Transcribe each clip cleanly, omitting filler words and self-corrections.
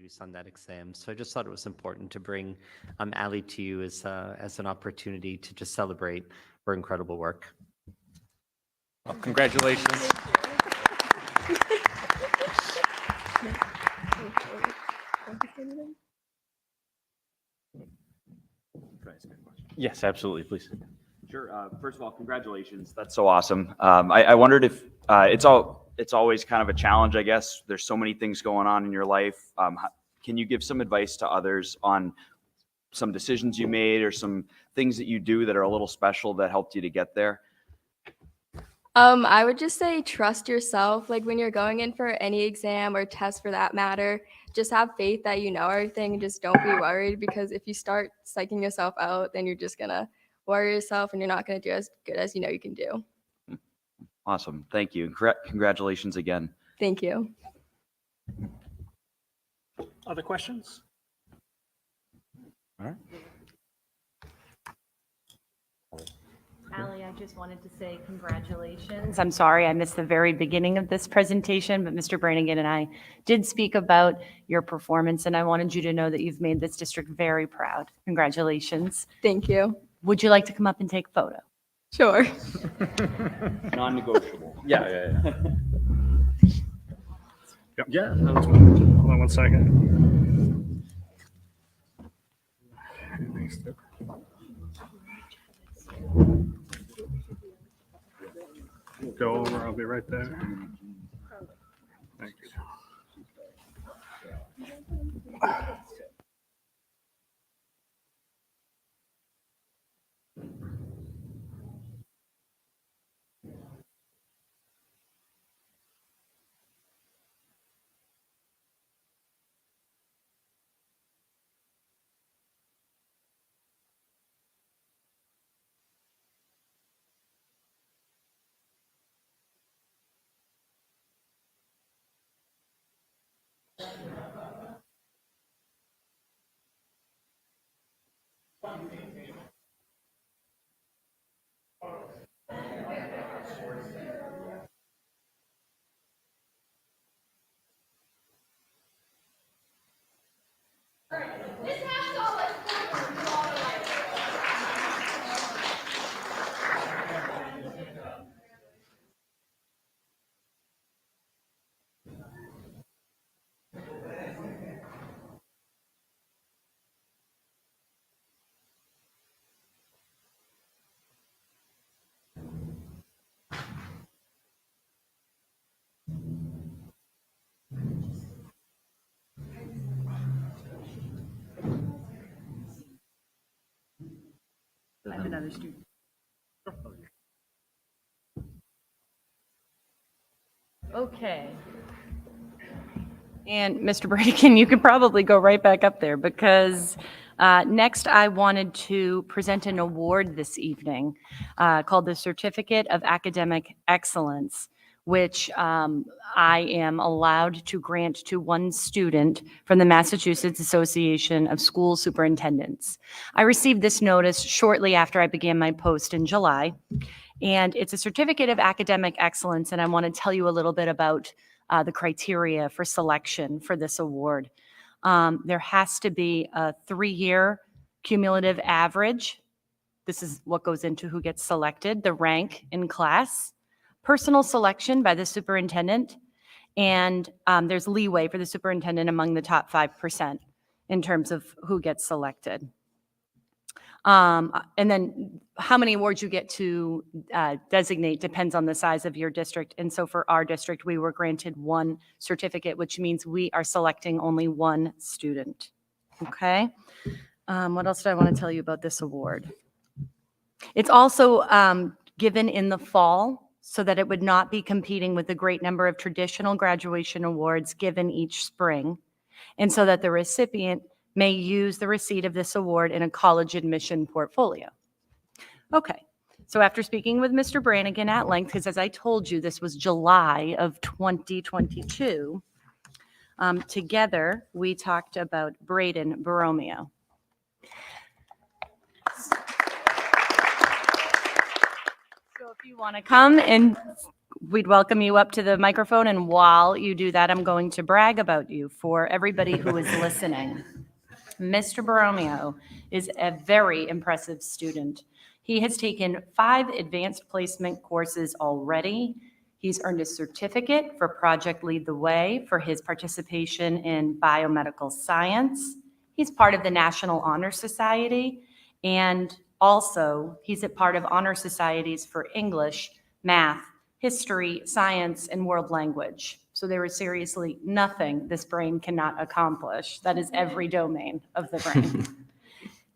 produce on that exam. So I just thought it was important to bring Allie to you as an opportunity to just celebrate her incredible work. Well, congratulations. Yes, absolutely, please. Sure. First of all, congratulations. That's so awesome. I wondered if it's always kind of a challenge, I guess. There's so many things going on in your life. Can you give some advice to others on some decisions you made or some things that you do that are a little special that helped you to get there? I would just say trust yourself. Like when you're going in for any exam or test for that matter, just have faith that you know everything and just don't be worried, because if you start psyching yourself out, then you're just gonna worry yourself and you're not gonna do as good as you know you can do. Awesome. Thank you. Congratulations again. Thank you. Other questions? All right. Allie, I just wanted to say congratulations. I'm sorry I missed the very beginning of this presentation, but Mr. Brannigan and I did speak about your performance, and I wanted you to know that you've made this district very proud. Congratulations. Thank you. Would you like to come up and take a photo? Sure. Non-negotiable. Yeah. Yep. Yeah. Hold on one second. Go over, I'll be right there. Thank you. I have another student. Okay. And Mr. Brannigan, you can probably go right back up there, because next I wanted to present an award this evening called the Certificate of Academic Excellence, which I am allowed to grant to one student from the Massachusetts Association of School Superintendents. I received this notice shortly after I began my post in July, and it's a certificate of academic excellence, and I want to tell you a little bit about the criteria for selection for this award. There has to be a 3-year cumulative average. This is what goes into who gets selected, the rank in class, personal selection by the superintendent, and there's leeway for the superintendent among the top 5% in terms of who gets selected. And then how many awards you get to designate depends on the size of your district. And so for our district, we were granted one certificate, which means we are selecting only one student. Okay. What else do I want to tell you about this award? It's also given in the fall so that it would not be competing with the great number of traditional graduation awards given each spring, and so that the recipient may use the receipt of this award in a college admission portfolio. Okay, so after speaking with Mr. Brannigan at length, because as I told you, this was July of 2022, together we talked about Braden Borromeo. So if you want to come and we'd welcome you up to the microphone, and while you do that, I'm going to brag about you for everybody who is listening. Mr. Borromeo is a very impressive student. He has taken 5 advanced placement courses already. He's earned a certificate for Project Lead the Way for his participation in biomedical science. He's part of the National Honor Society, and also he's a part of honor societies for English, math, history, science, and world language. So there is seriously nothing this brain cannot accomplish. That is every domain of the brain.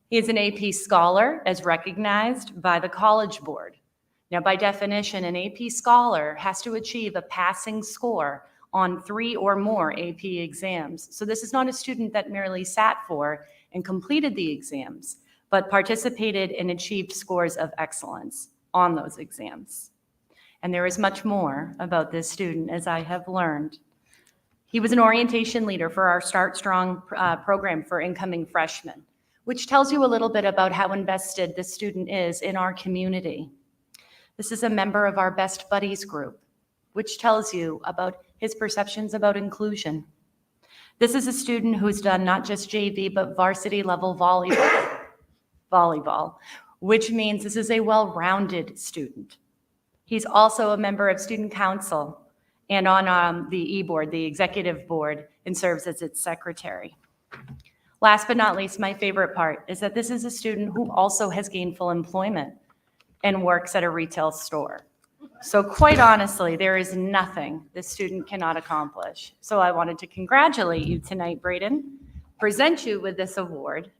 He is an AP Scholar as recognized by the College Board. Now, by definition, an AP Scholar has to achieve a passing score on 3 or more AP exams. So this is not a student that merely sat for and completed the exams, but participated and achieved scores of excellence on those exams. And there is much more about this student, as I have learned. He was an orientation leader for our Start Strong program for incoming freshmen, which tells you a little bit about how invested this student is in our community. This is a member of our Best Buddies group, which tells you about his perceptions about inclusion. This is a student who's done not just JV, but varsity level volleyball, which means this is a well-rounded student. He's also a member of student council and on the e-board, the executive board, and serves as its secretary. Last but not least, my favorite part is that this is a student who also has gainful employment and works at a retail store. So quite honestly, there is nothing this student cannot accomplish. So I wanted to congratulate you tonight, Braden, present you with this award.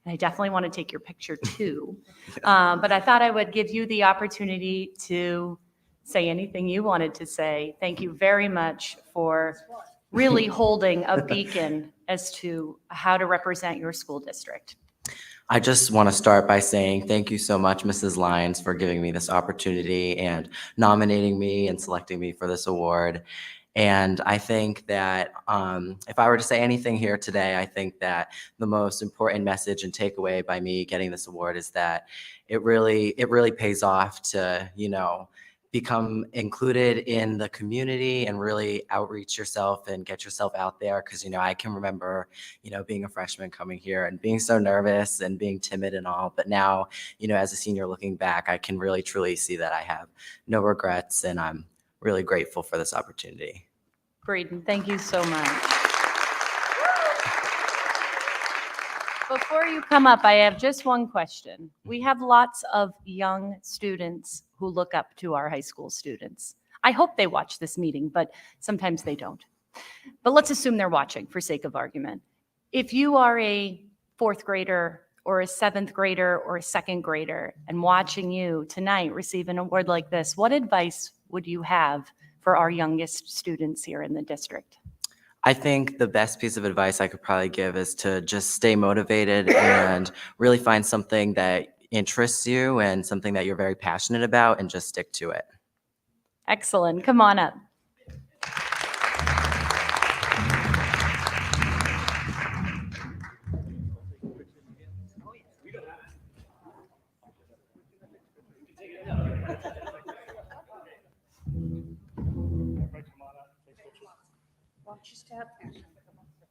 And I definitely want to take your picture too. But I thought I would give you the opportunity to say anything you wanted to say. Thank you very much for really holding a beacon as to how to represent your school district. I just want to start by saying thank you so much, Mrs. Lyons, for giving me this opportunity and nominating me and selecting me for this award. And I think that if I were to say anything here today, I think that the most important message and takeaway by me getting this award is that it really pays off to, become included in the community and really outreach yourself and get yourself out there. Because, I can remember, being a freshman coming here and being so nervous and being timid and all. But now, as a senior looking back, I can really, truly see that I have no regrets, and I'm really grateful for this opportunity. Braden, thank you so much. Before you come up, I have just one question. We have lots of young students who look up to our high school students. I hope they watch this meeting, but sometimes they don't. But let's assume they're watching for sake of argument. If you are a 4th grader or a 7th grader or a 2nd grader and watching you tonight receive an award like this, what advice would you have for our youngest students here in the district? I think the best piece of advice I could probably give is to just stay motivated and really find something that interests you and something that you're very passionate about and just stick to it. Excellent. Come on up.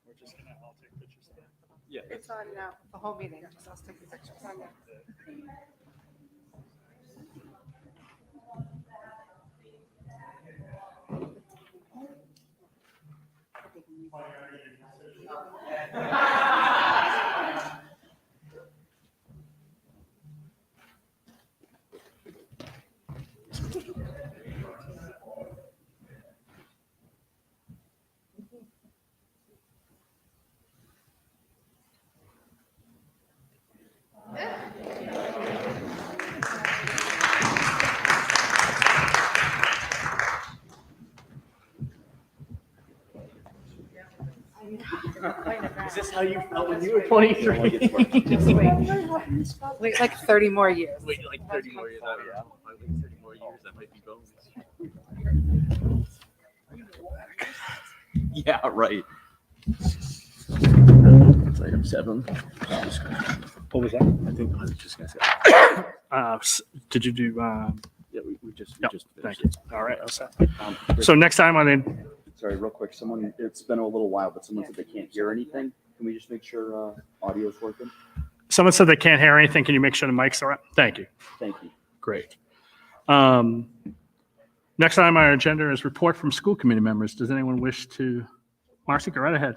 We're just gonna all take pictures together. It's on the whole meeting, just I'll take the pictures on there. Is this how you felt when you were 23? Wait, like 30 more years. Wait, like 30 more years. Yeah. I think 30 more years, that might be bonus. Yeah, right. It's item 7. What was that? I think I was just gonna say. Did you do Yeah, we We just Yep, finished thank you. All right, all set. it. So next time on the, Sorry, real quick, it's been a little while, but someone said they can't hear anything. Can we just make sure audio's working? someone said they can't hear anything. Can you make sure the mics are on? Thank you. Thank you. Great. Next item on our agenda is report from school committee members. Does anyone wish to? Marcy, go right ahead.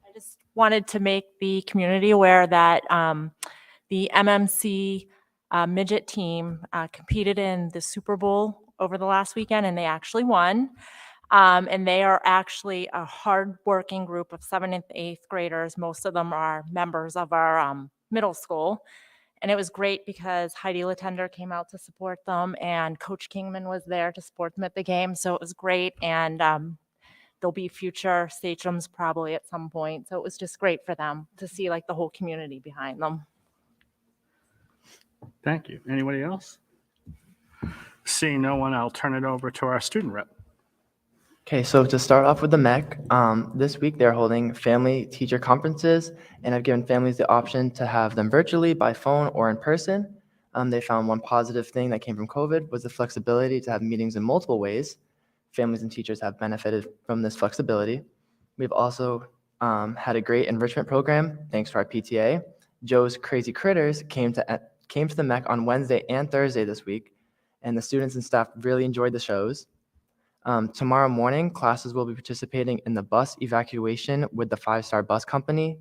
I just wanted to make the community aware that the MMC midget team competed in the Super Bowl over the last weekend, and they actually won. And they are actually a hardworking group of 7th and 8th graders. Most of them are members of our middle school. And it was great because Heidi Latender came out to support them, and Coach Kingman was there to support them at the game. So it was great. And there'll be future stations probably at some point. So it was just great for them to see like the whole community behind them. Thank you. Anybody else? Seeing no one, I'll turn it over to our student rep. Okay, so to start off with the MEC, this week they're holding family teacher conferences and have given families the option to have them virtually, by phone, or in person. They found one positive thing that came from COVID was the flexibility to have meetings in multiple ways. Families and teachers have benefited from this flexibility. We've also had a great enrichment program thanks to our PTA. Joe's Crazy Critters came to the MEC on Wednesday and Thursday this week, and the students and staff really enjoyed the shows. Tomorrow morning, classes will be participating in the bus evacuation with the 5-Star Bus Company.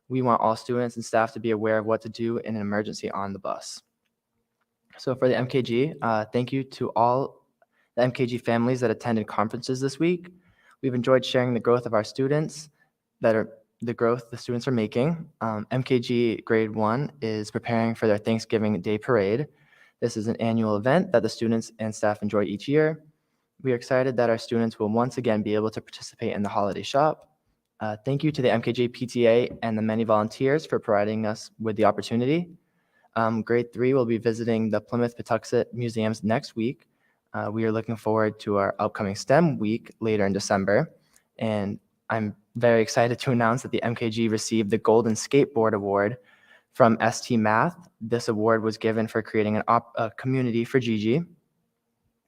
We want all students and staff to be aware of what to do in an emergency on the bus. So for the MKG, thank you to all the MKG families that attended conferences this week. We've enjoyed sharing the growth of our students, the growth the students are making. MKG Grade 1 is preparing for their Thanksgiving Day Parade. This is an annual event that the students and staff enjoy each year. We are excited that our students will once again be able to participate in the holiday shop. Thank you to the MKG PTA and the many volunteers for providing us with the opportunity. Grade 3 will be visiting the Plymouth Patuxent Museums next week. We are looking forward to our upcoming STEM week later in December. And I'm very excited to announce that the MKG received the Golden Skateboard Award from ST Math. This award was given for creating a community for Gigi.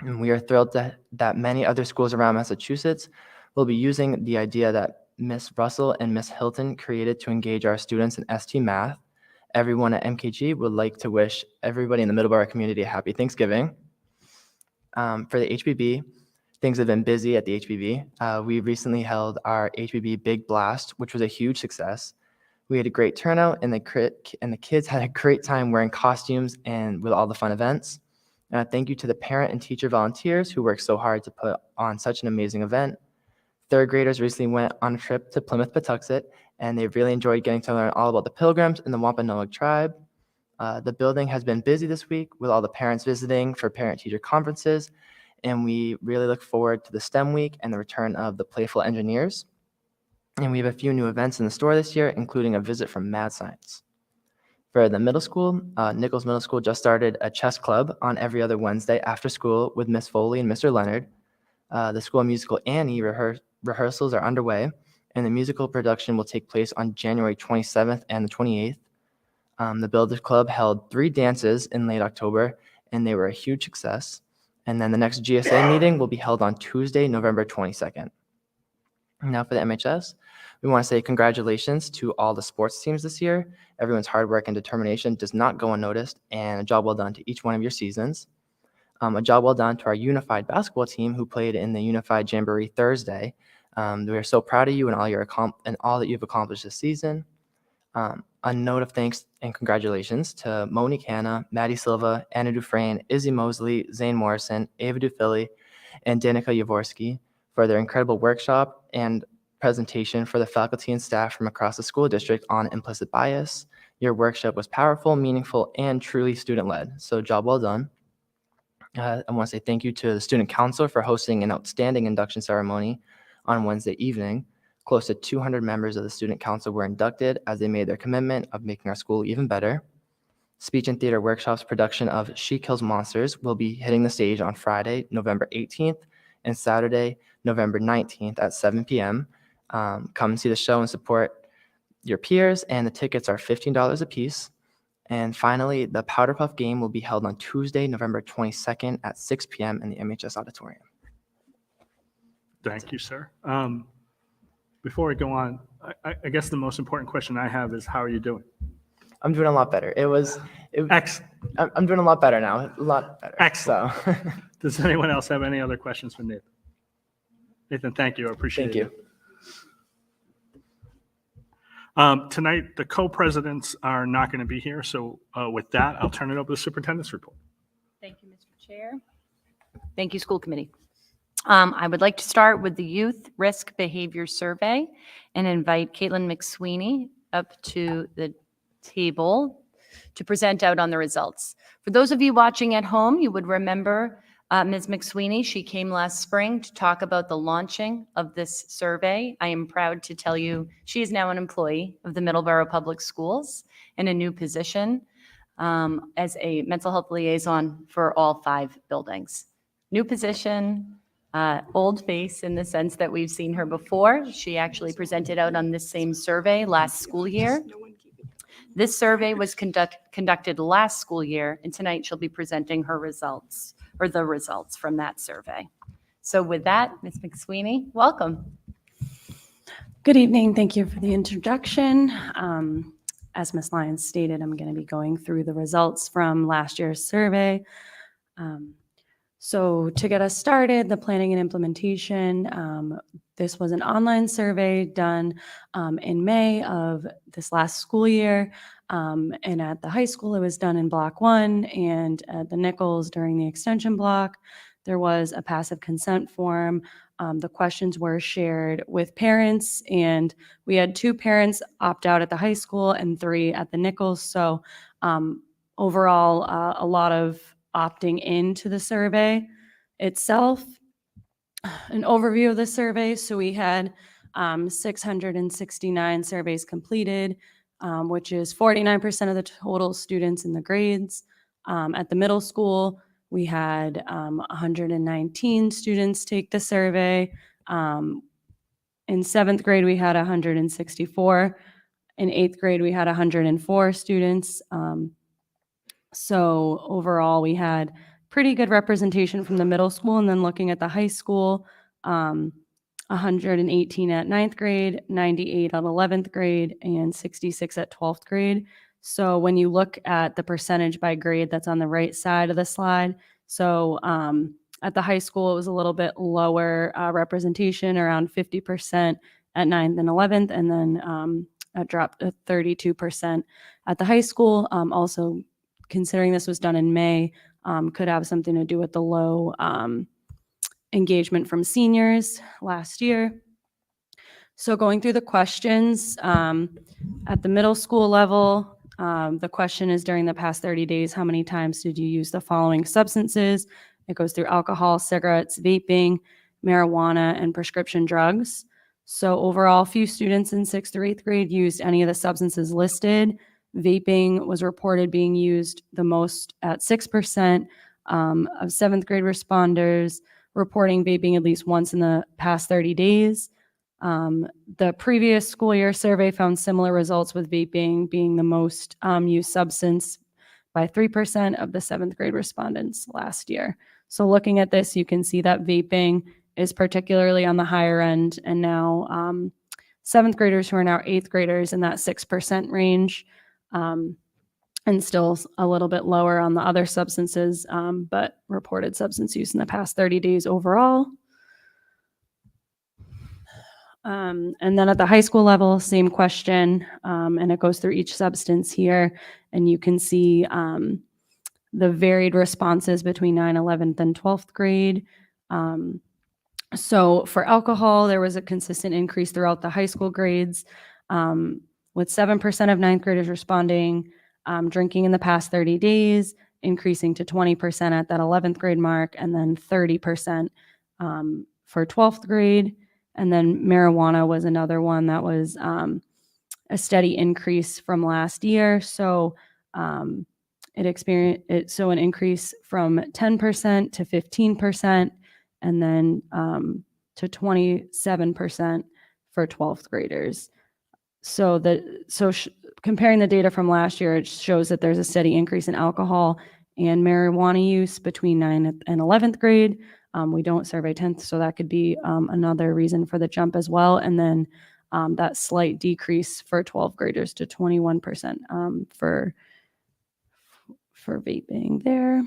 And we are thrilled that many other schools around Massachusetts will be using the idea that Miss Russell and Miss Hilton created to engage our students in ST Math. Everyone at MKG would like to wish everybody in the Middleborough community a happy Thanksgiving. For the HBB, things have been busy at the HBB. We recently held our HBB Big Blast, which was a huge success. We had a great turnout, and the kids had a great time wearing costumes and with all the fun events. Thank you to the parent and teacher volunteers who worked so hard to put on such an amazing event. Third graders recently went on a trip to Plymouth Patuxent, and they really enjoyed getting to learn all about the Pilgrims and the Wampanoag tribe. The building has been busy this week with all the parents visiting for parent-teacher conferences, and we really look forward to the STEM week and the return of the Playful Engineers. And we have a few new events in the store this year, including a visit from Mad Science. For the middle school, Nichols Middle School just started a chess club on every other Wednesday after school with Miss Foley and Mr. Leonard. The school musical Annie rehearsals are underway, and the musical production will take place on January 27th and the 28th. The Builders Club held 3 dances in late October, and they were a huge success. And then the next GSA meeting will be held on Tuesday, November 22nd. Now for the MHS, we want to say congratulations to all the sports teams this year. Everyone's hard work and determination does not go unnoticed, and a job well done to each one of your seasons. A job well done to our unified basketball team who played in the Unified Jamboree Thursday. We are so proud of you and all that you've accomplished this season. A note of thanks and congratulations to Monique Hanna, Maddie Silva, Anna Dufresne, Izzy Mosley, Zane Morrison, Ava Dufilli, and Danica Yavorski for their incredible workshop and presentation for the faculty and staff from across the school district on implicit bias. Your workshop was powerful, meaningful, and truly student-led, so job well done. I want to say thank you to the student council for hosting an outstanding induction ceremony on Wednesday evening. Close to 200 members of the student council were inducted as they made their commitment of making our school even better. Speech and theater workshops production of She Kills Monsters will be hitting the stage on Friday, November 18th, and Saturday, November 19th at 7 p.m. Come see the show and support your peers, and the tickets are $15 a piece. And finally, the Powder Puff game will be held on Tuesday, November 22nd at 6 p.m. in the MHS auditorium. Thank you, sir. Before we go on, I guess the most important question I have is, how are you doing? I'm doing a lot better. Excellent. I'm doing a lot better now. A lot better. Excellent. So, Does anyone else have any other questions for Nathan? Nathan, thank you. I appreciate thank it. you. Tonight, the co-presidents are not going to be here, so with that, I'll turn it over to the superintendent's report. Thank you, Mr. Chair. Thank you, school committee. I would like to start with the Youth Risk Behavior Survey and invite Caitlin McSweeney up to the table to present out on the results. For those of you watching at home, you would remember Ms. McSweeney. She came last spring to talk about the launching of this survey. I am proud to tell you she is now an employee of the Middleborough Public Schools in a new position as a mental health liaison for all 5 buildings. New position, old face in the sense that we've seen her before. She actually presented out on this same survey last school year. This survey was conducted last school year, and tonight she'll be presenting her results, or the results from that survey. So with that, Ms. McSweeney, welcome. Good evening. Thank you for the introduction. As Ms. Lyons stated, I'm going to be going through the results from last year's survey. So to get us started, the planning and implementation, this was an online survey done in May of this last school year. And at the high school, it was done in block 1, and at the Nichols during the extension block, there was a passive consent form. The questions were shared with parents, and we had 2 parents opt out at the high school and 3 at the Nichols. So overall, a lot of opting into the survey itself. An overview of the survey. So we had 669 surveys completed, which is 49% of the total students in the grades. At the middle school, we had 119 students take the survey. In 7th grade, we had 164. In 8th grade, we had 104 students. So overall, we had pretty good representation from the middle school. And then looking at the high school, 118 at 9th grade, 98 at 11th grade, and 66 at 12th grade. So when you look at the percentage by grade, that's on the right side of the slide. So at the high school, it was a little bit lower representation, around 50% at 9th and 11th, and then it dropped to 32% at the high school. Also, considering this was done in May, could have something to do with the low engagement from seniors last year. So going through the questions, at the middle school level, the question is, during the past 30 days, how many times did you use the following substances? It goes through alcohol, cigarettes, vaping, marijuana, and prescription drugs. So overall, few students in 6th through 8th grade used any of the substances listed. Vaping was reported being used the most at 6% of 7th grade responders, reporting vaping at least once in the past 30 days. The previous school year survey found similar results, with vaping being the most used substance by 3% of the 7th grade respondents last year. So looking at this, you can see that vaping is particularly on the higher end, and now 7th graders who are now 8th graders in that 6% range, and still a little bit lower on the other substances, but reported substance use in the past 30 days overall. And then at the high school level, same question, and it goes through each substance here, and you can see the varied responses between 9th, 11th, and 12th grade. So for alcohol, there was a consistent increase throughout the high school grades, with 7% of 9th graders responding drinking in the past 30 days, increasing to 20% at that 11th grade mark, and then 30% for 12th grade. And then marijuana was another one that was a steady increase from last year. So it experienced an increase from 10% to 15%, and then to 27% for 12th graders. So comparing the data from last year, it shows that there's a steady increase in alcohol and marijuana use between 9th and 11th grade. We don't survey 10th, so that could be another reason for the jump as well. And then that slight decrease for 12th graders to 21% for vaping there.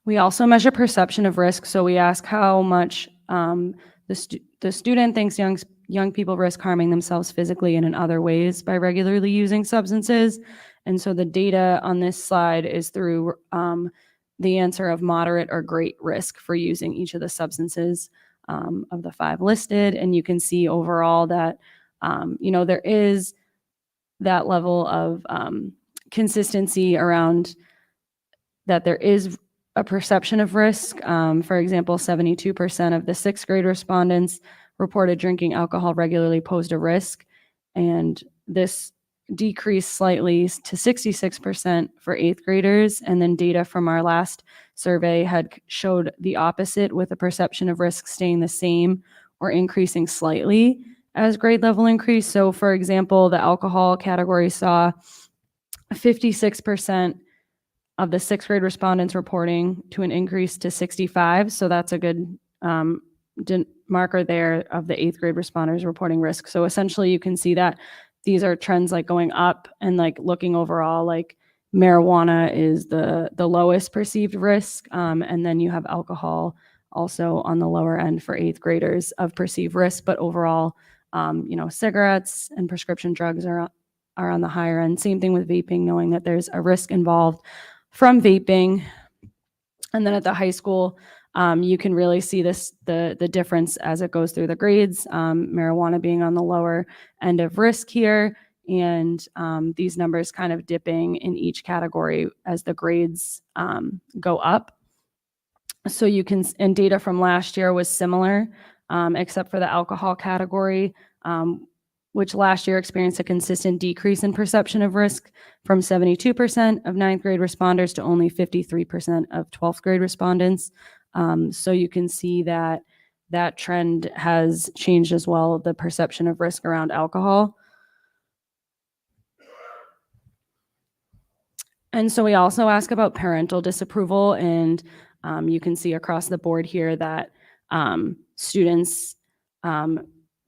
We also measure perception of risk. So we ask how much the student thinks young people risk harming themselves physically and in other ways by regularly using substances. And so the data on this slide is through the answer of moderate or great risk for using each of the substances of the 5 listed. And you can see overall that, there is that level of consistency around that there is a perception of risk. For example, 72% of the 6th grade respondents reported drinking alcohol regularly posed a risk. And this decreased slightly to 66% for 8th graders. And then data from our last survey had showed the opposite, with a perception of risk staying the same or increasing slightly as grade level increase. So for example, the alcohol category saw 56% of the 6th grade respondents reporting to an increase to 65. So that's a good marker there of the 8th grade responders reporting risk. So essentially you can see that these are trends like going up, and like looking overall, like marijuana is the lowest perceived risk. And then you have alcohol also on the lower end for 8th graders of perceived risk. But overall, cigarettes and prescription drugs are on the higher end. Same thing with vaping, knowing that there's a risk involved from vaping. And then at the high school, you can really see the difference as it goes through the grades, marijuana being on the lower end of risk here, and these numbers kind of dipping in each category as the grades go up. So you can, and data from last year was similar, except for the alcohol category, which last year experienced a consistent decrease in perception of risk from 72% of 9th grade responders to only 53% of 12th grade respondents. So you can see that that trend has changed as well, the perception of risk around alcohol. And so we also ask about parental disapproval, and you can see across the board here that students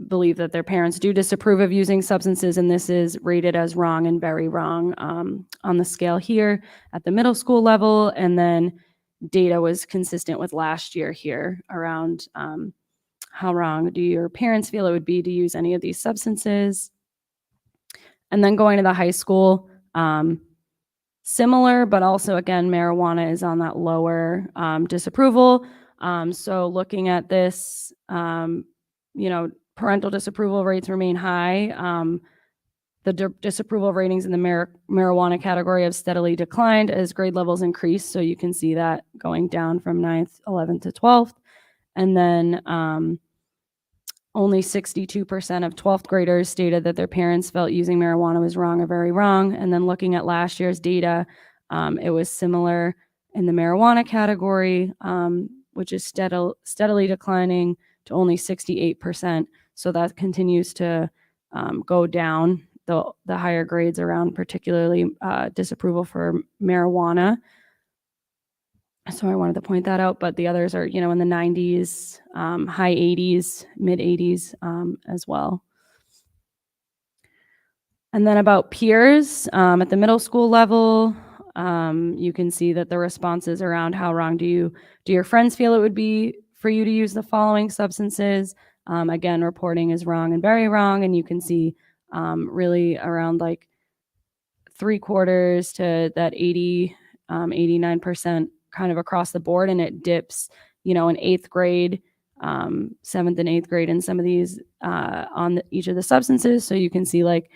believe that their parents do disapprove of using substances, and this is rated as wrong and very wrong on the scale here at the middle school level. And then data was consistent with last year here around how wrong do your parents feel it would be to use any of these substances. And then going to the high school, similar, but also again, marijuana is on that lower disapproval. So looking at this, parental disapproval rates remain high. The disapproval ratings in the marijuana category have steadily declined as grade levels increase. So you can see that going down from 9th, 11th to 12th. And then only 62% of 12th graders stated that their parents felt using marijuana was wrong or very wrong. And then looking at last year's data, it was similar in the marijuana category, which is steadily declining to only 68%. So that continues to go down. The higher grades around particularly disapproval for marijuana. So I wanted to point that out, but the others are, in the 90s, high 80s, mid 80s as well. And then about peers at the middle school level, you can see that the responses around how wrong do your friends feel it would be for you to use the following substances. Again, reporting is wrong and very wrong. And you can see really around like 3/4 to that 89% kind of across the board. And it dips, in 8th grade, 7th and 8th grade in some of these on each of the substances. So you can see like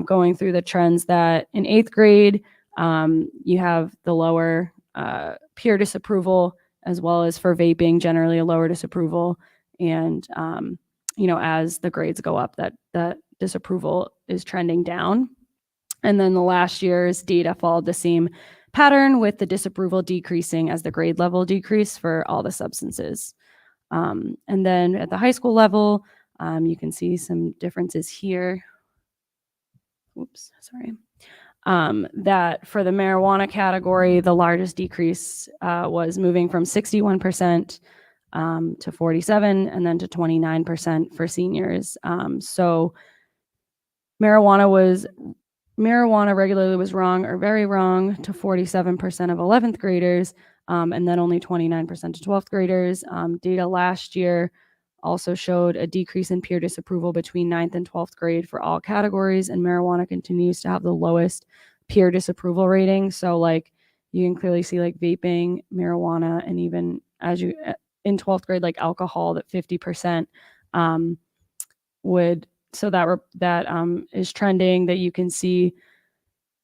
going through the trends that in 8th grade, you have the lower peer disapproval, as well as for vaping, generally a lower disapproval. And, as the grades go up, that disapproval is trending down. And then the last year's data followed the same pattern, with the disapproval decreasing as the grade level decreased for all the substances. And then at the high school level, You can see some differences here. Oops, sorry. That for the marijuana category, the largest decrease was moving from 61% to 47, and then to 29% for seniors. So marijuana regularly was wrong or very wrong to 47% of 11th graders, and then only 29% to 12th graders. Data last year also showed a decrease in peer disapproval between 9th and 12th grade for all categories, and marijuana continues to have the lowest peer disapproval rating. So like you can clearly see like vaping, marijuana, and even as you in 12th grade, like alcohol, that 50% would, so that is trending, that you can see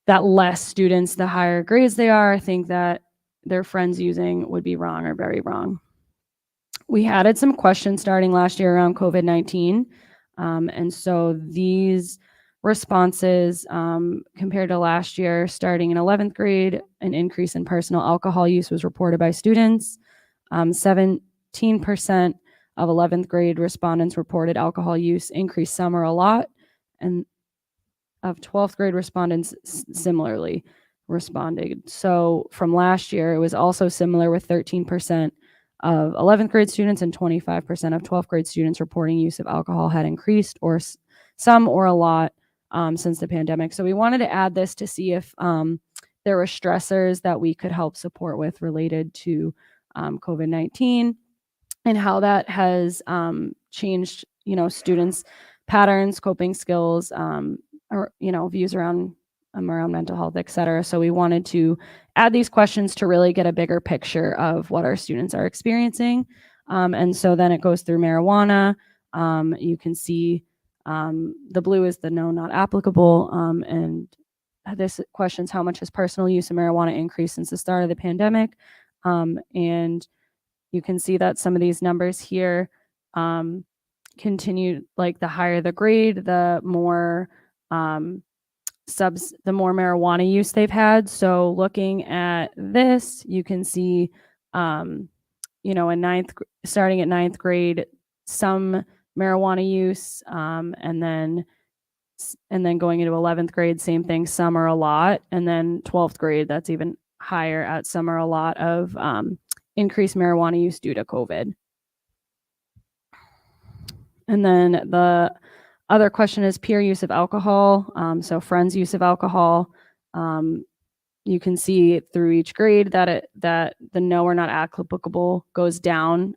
that less students, the higher grades they are, think that their friends using would be wrong or very wrong. We added some questions starting last year around COVID-19. And so these responses compared to last year, starting in 11th grade, an increase in personal alcohol use was reported by students. 17% of 11th grade respondents reported alcohol use increased some or a lot, and of 12th grade respondents similarly responded. So from last year, it was also similar, with 13% of 11th grade students and 25% of 12th grade students reporting use of alcohol had increased or some or a lot since the pandemic. So we wanted to add this to see if there were stressors that we could help support with related to COVID-19, and how that has changed, students' patterns, coping skills, or, views around mental health, et cetera. So we wanted to add these questions to really get a bigger picture of what our students are experiencing. And so then it goes through marijuana. You can see the blue is the no, not applicable. And this questions how much has personal use of marijuana increased since the start of the pandemic. And you can see that some of these numbers here continue, like the higher the grade, the more the more marijuana use they've had. So looking at this, you can see, starting at 9th grade, some marijuana use, and then going into 11th grade, same thing, some or a lot, and then 12th grade, that's even higher at some or a lot of increased marijuana use due to COVID. And then the other question is peer use of alcohol. So friends' use of alcohol. You can see through each grade that the no or not applicable goes down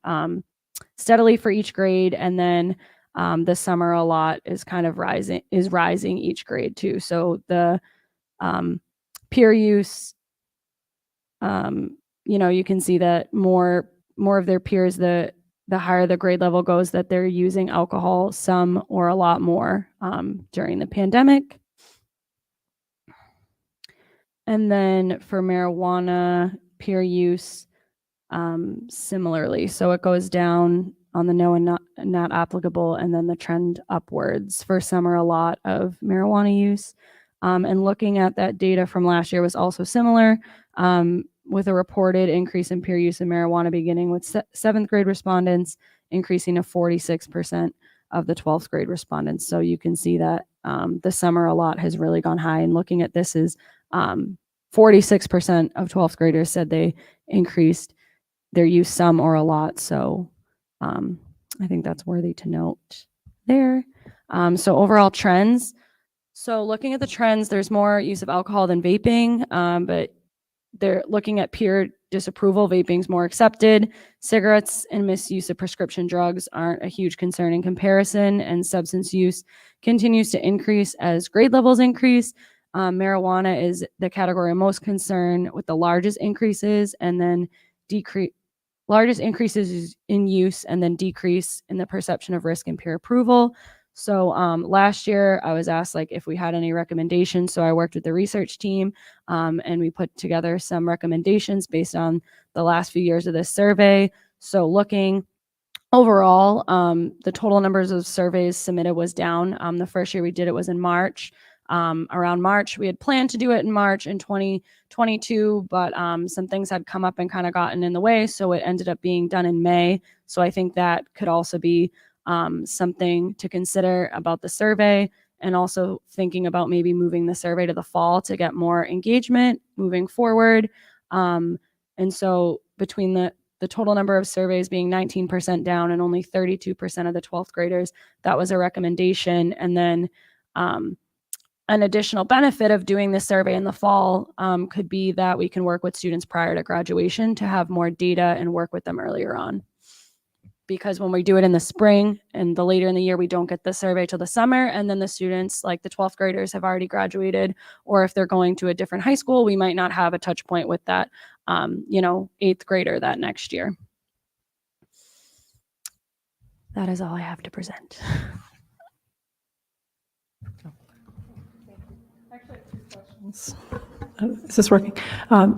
steadily for each grade, and then the some or a lot is kind of rising each grade too. So the peer use, you can see that more of their peers, the higher the grade level goes, that they're using alcohol some or a lot more during the pandemic. And then for marijuana peer use, similarly. So it goes down on the no and not applicable, and then the trend upwards for some or a lot of marijuana use. And looking at that data from last year was also similar, with a reported increase in peer use of marijuana beginning with 7th grade respondents, increasing to 46% of the 12th grade respondents. So you can see that the summer a lot has really gone high. And looking at this is 46% of 12th graders said they increased their use some or a lot. So I think that's worthy to note there. So overall trends. So looking at the trends, there's more use of alcohol than vaping, but they're looking at peer disapproval. Vaping's more accepted. Cigarettes and misuse of prescription drugs aren't a huge concern in comparison, and substance use continues to increase as grade levels increase. Marijuana is the category of most concern, with the largest increases, and then largest increases in use, and then decrease in the perception of risk and peer approval. So last year I was asked if we had any recommendations. So I worked with the research team and we put together some recommendations based on the last few years of this survey. So looking overall, the total numbers of surveys submitted was down. The first year we did it was in March. Around March, we had planned to do it in March in 2022, but some things had come up and kind of gotten in the way. So it ended up being done in May. So I think that could also be something to consider about the survey, and also thinking about maybe moving the survey to the fall to get more engagement moving forward. And so between the total number of surveys being 19% down and only 32% of the 12th graders, that was a recommendation. And then an additional benefit of doing this survey in the fall could be that we can work with students prior to graduation to have more data and work with them earlier on. Because when we do it in the spring and the later in the year, we don't get the survey till the summer. And then the students, like the 12th graders, have already graduated. Or if they're going to a different high school, we might not have a touch point with that, 8th grader that next year. That is all I have to present. Is this working?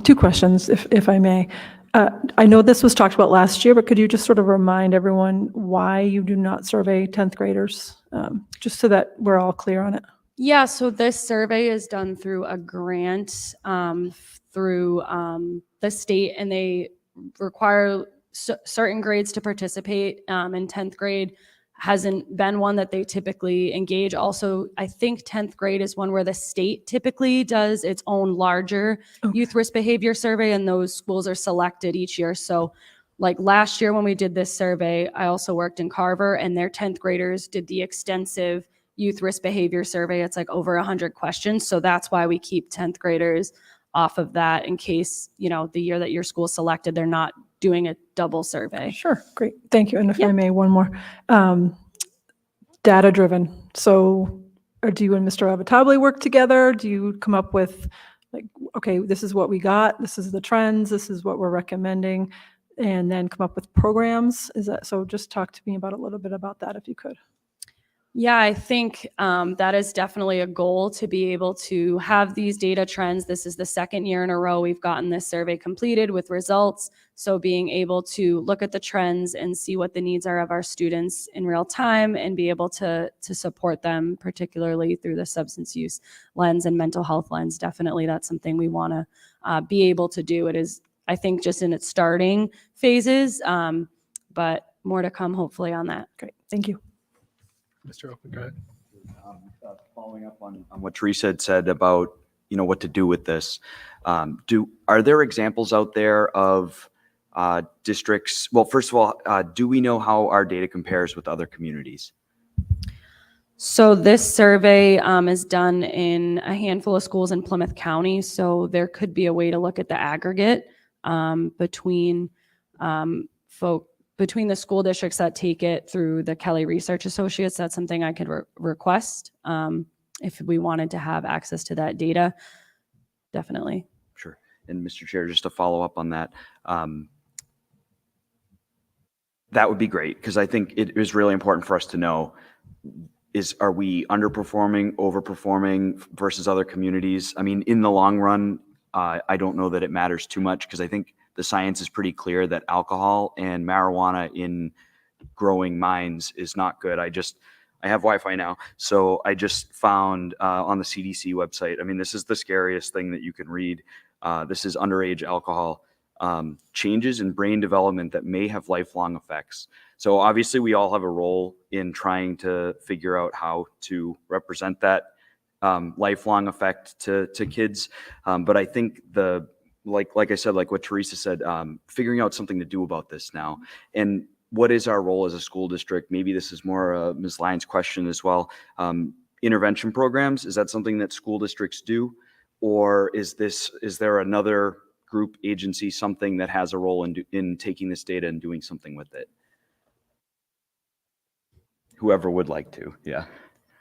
2 questions, if I may. I know this was talked about last year, but could you just sort of remind everyone why you do not survey 10th graders, just so that we're all clear on it? Yeah, so this survey is done through a grant through the state, and they require certain grades to participate. And 10th grade hasn't been one that they typically engage. Also, I think 10th grade is one where the state typically does its own larger youth risk behavior survey, and those schools are selected each year. So like last year when we did this survey, I also worked in Carver, and their 10th graders did the extensive youth risk behavior survey. It's like over 100 questions. So that's why we keep 10th graders off of that in case, the year that your school selected, they're not doing a double survey. Sure, great, thank you. And if I may, one more. Data-driven. So do you and Mr. Avitabile work together? Do you come up with okay, this is what we got, this is the trends, this is what we're recommending, and then come up with programs? Is that so? Just talk to me about a little bit about that if you could. Yeah, I think that is definitely a goal, to be able to have these data trends. This is the second year in a row we've gotten this survey completed with results. So being able to look at the trends and see what the needs are of our students in real time and be able to support them, particularly through the substance use lens and mental health lens. Definitely that's something we want to be able to do. It is, I think, just in its starting phases, but more to come hopefully on that. Great, thank you. Mr. Oakley, go ahead. Following up on what Teresa had said about, what to do with this. Are there examples out there of districts? Well, first of all, do we know how our data compares with other communities? So this survey is done in a handful of schools in Plymouth County. So there could be a way to look at the aggregate between between the school districts that take it through the Kelly Research Associates. That's something I could request if we wanted to have access to that data. Definitely. Sure. And Mr. Chair, just to follow up on that, that would be great, because I think it is really important for us to know, are we underperforming, overperforming versus other communities? I mean, in the long run, I don't know that it matters too much, because I think the science is pretty clear that alcohol and marijuana in growing minds is not good. I have Wi-Fi now, so I just found on the CDC website, I mean, this is the scariest thing that you can read. This is underage alcohol, changes in brain development that may have lifelong effects. So obviously we all have a role in trying to figure out how to represent that lifelong effect to kids. But I think like I said, like what Teresa said, figuring out something to do about this now. And what is our role as a school district? Maybe this is more Ms. Lyons' question as well. Intervention programs, is that something that school districts do? Or is there another group, agency, something that has a role in taking this data and doing something with it? Whoever would like to, yeah.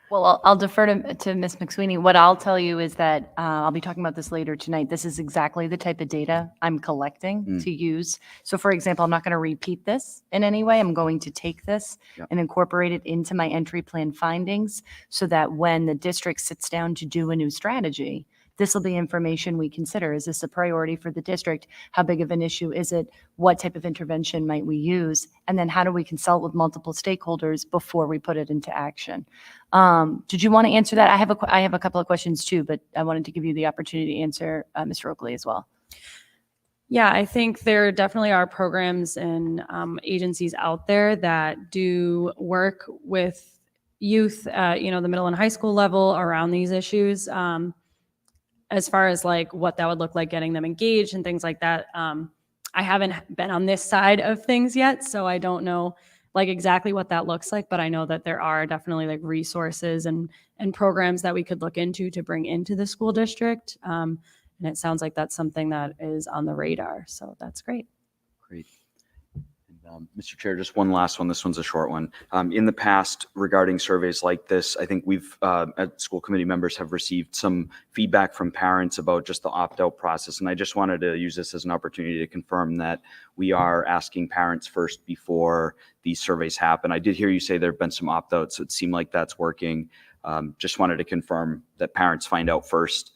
Well, I'll defer to Ms. McSweeney. What I'll tell you is that I'll be talking about this later tonight. This is exactly the type of data I'm collecting to use. So for example, I'm not going to repeat this in any way. I'm going to take this and incorporate it into my entry plan findings, so that when the district sits down to do a new strategy, this will be information we consider. Is this a priority for the district? How big of an issue is it? What type of intervention might we use? And then how do we consult with multiple stakeholders before we put it into action? Did you want to answer that? I have a couple of questions too, but I wanted to give you the opportunity to answer Mr. Oakley as well. Yeah, I think there definitely are programs and agencies out there that do work with youth at, the middle and high school level around these issues. As far as like what that would look like, getting them engaged and things like that. I haven't been on this side of things yet, so I don't know like exactly what that looks like, but I know that there are definitely like resources and programs that we could look into to bring into the school district. And it sounds like that's something that is on the radar. So that's great. Great. And, Mr. Chair, just one last one. This one's a short one. In the past, regarding surveys like this, I think we've, at school committee members, have received some feedback from parents about just the opt-out process. And I just wanted to use this as an opportunity to confirm that we are asking parents first before these surveys happen. I did hear you say there have been some opt-outs, so it seemed like that's working. Just wanted to confirm that parents find out first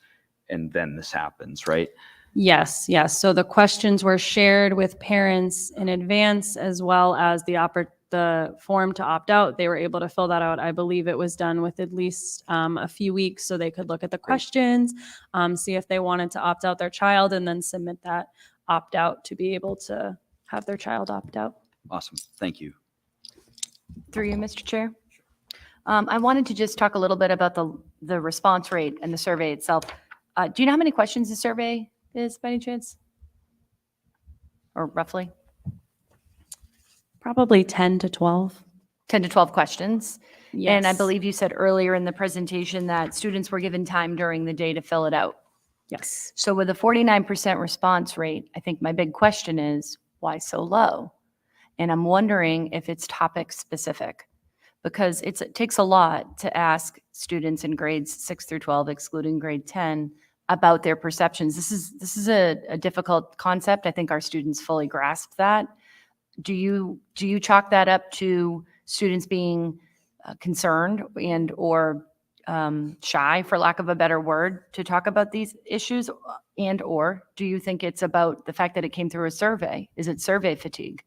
and then this happens, right? Yes, yes. So the questions were shared with parents in advance, as well as the form to opt out. They were able to fill that out. I believe it was done with at least a few weeks, so they could look at the questions, see if they wanted to opt out their child, and then submit that opt out to be able to have their child opt out. Awesome. Thank you. Through you, Mr. Chair. I wanted to just talk a little bit about the response rate and the survey itself. Do you know how many questions the survey is by any chance? Or roughly? Probably 10 to 12. 10 to 12 questions. Yes. And I believe you said earlier in the presentation that students were given time during the day to fill it out. Yes. So with a 49% response rate, I think my big question is, why so low? And I'm wondering if it's topic specific, because it takes a lot to ask students in grades 6 through 12, excluding grade 10, about their perceptions. This is a difficult concept. I think our students fully grasp that. Do you chalk that up to students being concerned and or shy, for lack of a better word, to talk about these issues, and or do you think it's about the fact that it came through a survey? Is it survey fatigue?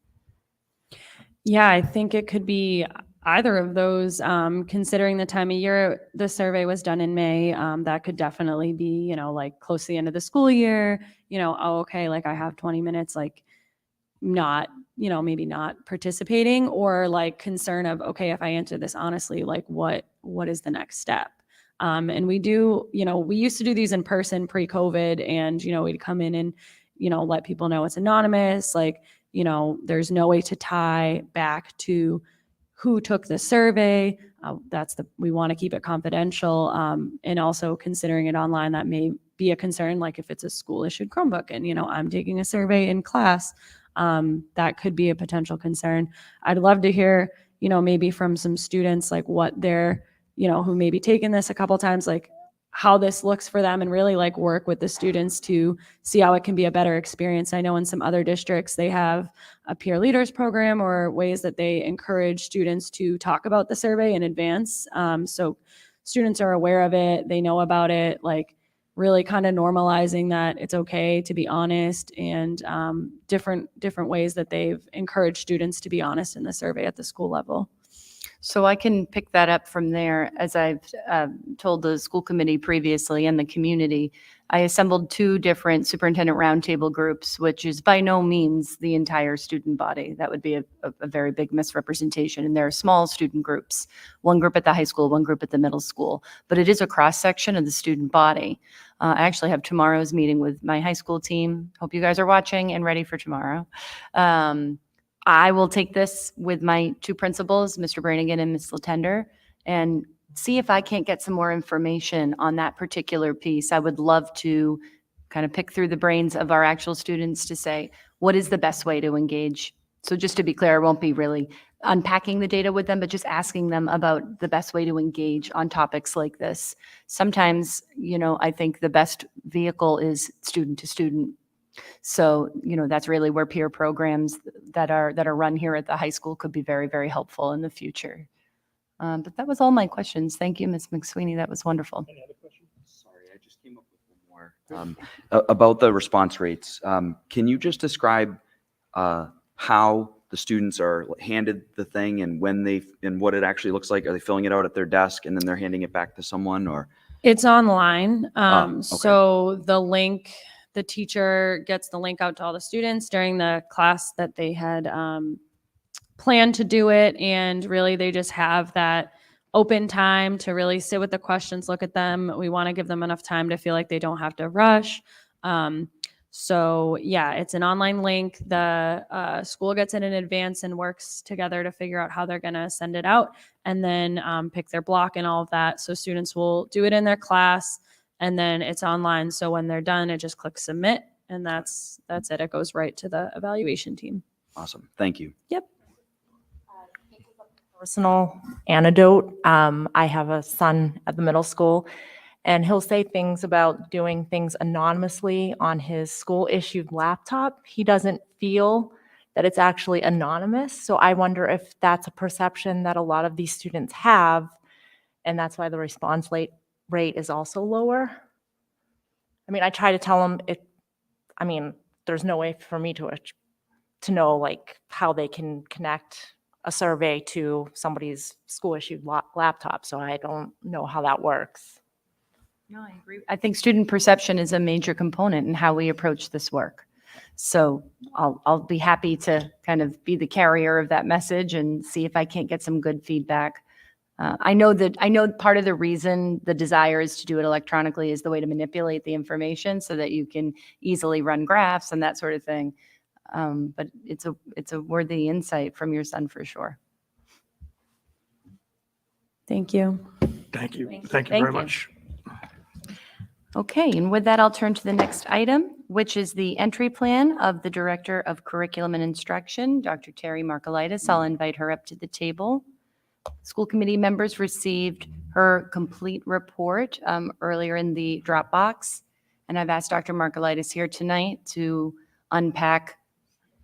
Yeah, I think it could be either of those. Considering the time of year the survey was done in May, that could definitely be, like close to the end of the school year, oh, okay, like I have 20 minutes, like not, maybe not participating, or like concern of, okay, if I answer this honestly, like what is the next step? And we do, we used to do these in person pre-COVID, and, we'd come in and, let people know it's anonymous, like, there's no way to tie back to who took the survey. We want to keep it confidential. And also considering it online, that may be a concern, like if it's a school issued Chromebook and, I'm taking a survey in class, that could be a potential concern. I'd love to hear, maybe from some students, like what they're, who may be taking this a couple times, like how this looks for them, and really like work with the students to see how it can be a better experience. I know in some other districts, they have a peer leaders program or ways that they encourage students to talk about the survey in advance. So students are aware of it, they know about it, like really kind of normalizing that it's okay to be honest, and different ways that they've encouraged students to be honest in the survey at the school level. So I can pick that up from there. As I've told the school committee previously and the community, I assembled 2 different superintendent roundtable groups, which is by no means the entire student body. That would be a very big misrepresentation. And there are small student groups, one group at the high school, one group at the middle school, but it is a cross section of the student body. I actually have tomorrow's meeting with my high school team. Hope you guys are watching and ready for tomorrow. I will take this with my 2 principals, Mr. Brannigan and Ms. Latender, and see if I can't get some more information on that particular piece. I would love to kind of pick through the brains of our actual students to say, what is the best way to engage? So just to be clear, I won't be really unpacking the data with them, but just asking them about the best way to engage on topics like this. Sometimes, I think the best vehicle is student to student. So, that's really where peer programs that are run here at the high school could be very, very helpful in the future. But that was all my questions. Thank you, Ms. McSweeney. That was wonderful. Any other questions? Sorry, I just came up with one more. About the response rates, can you just describe how the students are handed the thing and and what it actually looks like? Are they filling it out at their desk and then they're handing it back to someone, or? It's online. Okay. So the link the teacher gets the link out to all the students during the class that they had planned to do it. And really, they just have that open time to really sit with the questions, look at them. We want to give them enough time to feel like they don't have to rush. So yeah, it's an online link. The school gets it in advance and works together to figure out how they're going to send it out, and then pick their block and all of that. So students will do it in their class, and then it's online. So when they're done, it just clicks submit, and that's it. It goes right to the evaluation team. Awesome. Thank you. Yep. Personal anecdote. I have a son at the middle school, and he'll say things about doing things anonymously on his school-issued laptop. He doesn't feel that it's actually anonymous. So I wonder if that's a perception that a lot of these students have, and that's why the response rate is also lower. I mean, I try to tell them there's no way for me to know like how they can connect a survey to somebody's school-issued laptop. So I don't know how that works. No, I agree. I think student perception is a major component in how we approach this work. So I'll be happy to kind of be the carrier of that message and see if I can't get some good feedback. I know part of the reason the desire is to do it electronically is the way to manipulate the information so that you can easily run graphs and that sort of thing. But it's a worthy insight from your son for sure. Thank you. Thank you. Thank you. Thank you Thank very you. much. Okay, and with that, I'll turn to the next item, which is the entry plan of the Director of Curriculum and Instruction, Dr. Terry Markolitis. I'll invite her up to the table. School committee members received her complete report earlier in the Dropbox, and I've asked Dr. Markolitis here tonight to unpack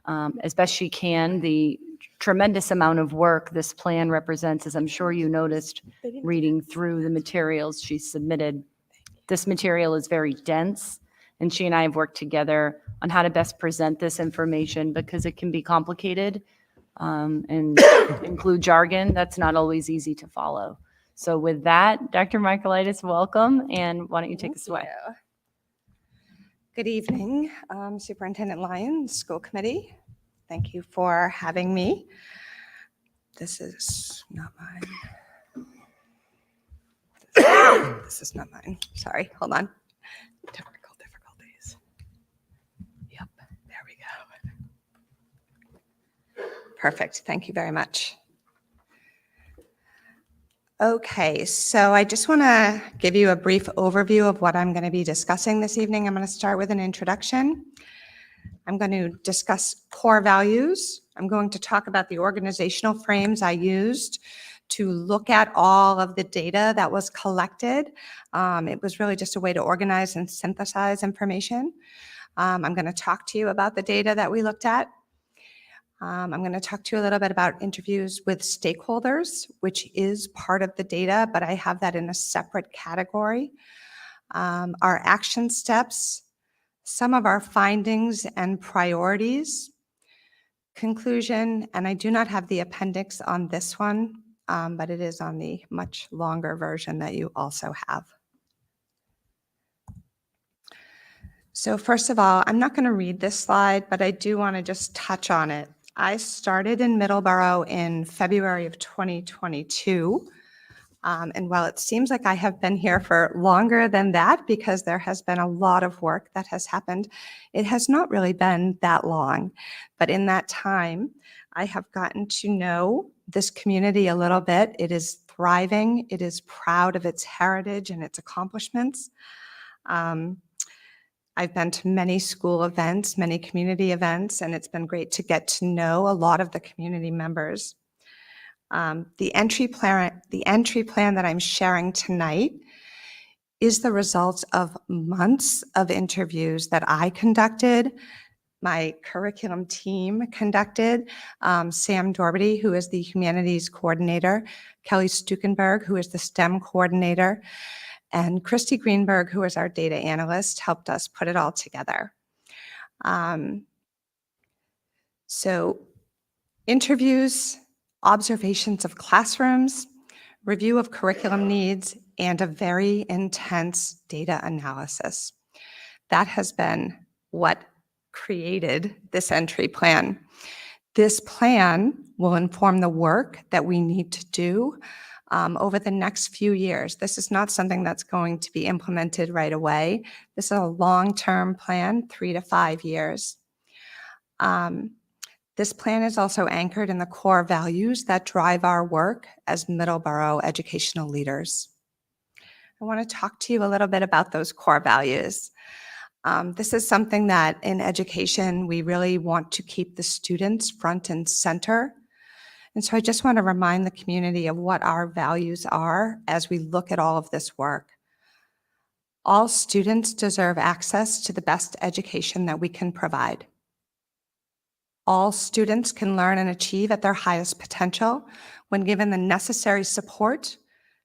as best she can the tremendous amount of work this plan represents, as I'm sure you noticed reading through the materials she submitted. This material is very dense, and she and I have worked together on how to best present this information because it can be complicated and include jargon that's not always easy to follow. So with that, Dr. Markolitis, welcome, and why don't you take us away? you. Good evening, Superintendent Lyons, School Committee. Thank you for having me. This is not mine. This is not mine. Sorry, hold on. Technical difficulties. Yep, there we go. Perfect. Thank you very much. Okay, so I just want to give you a brief overview of what I'm going to be discussing this evening. I'm going to start with an introduction. I'm going to discuss core values. I'm going to talk about the organizational frames I used to look at all of the data that was collected. It was really just a way to organize and synthesize information. I'm going to talk to you about the data that we looked at. I'm going to talk to you a little bit about interviews with stakeholders, which is part of the data, but I have that in a separate category. Our action steps, some of our findings and priorities, conclusion, and I do not have the appendix on this one, but it is on the much longer version that you also have. So first of all, I'm not going to read this slide, but I do want to just touch on it. I started in Middleborough in February of 2022. And while it seems like I have been here for longer than that, because there has been a lot of work that has happened, it has not really been that long. But in that time, I have gotten to know this community a little bit. It is thriving. It is proud of its heritage and its accomplishments. I've been to many school events, many community events, and it's been great to get to know a lot of the community members. The entry plan that I'm sharing tonight is the result of months of interviews that I conducted, my curriculum team conducted, Sam Dorbity, who is the humanities coordinator, Kelly Stukenberg, who is the STEM coordinator, and Christy Greenberg, who is our data analyst, helped us put it all together. So interviews, observations of classrooms, review of curriculum needs, and a very intense data analysis. That has been what created this entry plan. This plan will inform the work that we need to do over the next few years. This is not something that's going to be implemented right away. This is a long-term plan, 3 to 5 years. This plan is also anchored in the core values that drive our work as Middleborough educational leaders. I want to talk to you a little bit about those core values. This is something that in education, we really want to keep the students front and center. And so I just want to remind the community of what our values are as we look at all of this work. All students deserve access to the best education that we can provide. All students can learn and achieve at their highest potential when given the necessary support,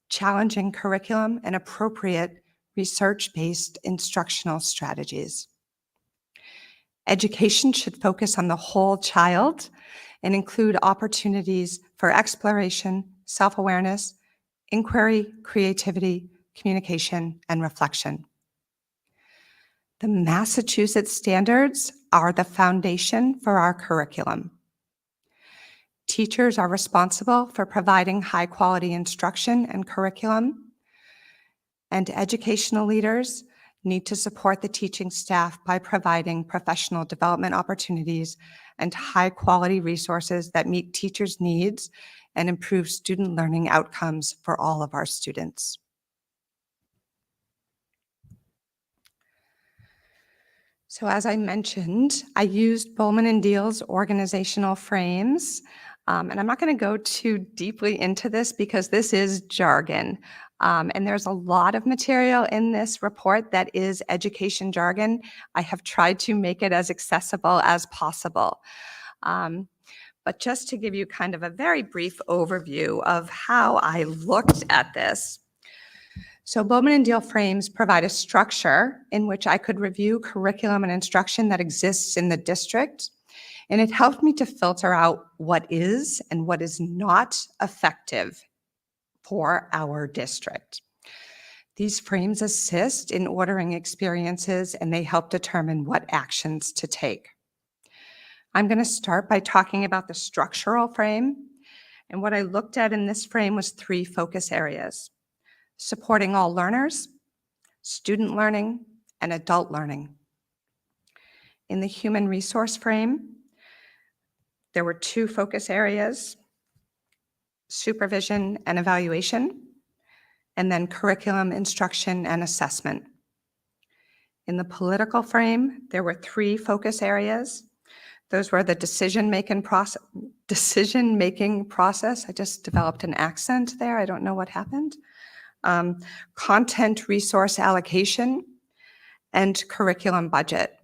challenging curriculum, and appropriate research-based instructional strategies. Education should focus on the whole child and include opportunities for exploration, self-awareness, inquiry, creativity, communication, and reflection. The Massachusetts standards are the foundation for our curriculum. Teachers are responsible for providing high-quality instruction and curriculum, and educational leaders need to support the teaching staff by providing professional development opportunities and high-quality resources that meet teachers' needs and improve student learning outcomes for all of our students. So as I mentioned, I used Bowman and Deal's organizational frames, and I'm not going to go too deeply into this because this is jargon. And there's a lot of material in this report that is education jargon. I have tried to make it as accessible as possible. But just to give you kind of a very brief overview of how I looked at this. So Bowman and Deal frames provide a structure in which I could review curriculum and instruction that exists in the district. And it helped me to filter out what is and what is not effective for our district. These frames assist in ordering experiences and they help determine what actions to take. I'm going to start by talking about the structural frame. And what I looked at in this frame was 3 focus areas: supporting all learners, student learning, and adult learning. In the human resource frame, there were 2 focus areas: supervision and evaluation, and then curriculum, instruction, and assessment. In the political frame, there were 3 focus areas. Those were the decision-making process. I just developed an accent there. I don't know what happened. Content resource allocation, and curriculum budget.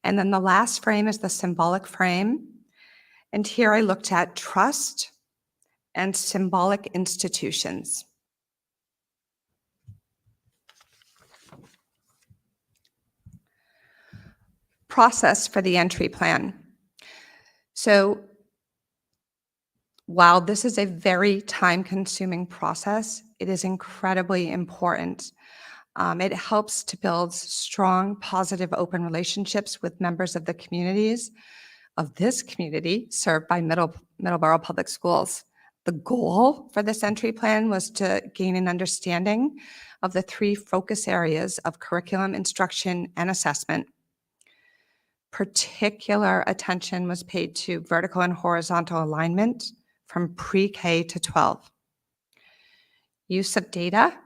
And then the last frame is the symbolic frame. And here I looked at trust and symbolic institutions. Process for the entry plan. So while this is a very time-consuming process, it is incredibly important. It helps to build strong, positive, open relationships with members of the communities of this community served by Middleborough Public Schools. The goal for this entry plan was to gain an understanding of the 3 focus areas of curriculum, instruction, and assessment. Particular attention was paid to vertical and horizontal alignment from pre-K to 12. Use of data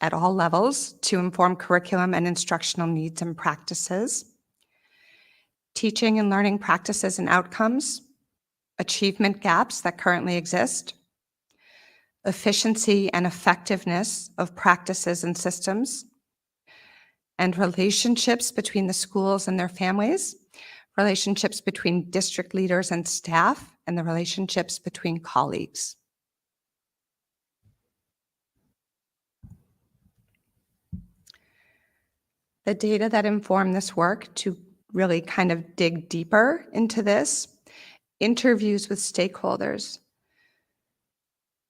at all levels to inform curriculum and instructional needs and practices. Teaching and learning practices and outcomes. Achievement gaps that currently exist. Efficiency and effectiveness of practices and systems. And relationships between the schools and their families, relationships between district leaders and staff, and the relationships between colleagues. The data that inform this work to really kind of dig deeper into this: interviews with stakeholders.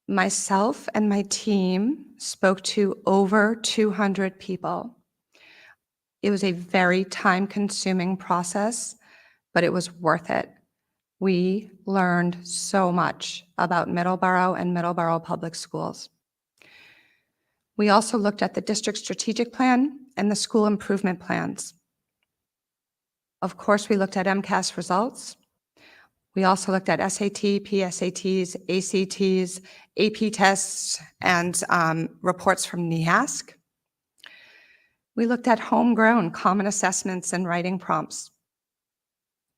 Myself and my team spoke to over 200 people. It was a very time-consuming process, but it was worth it. We learned so much about Middleborough and Middleborough Public Schools. We also looked at the district strategic plan and the school improvement plans. Of course, we looked at MCAS results. We also looked at SAT, PSATs, ACTs, AP tests, and reports from NEASC. We looked at homegrown common assessments and writing prompts.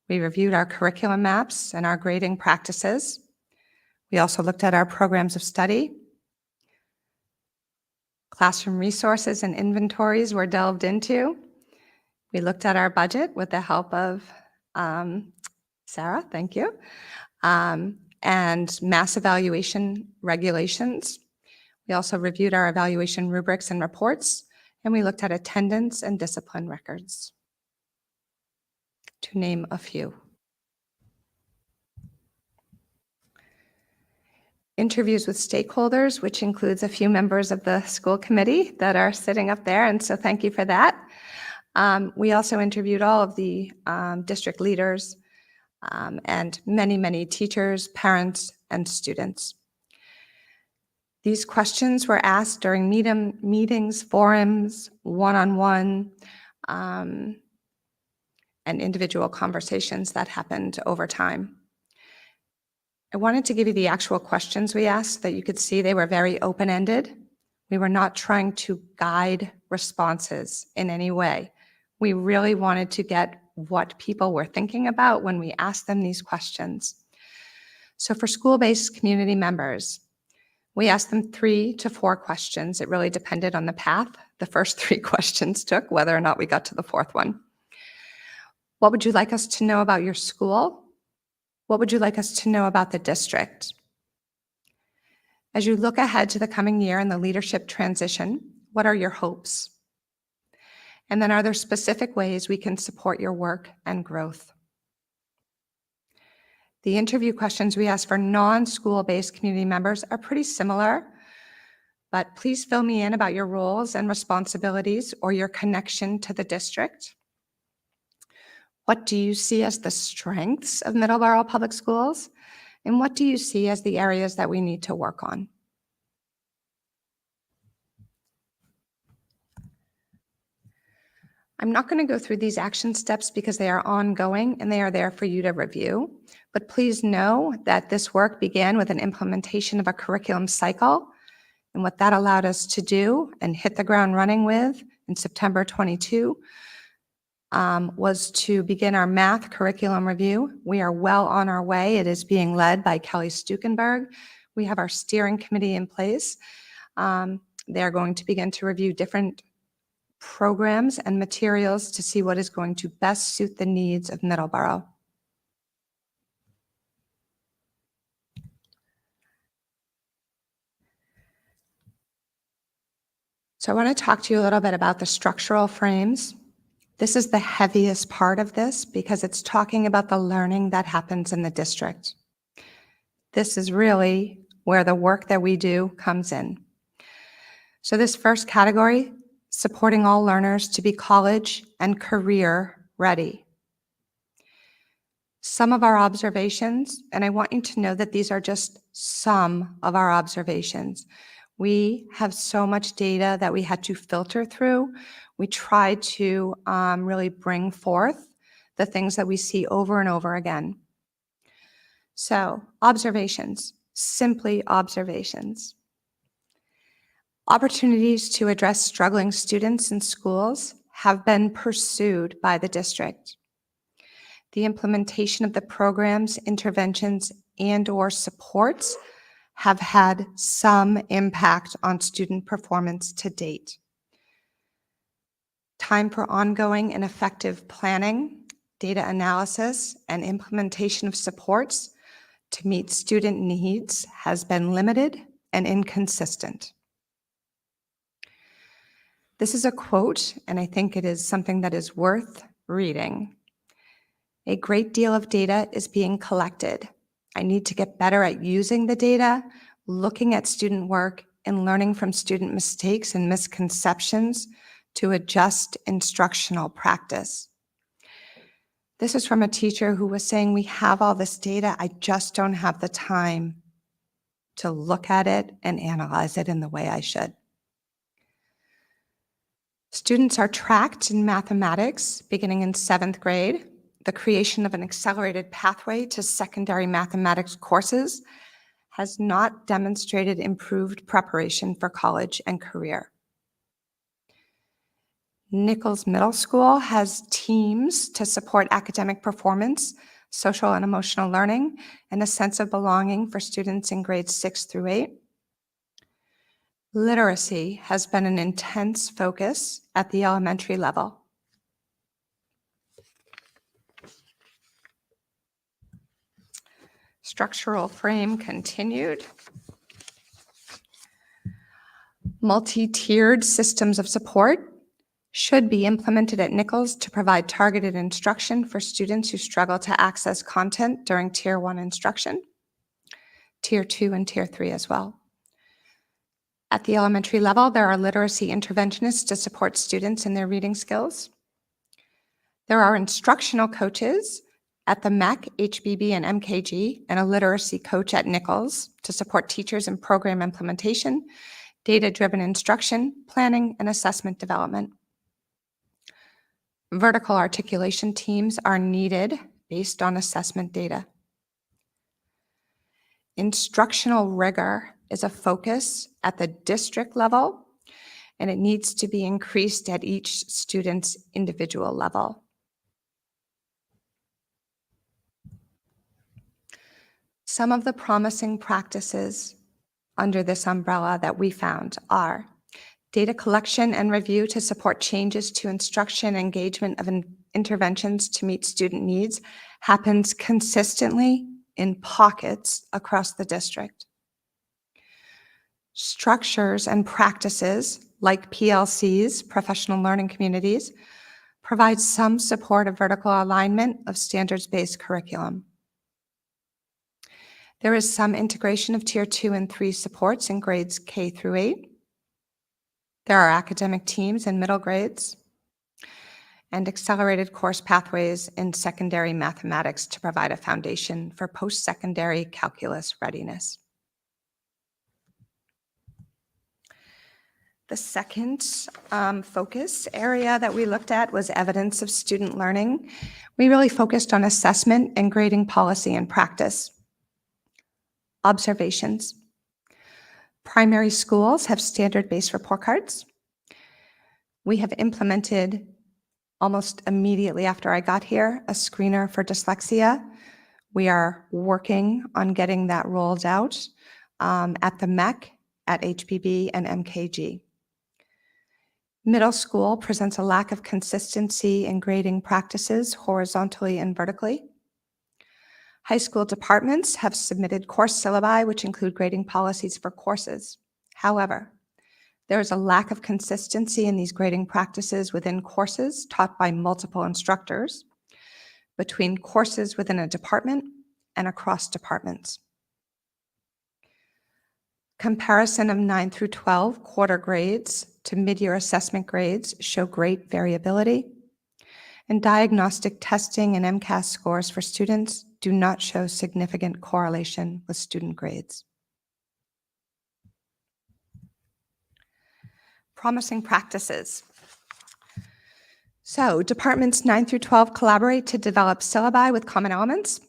We reviewed our curriculum maps and our grading practices. We also looked at our programs of study. Classroom resources and inventories were delved into. We looked at our budget with the help of Sarah, thank you, and mass evaluation regulations. We also reviewed our evaluation rubrics and reports, and we looked at attendance and discipline records, to name a few. Interviews with stakeholders, which includes a few members of the school committee that are sitting up there, and so thank you for that. We also interviewed all of the district leaders and many, many teachers, parents, and students. These questions were asked during meetings, forums, one-on-one, and individual conversations that happened over time. I wanted to give you the actual questions we asked so that you could see they were very open-ended. We were not trying to guide responses in any way. We really wanted to get what people were thinking about when we asked them these questions. So for school-based community members, we asked them 3 to 4 questions. It really depended on the path the first 3 questions took, whether or not we got to the 4th one. What would you like us to know about your school? What would you like us to know about the district? As you look ahead to the coming year and the leadership transition, what are your hopes? And then are there specific ways we can support your work and growth? The interview questions we ask for non-school-based community members are pretty similar, but please fill me in about your roles and responsibilities or your connection to the district. What do you see as the strengths of Middleborough Public Schools? And what do you see as the areas that we need to work on? I'm not going to go through these action steps because they are ongoing and they are there for you to review. But please know that this work began with an implementation of a curriculum cycle. And what that allowed us to do and hit the ground running with in September 22 was to begin our math curriculum review. We are well on our way. It is being led by Kelly Stukenberg. We have our steering committee in place. They're going to begin to review different programs and materials to see what is going to best suit the needs of Middleborough. So I want to talk to you a little bit about the structural frames. This is the heaviest part of this because it's talking about the learning that happens in the district. This is really where the work that we do comes in. So this first category, supporting all learners to be college and career ready. Some of our observations, and I want you to know that these are just some of our observations. We have so much data that we had to filter through. We tried to really bring forth the things that we see over and over again. So, observations, simply observations. Opportunities to address struggling students in schools have been pursued by the district. The implementation of the programs, interventions, and/or supports have had some impact on student performance to date. Time for ongoing and effective planning, data analysis, and implementation of supports to meet student needs has been limited and inconsistent. This is a quote, and I think it is something that is worth reading. A great deal of data is being collected. I need to get better at using the data, looking at student work, and learning from student mistakes and misconceptions to adjust instructional practice. This is from a teacher who was saying, we have all this data, I just don't have the time to look at it and analyze it in the way I should. Students are tracked in mathematics beginning in 7th grade. The creation of an accelerated pathway to secondary mathematics courses has not demonstrated improved preparation for college and career. Nichols Middle School has teams to support academic performance, social and emotional learning, and a sense of belonging for students in grades 6 through 8. Literacy has been an intense focus at the elementary level. Structural frame continued. Multi-tiered systems of support should be implemented at Nichols to provide targeted instruction for students who struggle to access content during Tier 1 instruction, Tier 2 and Tier 3 as well. At the elementary level, there are literacy interventionists to support students in their reading skills. There are instructional coaches at the MEC, HBB, and MKG, and a literacy coach at Nichols to support teachers in program implementation, data-driven instruction, planning, and assessment development. Vertical articulation teams are needed based on assessment data. Instructional rigor is a focus at the district level, and it needs to be increased at each student's individual level. Some of the promising practices under this umbrella that we found are data collection and review to support changes to instruction engagement of interventions to meet student needs happens consistently in pockets across the district. Structures and practices like PLCs, professional learning communities, provide some support of vertical alignment of standards-based curriculum. There is some integration of Tier 2 and 3 supports in grades K through 8. There are academic teams in middle grades and accelerated course pathways in secondary mathematics to provide a foundation for post-secondary calculus readiness. The second focus area that we looked at was evidence of student learning. We really focused on assessment and grading policy and practice. Observations. Primary schools have standard-based report cards. We have implemented, almost immediately after I got here, a screener for dyslexia. We are working on getting that rolled out at the MEC, at HPB, and MKG. Middle school presents a lack of consistency in grading practices horizontally and vertically. High school departments have submitted course syllabi, which include grading policies for courses. However, there is a lack of consistency in these grading practices within courses taught by multiple instructors, between courses within a department, and across departments. Comparison of 9 through 12 quarter grades to mid-year assessment grades show great variability, and diagnostic testing and MCAS scores for students do not show significant correlation with student grades. Promising practices. So departments 9 through 12 collaborate to develop syllabi with common elements,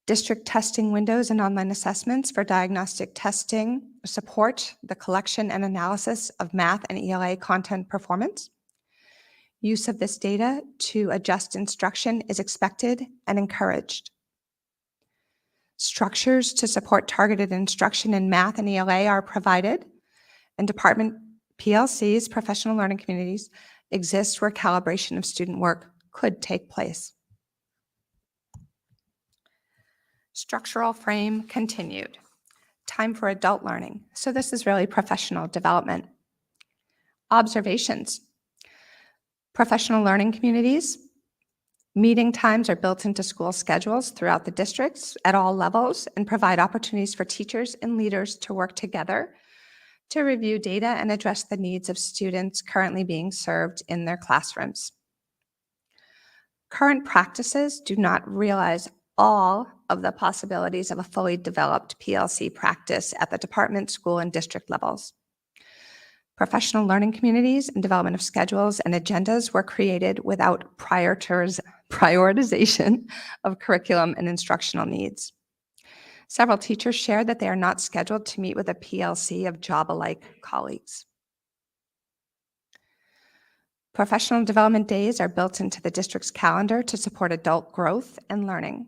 district testing windows and online assessments for diagnostic testing support the collection and analysis of math and ELA content performance. Use of this data to adjust instruction is expected and encouraged. Structures to support targeted instruction in math and ELA are provided, and department PLCs, professional learning communities, exist where calibration of student work could take place. Structural frame continued. Time for adult learning. So this is really professional development. Observations. Professional learning communities. Meeting times are built into school schedules throughout the districts at all levels and provide opportunities for teachers and leaders to work together to review data and address the needs of students currently being served in their classrooms. Current practices do not realize all of the possibilities of a fully developed PLC practice at the department, school, and district levels. Professional learning communities and development of schedules and agendas were created without prioritization of curriculum and instructional needs. Several teachers shared that they are not scheduled to meet with a PLC of job-alike colleagues. Professional development days are built into the district's calendar to support adult growth and learning.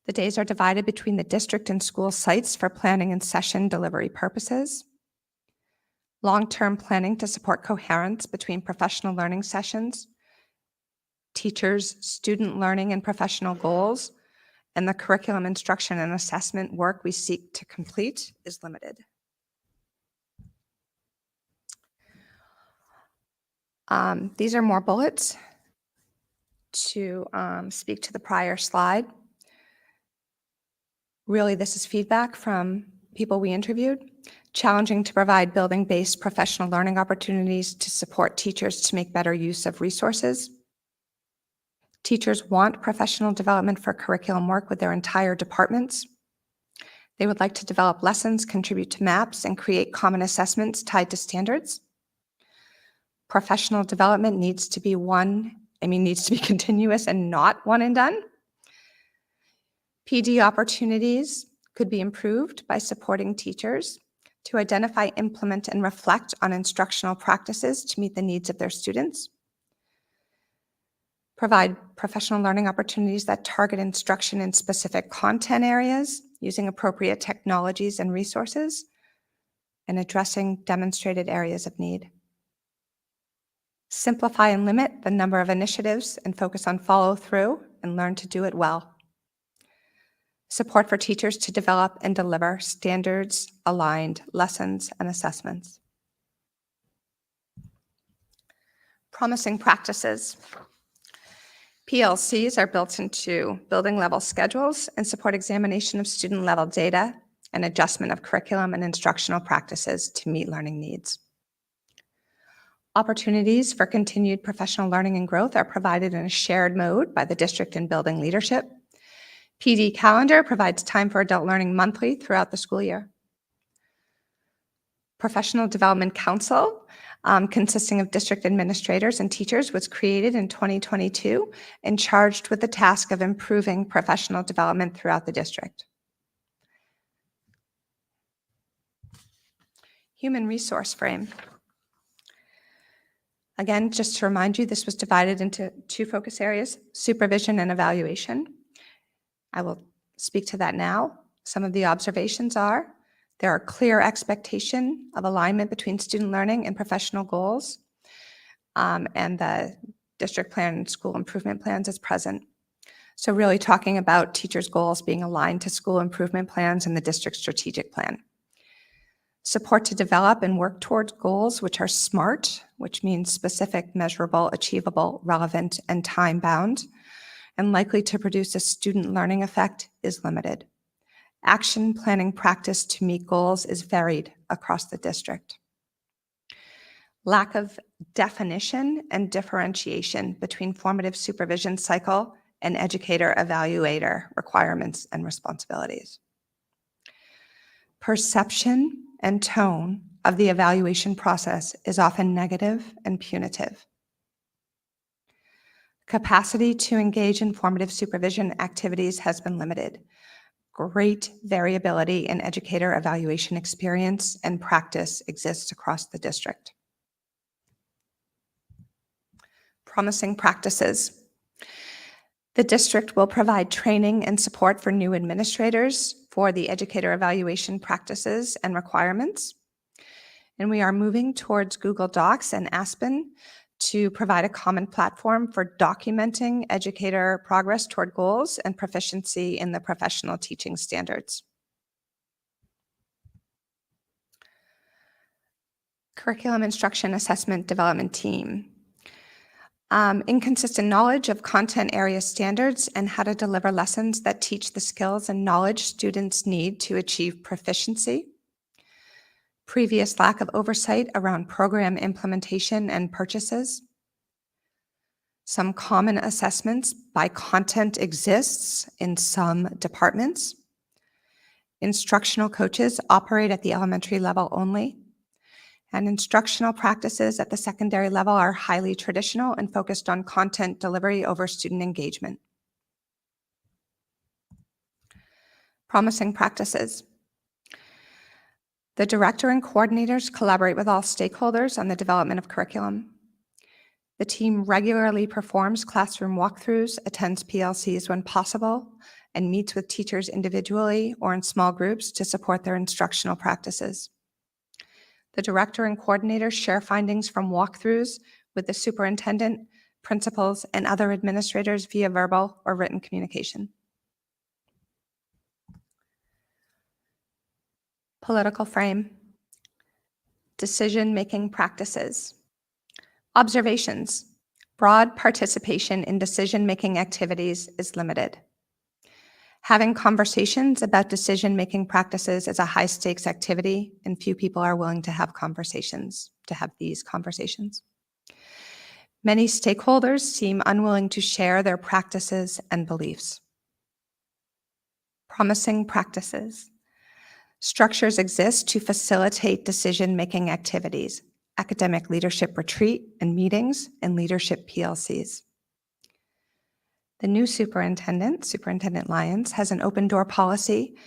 The days are divided between the district and school sites for planning and session delivery purposes. Long-term planning to support coherence between professional learning sessions, teachers' student learning and professional goals, and the curriculum instruction and assessment work we seek to complete is limited. These are more bullets to speak to the prior slide. Really, this is feedback from people we interviewed. Challenging to provide building-based professional learning opportunities to support teachers to make better use of resources. Teachers want professional development for curriculum work with their entire departments. They would like to develop lessons, contribute to maps, and create common assessments tied to standards. Professional development needs to be continuous and not one and done. PD opportunities could be improved by supporting teachers to identify, implement, and reflect on instructional practices to meet the needs of their students. Provide professional learning opportunities that target instruction in specific content areas using appropriate technologies and resources, and addressing demonstrated areas of need. Simplify and limit the number of initiatives and focus on follow-through and learn to do it well. Support for teachers to develop and deliver standards-aligned lessons and assessments. Promising practices. PLCs are built into building-level schedules and support examination of student-level data and adjustment of curriculum and instructional practices to meet learning needs. Opportunities for continued professional learning and growth are provided in a shared mode by the district and building leadership. PD calendar provides time for adult learning monthly throughout the school year. Professional Development Council, consisting of district administrators and teachers, was created in 2022 and charged with the task of improving professional development throughout the district. Human resource frame. Again, just to remind you, this was divided into two focus areas, supervision and evaluation. I will speak to that now. Some of the observations are, there are clear expectation of alignment between student learning and professional goals, and the district plan and school improvement plans is present. So really talking about teachers' goals being aligned to school improvement plans and the district strategic plan. Support to develop and work towards goals which are SMART, which means specific, measurable, achievable, relevant, and time-bound, and likely to produce a student learning effect is limited. Action planning practice to meet goals is varied across the district. Lack of definition and differentiation between formative supervision cycle and educator evaluator requirements and responsibilities. Perception and tone of the evaluation process is often negative and punitive. Capacity to engage in formative supervision activities has been limited. Great variability in educator evaluation experience and practice exists across the district. Promising practices. The district will provide training and support for new administrators for the educator evaluation practices and requirements. And we are moving towards Google Docs and Aspen to provide a common platform for documenting educator progress toward goals and proficiency in the professional teaching standards. Curriculum instruction assessment development team. Inconsistent knowledge of content area standards and how to deliver lessons that teach the skills and knowledge students need to achieve proficiency. previous lack of oversight around program implementation and purchases. Some common assessments by content exists in some departments. Instructional coaches operate at the elementary level only, and instructional practices at the secondary level are highly traditional and focused on content delivery over student engagement. Promising practices. The director and coordinators collaborate with all stakeholders on the development of curriculum. The team regularly performs classroom walkthroughs, attends PLCs when possible, and meets with teachers individually or in small groups to support their instructional practices. The director and coordinators share findings from walkthroughs with the superintendent, principals, and other administrators via verbal or written communication. Political frame. Decision-making practices. Observations. Broad participation in decision-making activities is limited. Having conversations about decision-making practices is a high-stakes activity, and few people are willing to have these conversations. Many stakeholders seem unwilling to share their practices and beliefs. Promising practices. Structures exist to facilitate decision-making activities, academic leadership retreat and meetings, and leadership PLCs. The new superintendent, Superintendent Lyons, has an open door policy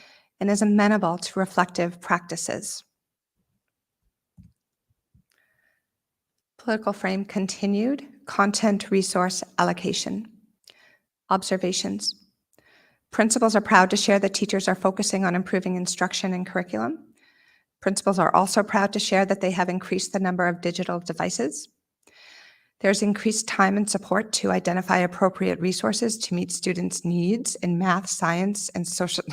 and is amenable to reflective practices. Political frame continued, content resource allocation. Observations. Principals are proud to share that teachers are focusing on improving instruction and curriculum. Principals are also proud to share that they have increased the number of digital devices. There's increased time and support to identify appropriate resources to meet students' needs in math, science, and social,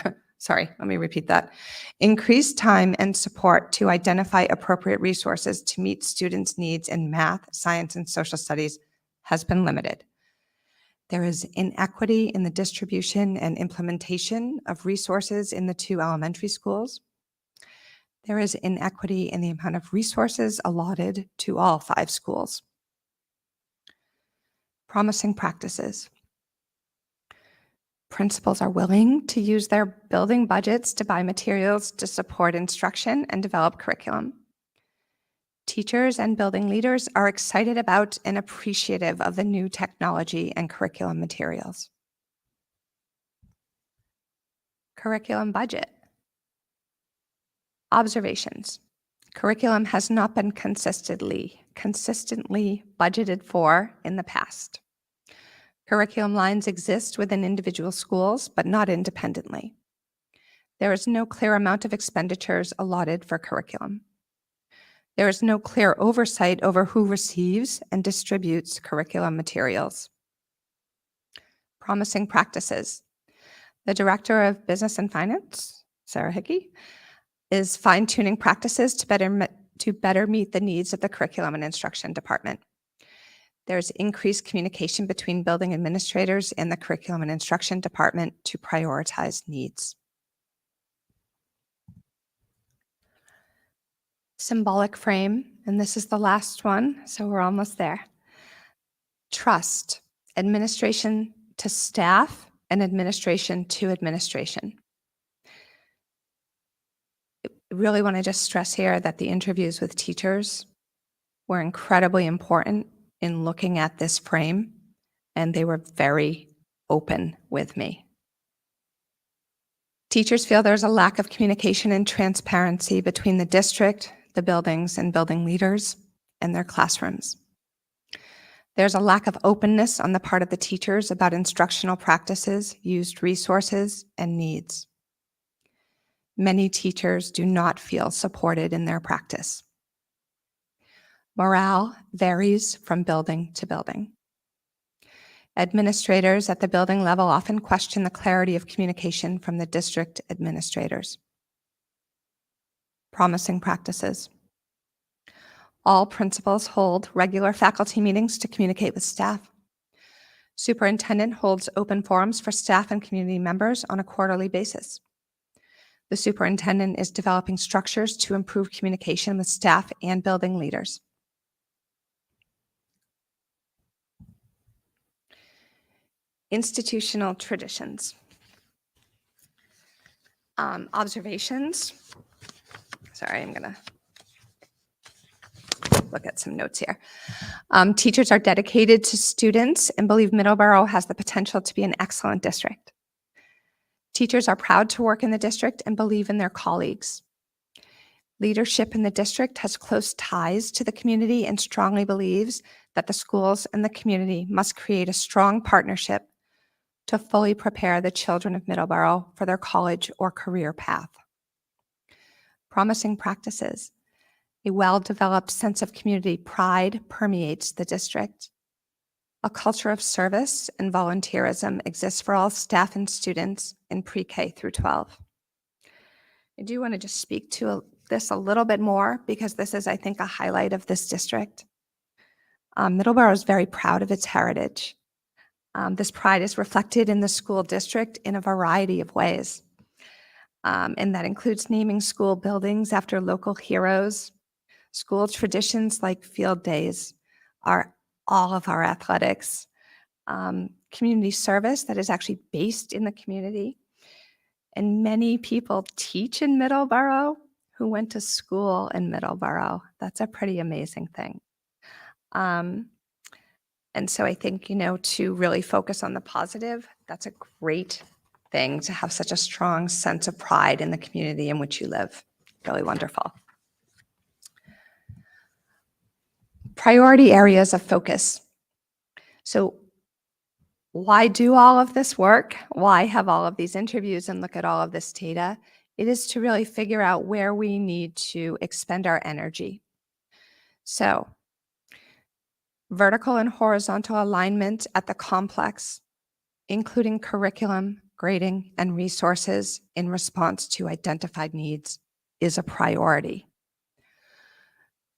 Increased time and support to identify appropriate resources to meet students' needs in math, science, and social studies has been limited. There is inequity in the distribution and implementation of resources in the 2 elementary schools. There is inequity in the amount of resources allotted to all 5 schools. Promising practices. Principals are willing to use their building budgets to buy materials to support instruction and develop curriculum. Teachers and building leaders are excited about and appreciative of the new technology and curriculum materials. Curriculum budget. Observations. Curriculum has not been consistently budgeted for in the past. Curriculum lines exist within individual schools, but not independently. There is no clear amount of expenditures allotted for curriculum. There is no clear oversight over who receives and distributes curriculum materials. Promising practices. The Director of Business and Finance, Sarah Hickey, is fine-tuning practices to better meet the needs of the curriculum and instruction department. There's increased communication between building administrators and the curriculum and instruction department to prioritize needs. Symbolic frame, and this is the last one, so we're almost there. Trust, administration to staff and administration to administration. I really want to just stress here that the interviews with teachers were incredibly important in looking at this frame, and they were very open with me. Teachers feel there's a lack of communication and transparency between the district, the buildings, and building leaders and their classrooms. There's a lack of openness on the part of the teachers about instructional practices, used resources, and needs. Many teachers do not feel supported in their practice. Morale varies from building to building. Administrators at the building level often question the clarity of communication from the district administrators. Promising practices. All principals hold regular faculty meetings to communicate with staff. Superintendent holds open forums for staff and community members on a quarterly basis. The superintendent is developing structures to improve communication with staff and building leaders. Institutional traditions. Observations. Sorry, I'm gonna look at some notes here. Teachers are dedicated to students and believe Middleborough has the potential to be an excellent district. Teachers are proud to work in the district and believe in their colleagues. Leadership in the district has close ties to the community and strongly believes that the schools and the community must create a strong partnership to fully prepare the children of Middleborough for their college or career path. Promising practices. A well-developed sense of community pride permeates the district. A culture of service and volunteerism exists for all staff and students in pre-K through 12. I do want to just speak to this a little bit more because this is, I think, a highlight of this district. Middleborough is very proud of its heritage. This pride is reflected in the school district in a variety of ways. And that includes naming school buildings after local heroes. School traditions like field days are all of our athletics. Community service that is actually based in the community. And many people teach in Middleborough who went to school in Middleborough. That's a pretty amazing thing. And so I think, to really focus on the positive, that's a great thing to have such a strong sense of pride in the community in which you live. Really wonderful. Priority areas of focus. So why do all of this work? Why have all of these interviews and look at all of this data? It is to really figure out where we need to expend our energy. So vertical and horizontal alignment at the complex, including curriculum, grading, and resources in response to identified needs, is a priority.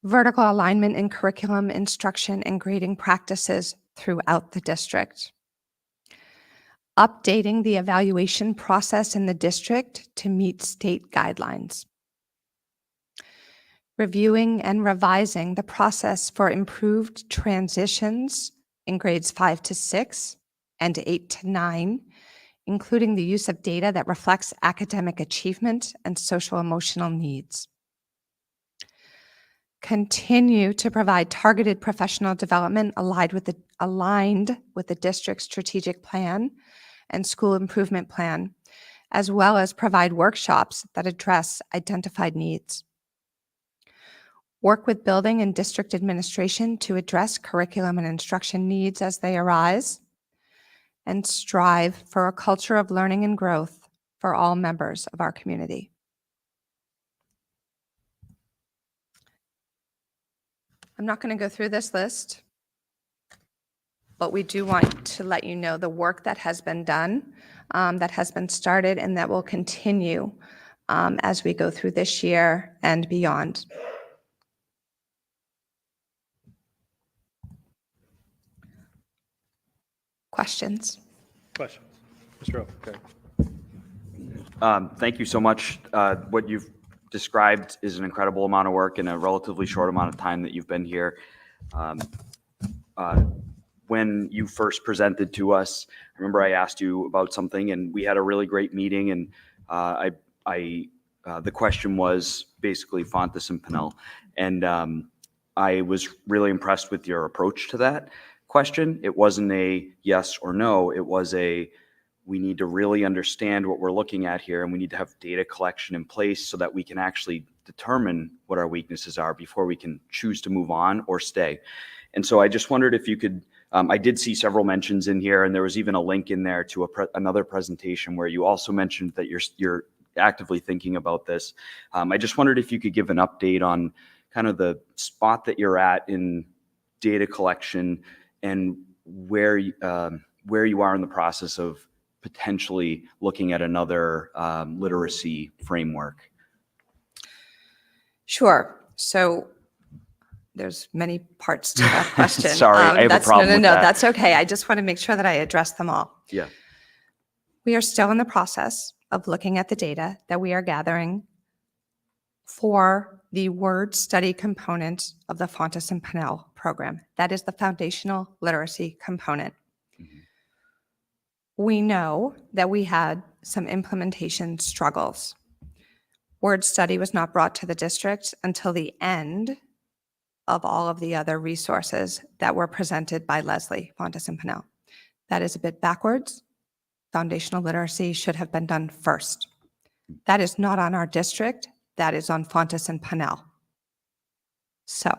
Vertical alignment in curriculum, instruction, and grading practices throughout the district. Updating the evaluation process in the district to meet state guidelines. Reviewing and revising the process for improved transitions in grades 5 to 6 and 8 to 9, including the use of data that reflects academic achievement and social emotional needs. Continue to provide targeted professional development aligned with the district's strategic plan and school improvement plan, as well as provide workshops that address identified needs. Work with building and district administration to address curriculum and instruction needs as they arise, and strive for a culture of learning and growth for all members of our community. I'm not going to go through this list, but we do want to let you know the work that has been done, that has been started, and that will continue as we go through this year and beyond. Questions? Questions? Mr. O, Thank you so much. What you've described is an incredible amount of work in a relatively short amount of time that you've been here. When you first presented to us, I remember I asked you about something and we had a really great meeting, and the question was basically Fontes and Pinnell. And I was really impressed with your approach to that question. It wasn't a yes or no, it was we need to really understand what we're looking at here, and we need to have data collection in place so that we can actually determine what our weaknesses are before we can choose to move on or stay. And so I just wondered if you could, I did see several mentions in here, and there was even a link in there to another presentation where you also mentioned that you're actively thinking about this. I just wondered if you could give an update on kind of the spot that you're at in data collection and where you are in the process of potentially looking at another literacy framework. Sure. So there's many parts to that question. Sorry, I have a problem with No, that. that's okay. I just want to make sure that I address them all. Yeah. We are still in the process. of looking at the data that we are gathering for the word study component of the Fontes and Pinnell program. That is the foundational literacy component. We know that we had some implementation struggles. Word study was not brought to the district until the end of all of the other resources that were presented by Leslie Fontes and Pinnell. That is a bit backwards. Foundational literacy should have been done first. That is not on our district. That is on Fontes and Pinnell. So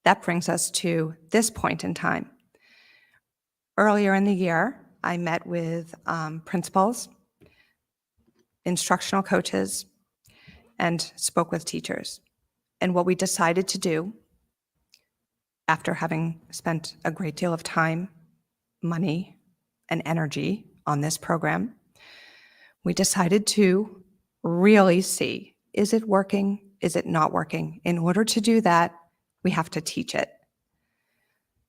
that brings us to this point in time. Earlier in the year, I met with principals, instructional coaches, and spoke with teachers. And what we decided to do, after having spent a great deal of time, money, and energy on this program, we decided to really see, is it working? Is it not working? In order to do that, we have to teach it.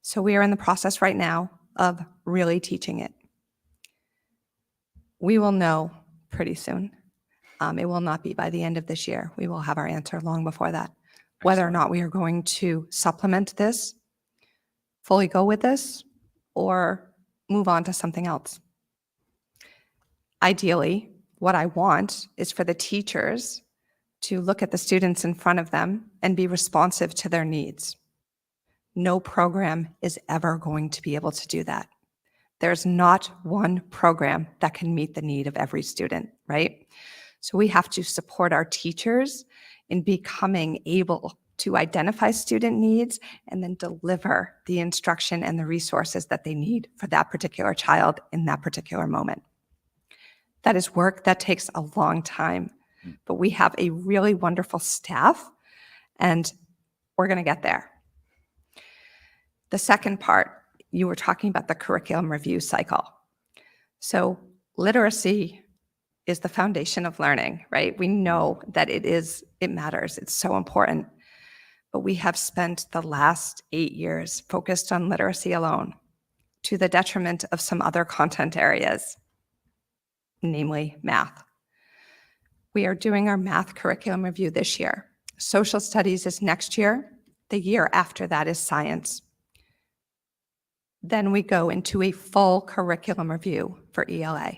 So we are in the process right now of really teaching it. We will know pretty soon. It will not be by the end of this year. We will have our answer long before that. Whether or not we are going to supplement this, fully go with this, or move on to something else. Ideally, what I want is for the teachers to look at the students in front of them and be responsive to their needs. No program is ever going to be able to do that. There's not one program that can meet the need of every student, right? So we have to support our teachers in becoming able to identify student needs and then deliver the instruction and the resources that they need for that particular child in that particular moment. That is work that takes a long time, but we have a really wonderful staff and we're going to get there. The second part, you were talking about the curriculum review cycle. So literacy is the foundation of learning, right? We know that it matters. It's so important. But we have spent the last 8 years focused on literacy alone to the detriment of some other content areas, namely math. We are doing our math curriculum review this year. Social studies is next year. The year after that is science. Then we go into a full curriculum review for ELA.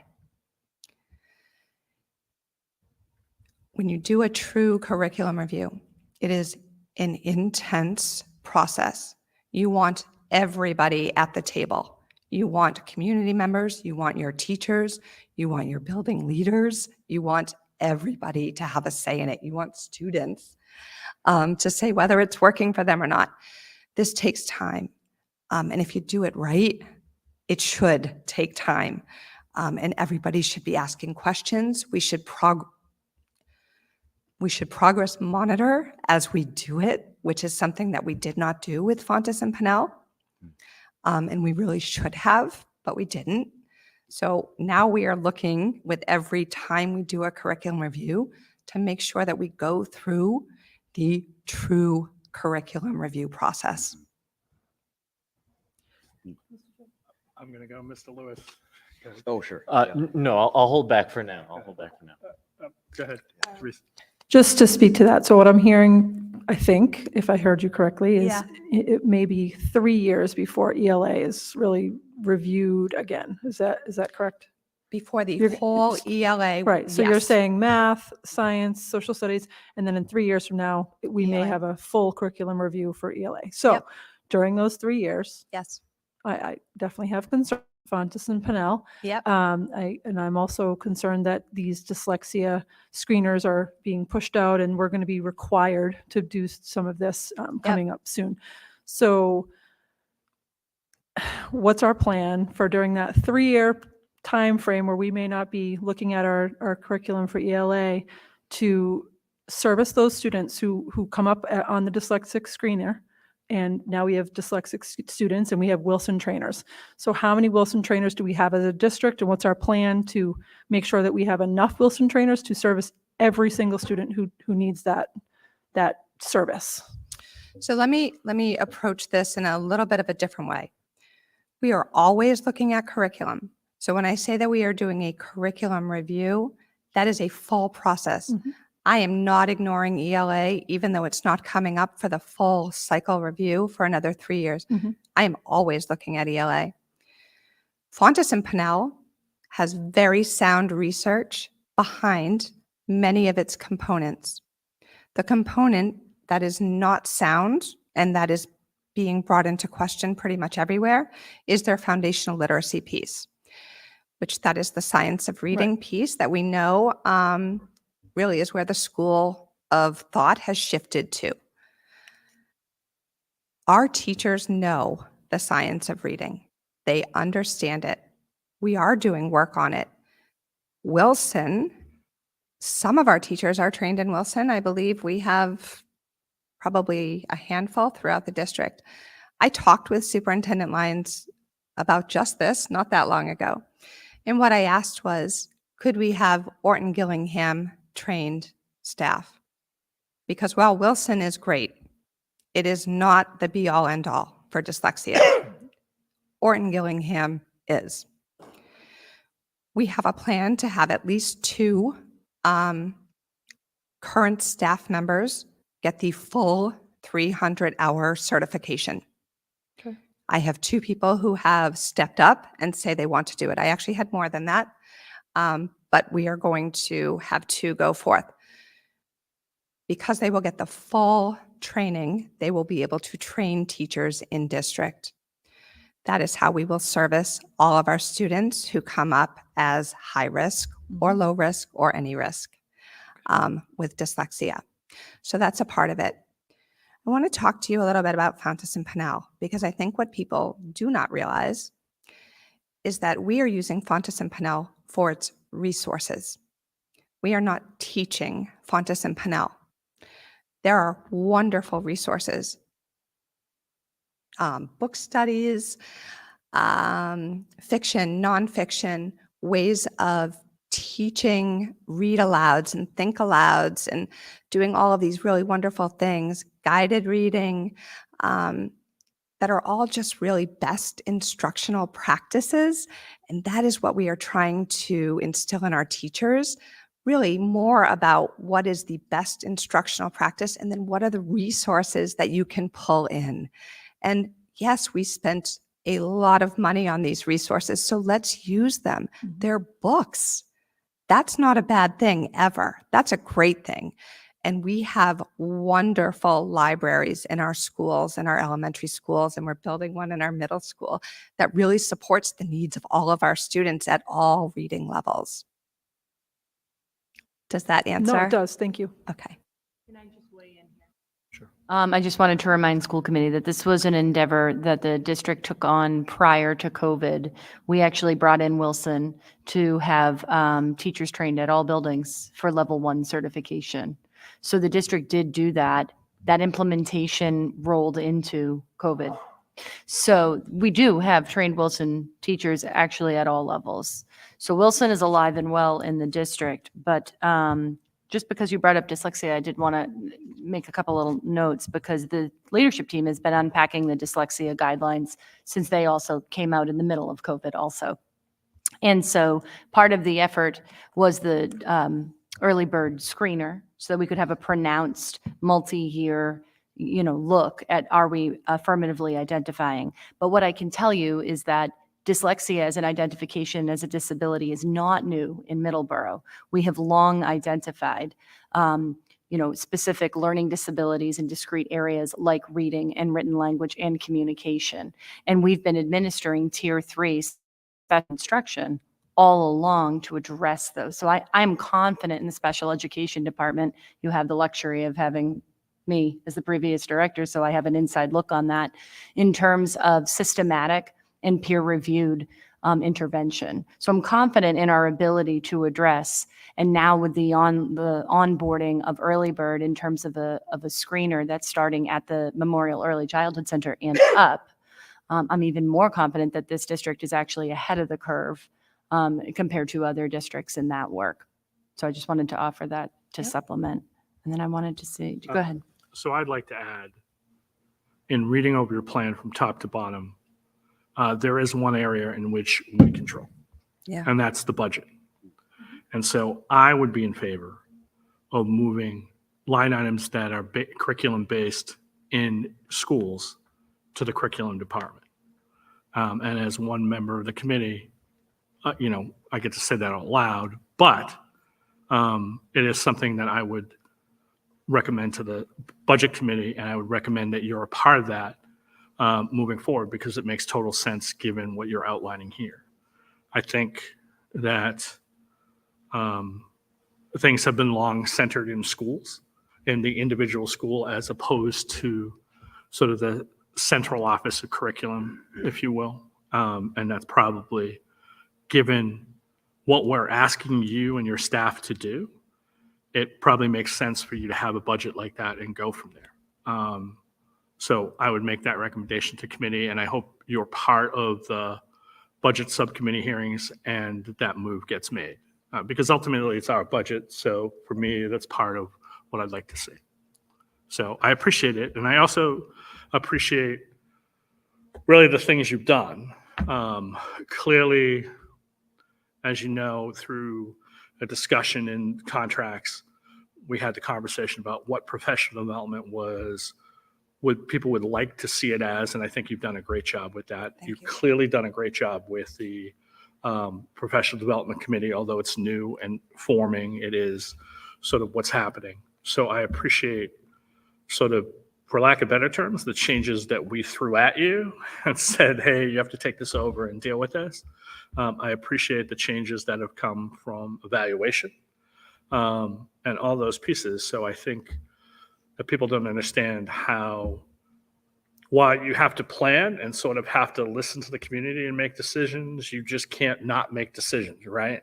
When you do a true curriculum review, it is an intense process. You want everybody at the table. You want community members, you want your teachers, you want your building leaders, you want everybody to have a say in it. You want students to say whether it's working for them or not. This takes time. And if you do it right, it should take time. And everybody should be asking questions. We should progress monitor as we do it, which is something that we did not do with Fontes and Pinnell. And we really should have, but we didn't. So now we are looking with every time we do a curriculum review to make sure that we go through the true curriculum review process. I'm going to go, Mr. Lewis. Oh, sure. No, I'll hold back for now. I'll hold back for now. Go ahead, Teresa. Just to speak to that, so what I'm hearing, I think, if I heard you correctly, is it may be 3 years before ELA is really reviewed again. Is that correct? Before the whole ELA. Right, so you're yes. saying math, science, social studies, and then in 3 years from now, we may ELA. have a full curriculum review for ELA. So Yep. during those 3 years, Yes. I definitely have concern with Fontes and Pinnell. Yep. And I'm also concerned that these dyslexia screeners are being pushed out and we're going to be required to do some of this coming up soon. So what's our plan for during that 3-year time frame where we may not be looking at our curriculum for ELA to service those students who come up on the dyslexic screener? And now we have dyslexic students and we have Wilson trainers. So how many Wilson trainers do we have as a district? And what's our plan to make sure that we have enough Wilson trainers to service every single student who needs that service? So let me approach this in a little bit of a different way. We are always looking at curriculum. So when I say that we are doing a curriculum review, that is a full process. Mhm. I am not ignoring ELA, even though it's not coming up for the full cycle review for another 3 years. Mhm. I am always looking at ELA. Fontes and Pinnell has very sound research behind many of its components. The component that is not sound and that is being brought into question pretty much everywhere is their foundational literacy piece, which that is the science of reading piece that we know really is where the school of thought has shifted to. Our teachers know the science of reading. They understand it. We are doing work on it. Wilson, some of our teachers are trained in Wilson. I believe we have probably a handful throughout the district. I talked with Superintendent Lyons about just this not that long ago. And what I asked was, could we have Orton Gillingham trained staff? Because while Wilson is great, it is not the be all end all for dyslexia. Orton Gillingham is. We have a plan to have at least 2 current staff members get the full 300-hour certification. Okay. I have 2 people who have stepped up and say they want to do it. I actually had more than that, but we are going to have 2 go forth. Because they will get the full training, they will be able to train teachers in district. That is how we will service all of our students who come up as high risk or low risk or any risk with dyslexia. So that's a part of it. I want to talk to you a little bit about Fontes and Pinnell, because I think what people do not realize is that we are using Fontes and Pinnell for its resources. We are not teaching Fontes and Pinnell. There are wonderful resources, book studies, fiction, nonfiction, ways of teaching read alouds and think alouds and doing all of these really wonderful things, guided reading, that are all just really best instructional practices. And that is what we are trying to instill in our teachers, really more about what is the best instructional practice and then what are the resources that you can pull in. And yes, we spent a lot of money on these resources, so let's use them. They're books. That's not a bad thing ever. That's a great thing. And we have wonderful libraries in our schools, in our elementary schools, and we're building one in our middle school that really supports the needs of all of our students at all reading levels. Does that answer? No, it does. Thank you. Okay. I just wanted to remind school committee that this was an endeavor that the district took on prior to COVID. We actually brought in Wilson to have teachers trained at all buildings for level 1 certification. So the district did do that. That implementation rolled into COVID. So we do have trained Wilson teachers actually at all levels. So Wilson is alive and well in the district, but just because you brought up dyslexia, I did want to make a couple little notes because the leadership team has been unpacking the dyslexia guidelines since they also came out in the middle of COVID also. And so part of the effort was the early bird screener so that we could have a pronounced multi-year look at are we affirmatively identifying. But what I can tell you is that dyslexia as an identification as a disability is not new in Middleborough. We have long identified, specific learning disabilities in discrete areas like reading and written language and communication. And we've been administering Tier 3 special instruction all along to address those. So I'm confident in the special education department. You have the luxury of having me as the previous director, so I have an inside look on that in terms of systematic and peer-reviewed intervention. So I'm confident in our ability to address, and now with the onboarding of Early Bird in terms of a screener that's starting at the Memorial Early Childhood Center and up, I'm even more confident that this district is actually ahead of the curve compared to other districts in that work. So I just wanted to offer that to supplement. And then I wanted to see, go ahead. So I'd like to add, in reading over your plan from top to bottom, there is one area in which we control. Yeah. And that's the budget. And so I would be in favor of moving line items that are curriculum-based in schools to the curriculum department. And as one member of the committee, I get to say that out loud, but it is something that I would recommend to the budget committee, and I would recommend that you're a part of that moving forward, because it makes total sense given what you're outlining here. I think that things have been long centered in schools, in the individual school, as opposed to sort of the central office of curriculum, if you will. And that's probably, given what we're asking you and your staff to do, it probably makes sense for you to have a budget like that and go from there. So I would make that recommendation to committee, and I hope you're part of the budget subcommittee hearings and that move gets made. Because ultimately it's our budget. So for me, that's part of what I'd like to see. So I appreciate it. And I also appreciate really the things you've done. Clearly, as you know, through a discussion in contracts, we had the conversation about what professional development was, what people would like to see it as. And I think you've done a great job with that. You've clearly done a great job with the professional development committee, although it's new and forming, it is sort of what's happening. So I appreciate sort of, for lack of better terms, the changes that we threw at you and said, hey, you have to take this over and deal with this. I appreciate the changes that have come from evaluation and all those pieces. So I think that people don't understand why you have to plan and sort of have to listen to the community and make decisions. You just can't not make decisions, right?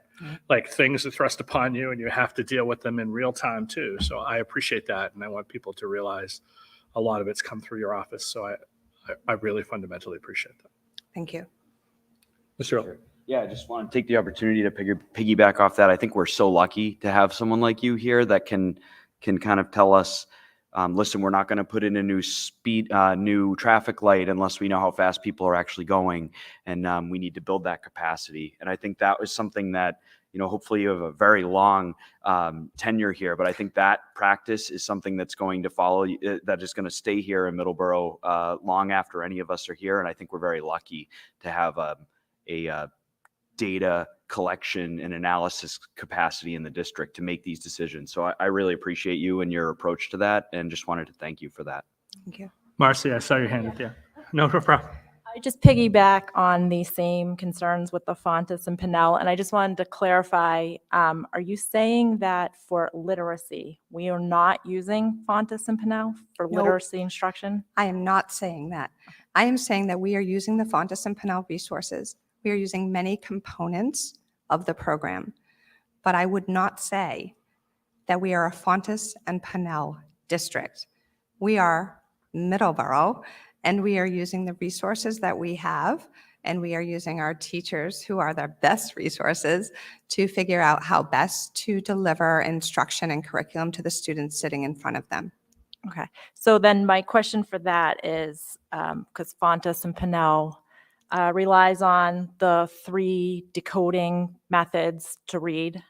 Like, things are thrust upon you and you have to deal with them in real time too. So I appreciate that. And I want people to realize a lot of it's come through your office. So I really fundamentally appreciate that. Thank you. Mr. Earl. Yeah, I just want to take the opportunity to piggyback off that. I think we're so lucky to have someone like you here that can kind of tell us, listen, we're not going to put in a new traffic light unless we know how fast people are actually going, and we need to build that capacity. And I think that was something that, hopefully you have a very long tenure here, but I think that practice is something that's going to follow, that is going to stay here in Middleborough long after any of us are here. And I think we're very lucky to have a data collection and analysis capacity in the district to make these decisions. So I really appreciate you and your approach to that, and just wanted to thank you for that. Thank you. Marcy, I saw your hand up there. No problem. I just piggyback on the same concerns with the Fontes and Pinnell, and I just wanted to clarify, are you saying that for literacy, we are not using Fontes and Pinnell for No. literacy instruction? I am not saying that. I am saying that we are using the Fontes and Pinnell resources. We are using many components of the program, but I would not say that we are a Fontes and Pinnell district. We are Middleborough, and we are using the resources that we have, and we are using our teachers, who are the best resources, to figure out how best to deliver instruction and curriculum to the students sitting in front of them. Okay, so then my question for that is, because Fontes and Pinnell relies on the 3 decoding methods to read.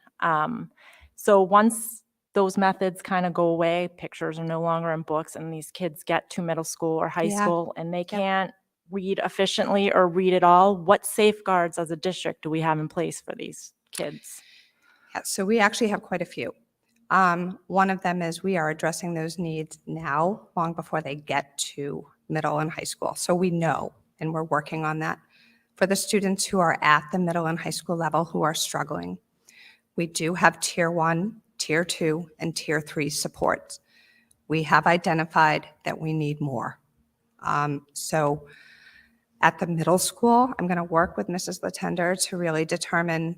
So once those methods kind of go away, pictures are no longer in books, and these kids get to middle school or high Yeah. school and they can't read efficiently or read at all, what safeguards as a district do we have in place for these kids? Yeah, so we actually have quite a few. One of them is we are addressing those needs now, long before they get to middle and high school. So we know, and we're working on that. For the students who are at the middle and high school level who are struggling, we do have Tier 1, Tier 2, and Tier 3 supports. We have identified that we need more. So at the middle school, I'm going to work with Mrs. Latender to really determine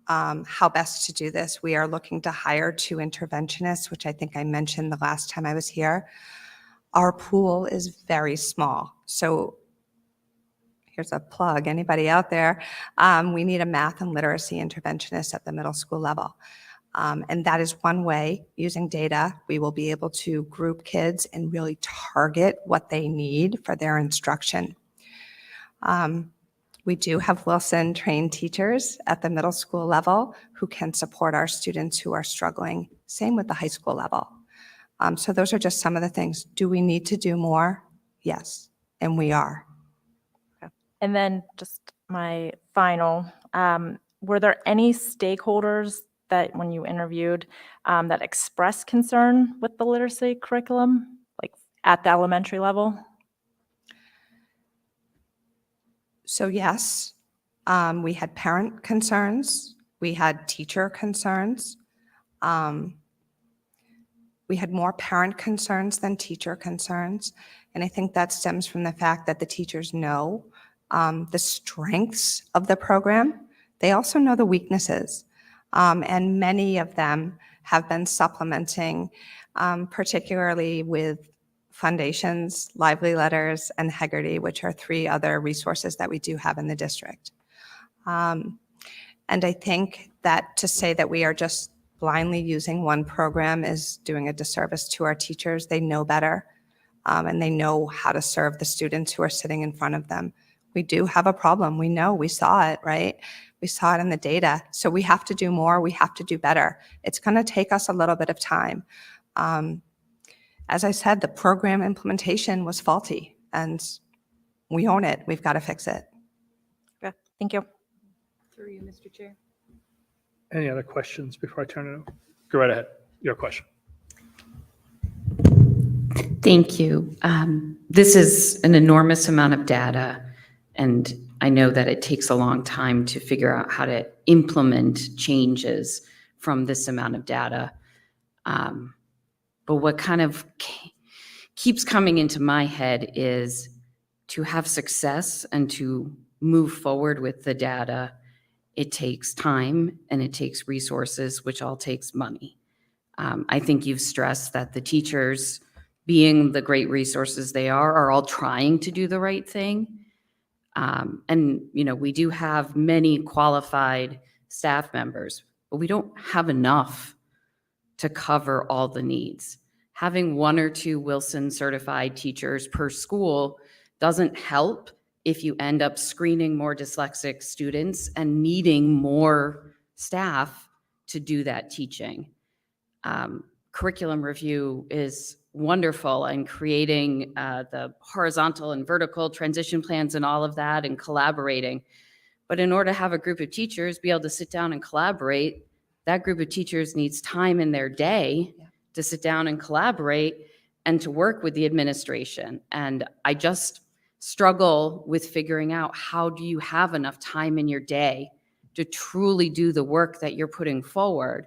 how best to do this. We are looking to hire 2 interventionists, which I think I mentioned the last time I was here. Our pool is very small. So here's a plug, anybody out there, we need a math and literacy interventionist at the middle school level. And that is one way, using data, we will be able to group kids and really target what they need for their instruction. We do have Wilson trained teachers at the middle school level who can support our students who are struggling. Same with the high school level. So those are just some of the things. Do we need to do more? Yes, and we are. And then just my final, were there any stakeholders that when you interviewed that expressed concern with the literacy curriculum, like at the elementary level? So yes, we had parent concerns. We had teacher concerns. We had more parent concerns than teacher concerns. And I think that stems from the fact that the teachers know the strengths of the program. They also know the weaknesses. And many of them have been supplementing, particularly with Foundations, Lively Letters, and Hegarty, which are 3 other resources that we do have in the district. And I think that to say that we are just blindly using one program is doing a disservice to our teachers. They know better, and they know how to serve the students who are sitting in front of them. We do have a problem. We know, we saw it, right? We saw it in the data. So we have to do more. We have to do better. It's going to take us a little bit of time. As I said, the program implementation was faulty, and we own it. We've got to fix it. Okay, thank you. Through you, Mr. Chair. Any other questions before I turn it over? Go right ahead. Your question. Thank you. This is an enormous amount of data, and I know that it takes a long time to figure out how to implement changes from this amount of data. But what kind of keeps coming into my head is to have success and to move forward with the data, it takes time and it takes resources, which all takes money. I think you've stressed that the teachers, being the great resources they are all trying to do the right thing. And, you know, we do have many qualified staff members, but we don't have enough to cover all the needs. Having 1 or 2 Wilson certified teachers per school doesn't help if you end up screening more dyslexic students and needing more staff to do that teaching. Curriculum review is wonderful, and creating the horizontal and vertical transition plans and all of that and collaborating. But in order to have a group of teachers be able to sit down and collaborate, that group of teachers needs time in their day to sit down and collaborate and to work with the administration. And I just struggle with figuring out, how do you have enough time in your day to truly do the work that you're putting forward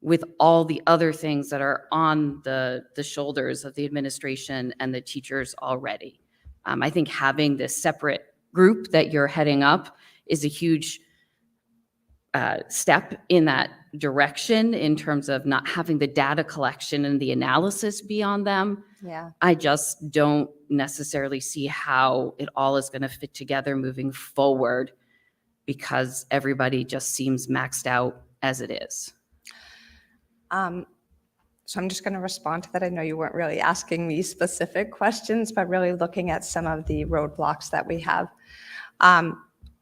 with all the other things that are on the shoulders of the administration and the teachers already. I think having this separate group that you're heading up is a huge step in that direction in terms of not having the data collection and the analysis be on them. Yeah. I just don't necessarily see how it all is going to fit together moving forward, because everybody just seems maxed out as it is. So I'm just going to respond to that. I know you weren't really asking me specific questions, but really looking at some of the roadblocks that we have.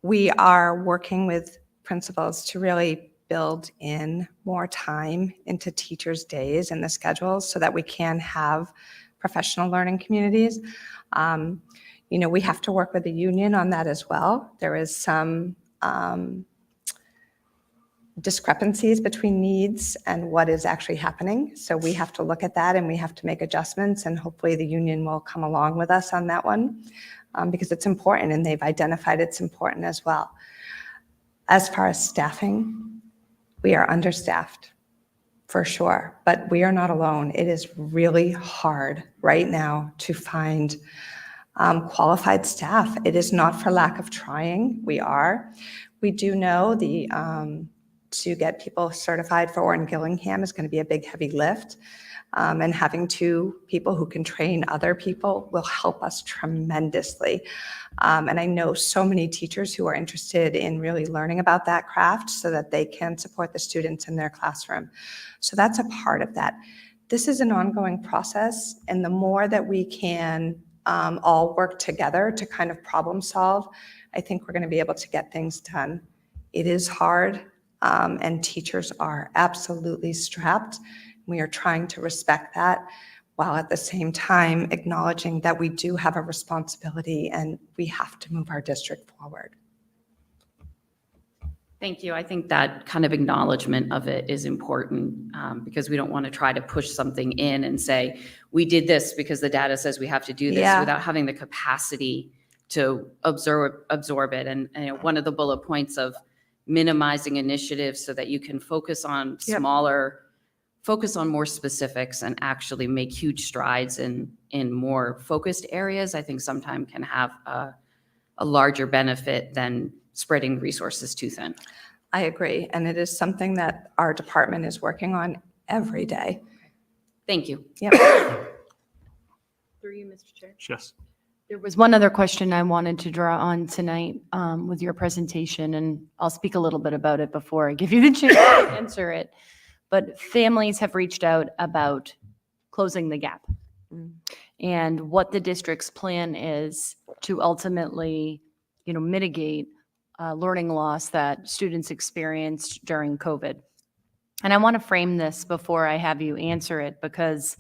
We are working with principals to really build in more time into teachers' days and the schedules so that we can have professional learning communities. You know, we have to work with the union on that as well. There is some discrepancies between needs and what is actually happening. So we have to look at that and we have to make adjustments, and hopefully the union will come along with us on that one, because it's important and they've identified it's important as well. As far as staffing, we are understaffed for sure, but we are not alone. It is really hard right now to find qualified staff. It is not for lack of trying. We do know to get people certified for Orton Gillingham is going to be a big, heavy lift. And having 2 people who can train other people will help us tremendously. And I know so many teachers who are interested in really learning about that craft so that they can support the students in their classroom. So that's a part of that. This is an ongoing process, and the more that we can all work together to kind of problem solve, I think we're going to be able to get things done. It is hard, and teachers are absolutely strapped. We are trying to respect that, while at the same time acknowledging that we do have a responsibility and we have to move our district forward. Thank you. I think that kind of acknowledgement of it is important because we don't want to try to push something in and say, we did this because the data says we have to do this Yeah. without having the capacity to absorb it. And you know, one of the bullet points of minimizing initiatives so that you can focus on Yep. focus on more specifics and actually make huge strides in more focused areas, I think sometimes can have a larger benefit than spreading resources too thin. I agree, and it is something that our department is working on every day. Thank you. Yep. Through you, Mr. Chair. Yes. There was one other question I wanted to draw on tonight with your presentation, and I'll speak a little bit about it before I give you the chance to answer it. But families have reached out about closing the gap and what the district's plan is to ultimately, mitigate learning loss that students experienced during COVID. And I want to frame this before I have you answer it, because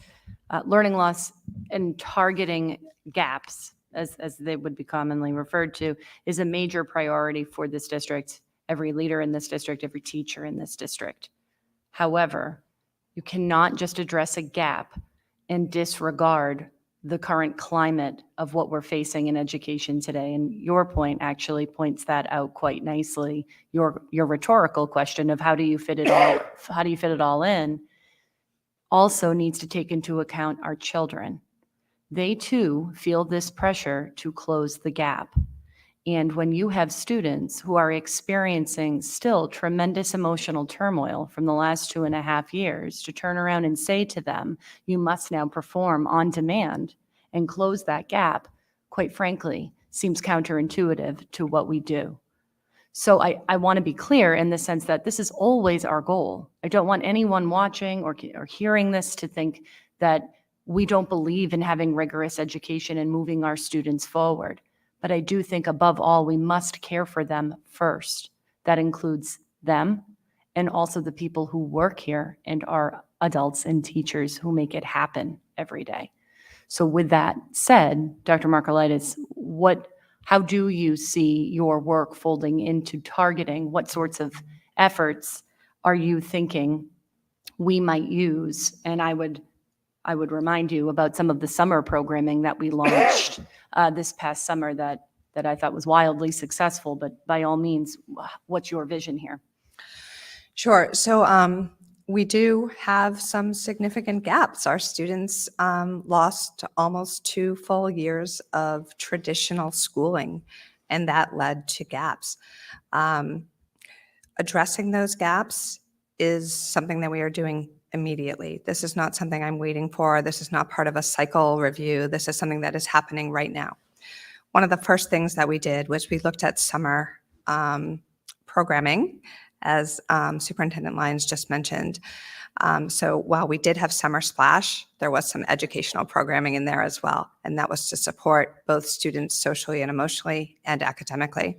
learning loss and targeting gaps, as they would be commonly referred to, is a major priority for this district, every leader in this district, every teacher in this district. However, you cannot just address a gap and disregard the current climate of what we're facing in education today. And your point actually points that out quite nicely. Your rhetorical question of how do you fit it all in also needs to take into account our children. They too feel this pressure to close the gap. And when you have students who are experiencing still tremendous emotional turmoil from the last 2.5 years, to turn around and say to them, you must now perform on demand and close that gap, quite frankly, seems counterintuitive to what we do. So I want to be clear in the sense that this is always our goal. I don't want anyone watching or hearing this to think that we don't believe in having rigorous education and moving our students forward. But I do think above all, we must care for them first. That includes them and also the people who work here and are adults and teachers who make it happen every day. So with that said, Dr. Markolitis, how do you see your work folding into targeting? What sorts of efforts are you thinking we might use? And I would remind you about some of the summer programming that we launched this past summer that I thought was wildly successful, but by all means, what's your vision here? Sure. So we do have some significant gaps. Our students lost almost 2 full years of traditional schooling, and that led to gaps. Addressing those gaps is something that we are doing immediately. This is not something I'm waiting for. This is not part of a cycle review. This is something that is happening right now. One of the first things that we did was we looked at summer programming, as Superintendent Lyons just mentioned. So while we did have Summer Splash, there was some educational programming in there as well, and that was to support both students socially and emotionally and academically.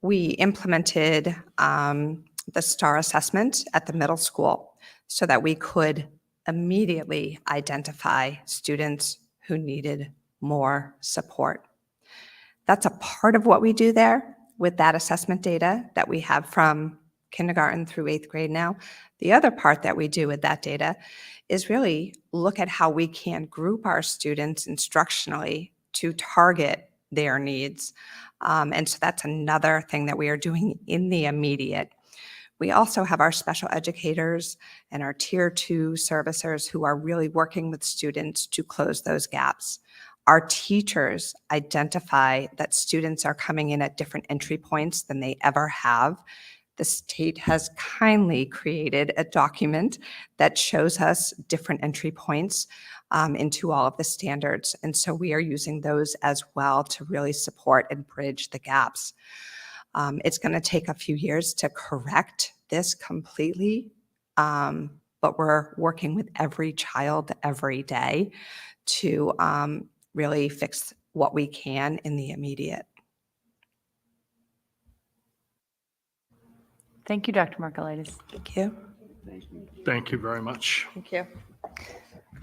We implemented the STAR assessment at the middle school so that we could immediately identify students who needed more support. That's a part of what we do there with that assessment data that we have from kindergarten through 8th grade now. The other part that we do with that data is really look at how we can group our students instructionally to target their needs. And so that's another thing that we are doing in the immediate. We also have our special educators and our Tier 2 servicers who are really working with students to close those gaps. Our teachers identify that students are coming in at different entry points than they ever have. The state has kindly created a document that shows us different entry points into all of the standards. And so we are using those as well to really support and bridge the gaps. It's going to take a few years to correct this completely, but we're working with every child every day to really fix what we can in the immediate. Thank you, Dr. Markolitis. Thank you. Thank you very much. Thank you.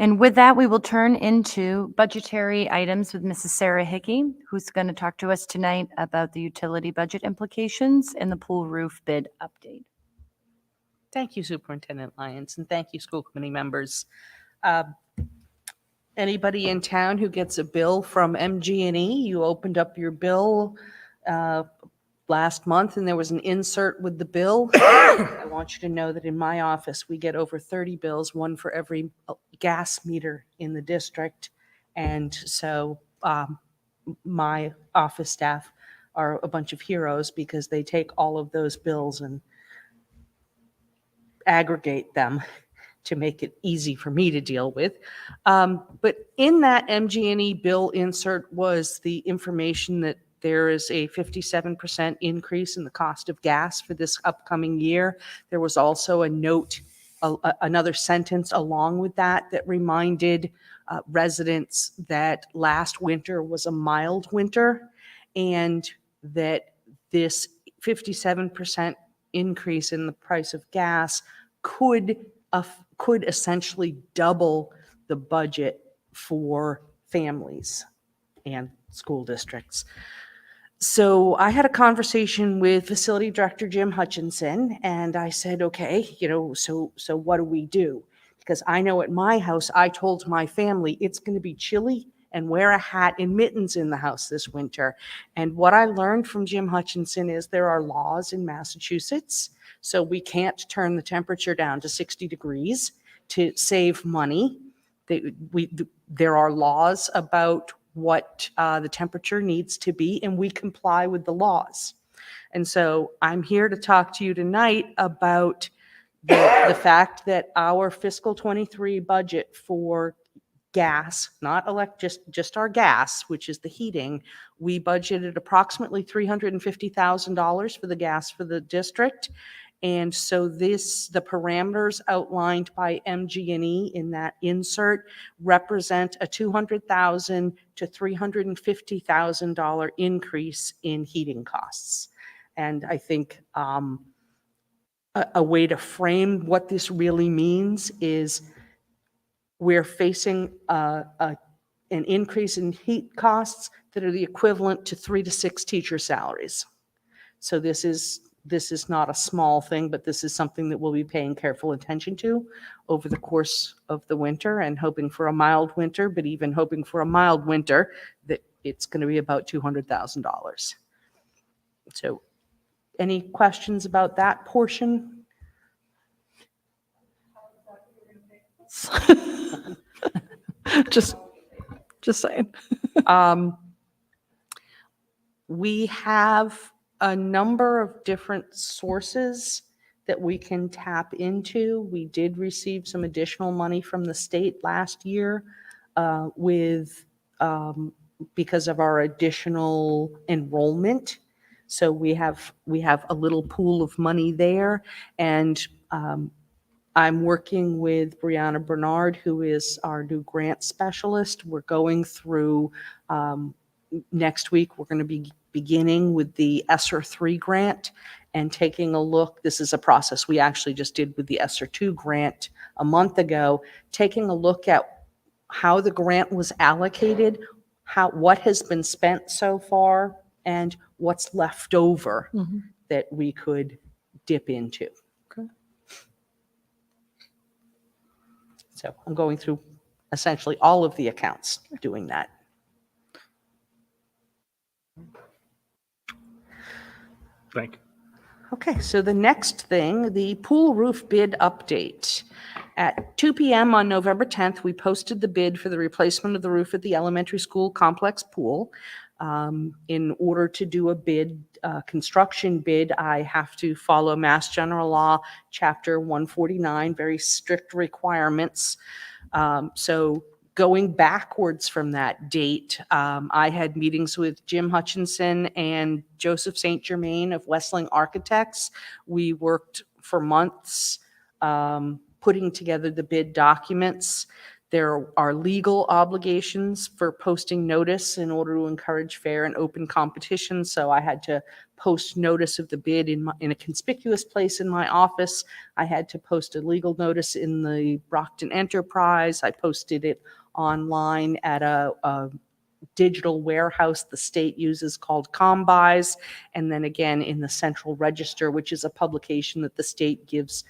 And with that, we will turn into budgetary items with Mrs. Sarah Hickey, who's going to talk to us tonight about the utility budget implications and the pool roof bid update. Thank you, Superintendent Lyons, and thank you, school committee members. Anybody in town who gets a bill from MG&E, you opened up your bill last month and there was an insert with the bill. I want you to know that in my office, we get over 30 bills, one for every gas meter in the district. And so my office staff are a bunch of heroes because they take all of those bills and aggregate them to make it easy for me to deal with. But in that MG&E bill insert was the information that there is a 57% increase in the cost of gas for this upcoming year. There was also a note, another sentence along with that that reminded residents that last winter was a mild winter and that this 57% increase in the price of gas could essentially double the budget for families and school districts. So I had a conversation with Facility Director Jim Hutchinson, and I said, okay, so what do we do? Because I know at my house, I told my family it's going to be chilly and wear a hat and mittens in the house this winter. And what I learned from Jim Hutchinson is there are laws in Massachusetts, so we can't turn the temperature down to 60 degrees to save money. There are laws about what the temperature needs to be, and we comply with the laws. And so I'm here to talk to you tonight about the fact that our fiscal 23 budget for gas, not just our gas, which is the heating, we budgeted approximately $350,000 for the gas for the district. And so the parameters outlined by MG&E in that insert represent a $200,000 to $350,000 increase in heating costs. And I think a way to frame what this really means is we're facing an increase in heat costs that are the equivalent to 3 to 6 teacher salaries. So this is not a small thing, but this is something that we'll be paying careful attention to over the course of the winter and hoping for a mild winter, but even hoping for a mild winter, that it's going to be about $200,000. So any questions about that portion? Just saying. We have a number of different sources that we can tap into. We did receive some additional money from the state last year because of our additional enrollment. So we have a little pool of money there, and I'm working with Brianna Bernard, who is our new grant specialist. We're going through next week. We're going to be beginning with the ESSER 3 grant and taking a look. This is a process we actually just did with the ESSER 2 grant a month ago, taking a look at how the grant was allocated, what has been spent so far, and what's left over that we could dip into. Okay. So I'm going through essentially all of the accounts doing that. Thank you. Okay, so the next thing, the pool roof bid update. At 2 p.m. on November 10th, we posted the bid for the replacement of the roof at the elementary school complex pool. In order to do a bid, construction bid, I have to follow Mass General Law, Chapter 149, very strict requirements. So going backwards from that date, I had meetings with Jim Hutchinson and Joseph St. Germain of Westling Architects. We worked for months putting together the bid documents. There are legal obligations for posting notice in order to encourage fair and open competition. So I had to post notice of the bid in a conspicuous place in my office. I had to post a legal notice in the Brockton Enterprise. I posted it online at a digital warehouse the state uses called Combis, and then again in the Central Register, which is a publication that the state gives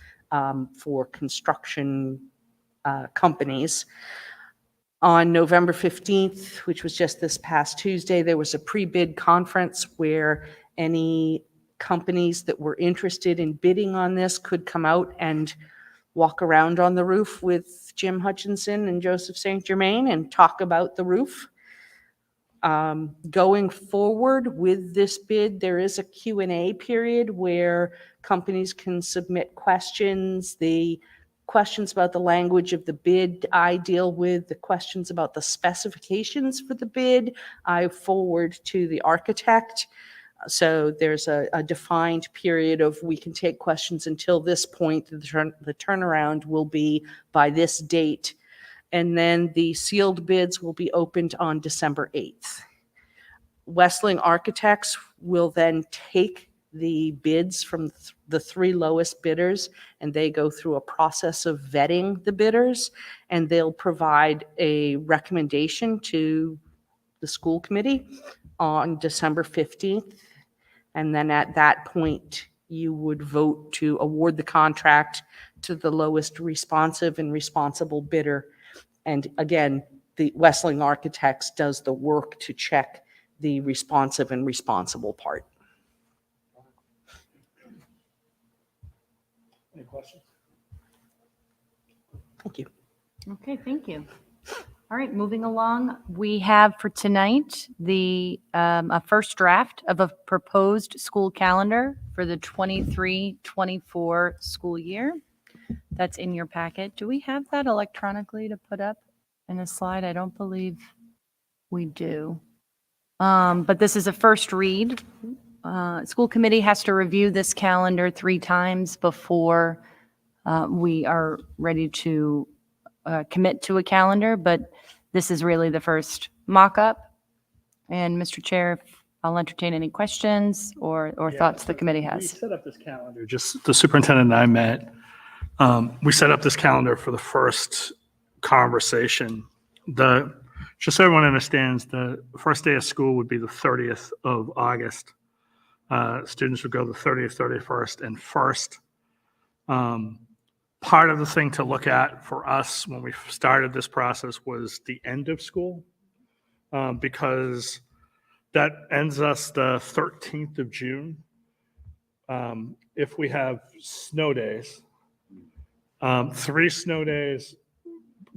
for construction companies. On November 15th, which was just this past Tuesday, there was a pre-bid conference where any companies that were interested in bidding on this could come out and walk around on the roof with Jim Hutchinson and Joseph St. Germain and talk about the roof. Going forward with this bid, there is a Q&A period where companies can submit questions. The questions about the language of the bid I deal with. The questions about the specifications for the bid I forward to the architect. So there's a defined period of we can take questions until this point. The turnaround will be by this date. And then the sealed bids will be opened on December 8th. Westling Architects will then take the bids from the three lowest bidders, and they go through a process of vetting the bidders, and they'll provide a recommendation to the school committee on December 15th. And then at that point, you would vote to award the contract to the lowest responsive and responsible bidder. And again, the Westling Architects does the work to check the responsive and responsible part. Any questions? Thank you. Okay, thank you. All right, moving along, we have for tonight the a first draft of a proposed school calendar for the 23-24 school year. That's in your packet. Do we have that electronically to put up in a slide? I don't believe we do. But this is a first read. School committee has to review this calendar 3 times before we are ready to commit to a calendar, but this is really the first mock-up. And Mr. Chair, I'll entertain any questions or thoughts the committee We has. set up this calendar, just the superintendent and I met. We set up this calendar for the first conversation. Just so everyone understands, the first day of school would be the 30th of August. Students would go the 30th, 31st, and 1st. Part of the thing to look at for us when we started this process was the end of school, because that ends us the 13th of June. If we have snow days, 3 snow days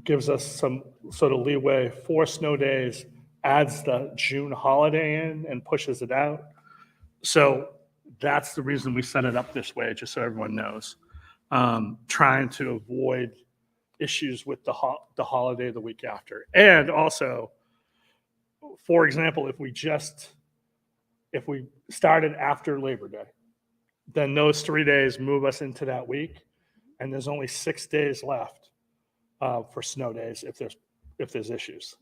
gives us some sort of leeway. 4 snow days adds the June holiday in and pushes it out. So that's the reason we set it up this way, just so everyone knows. Trying to avoid issues with the holiday the week after. And also, for example, if we started after Labor Day, then those 3 days move us into that week, and there's only 6 days left for snow days if there's issues.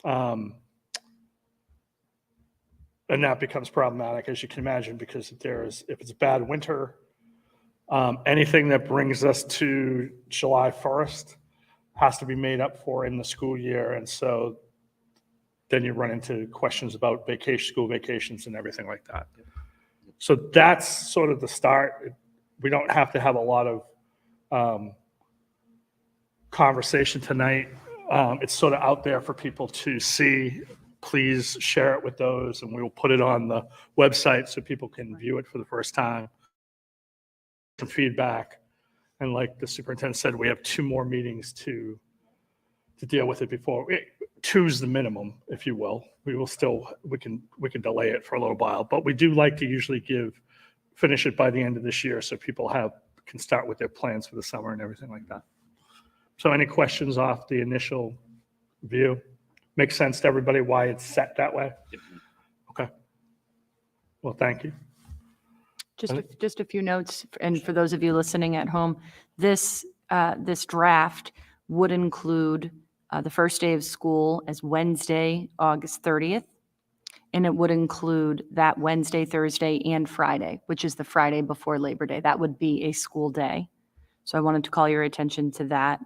And that becomes problematic, as you can imagine, because if it's bad winter, anything that brings us to July 1st has to be made up for in the school year. And so then you run into questions about school vacations and everything like that. So that's sort of the start. We don't have to have a lot of conversation tonight. It's sort of out there for people to see. Please share it with those, and we will put it on the website so people can view it for the first time. Some feedback, and like the superintendent said, we have 2 more meetings to deal with it before. 2 is the minimum, if you will. We can delay it for a little while, but we do like to usually finish it by the end of this year so people can start with their plans for the summer and everything like that. So any questions off the initial view? Makes sense to everybody why it's set that way? Okay. Well, thank you. Just a few notes, and for those of you listening at home, this draft would include the first day of school as Wednesday, August 30th. And it would include that Wednesday, Thursday, and Friday, which is the Friday before Labor Day. That would be a school day. So I wanted to call your attention to that.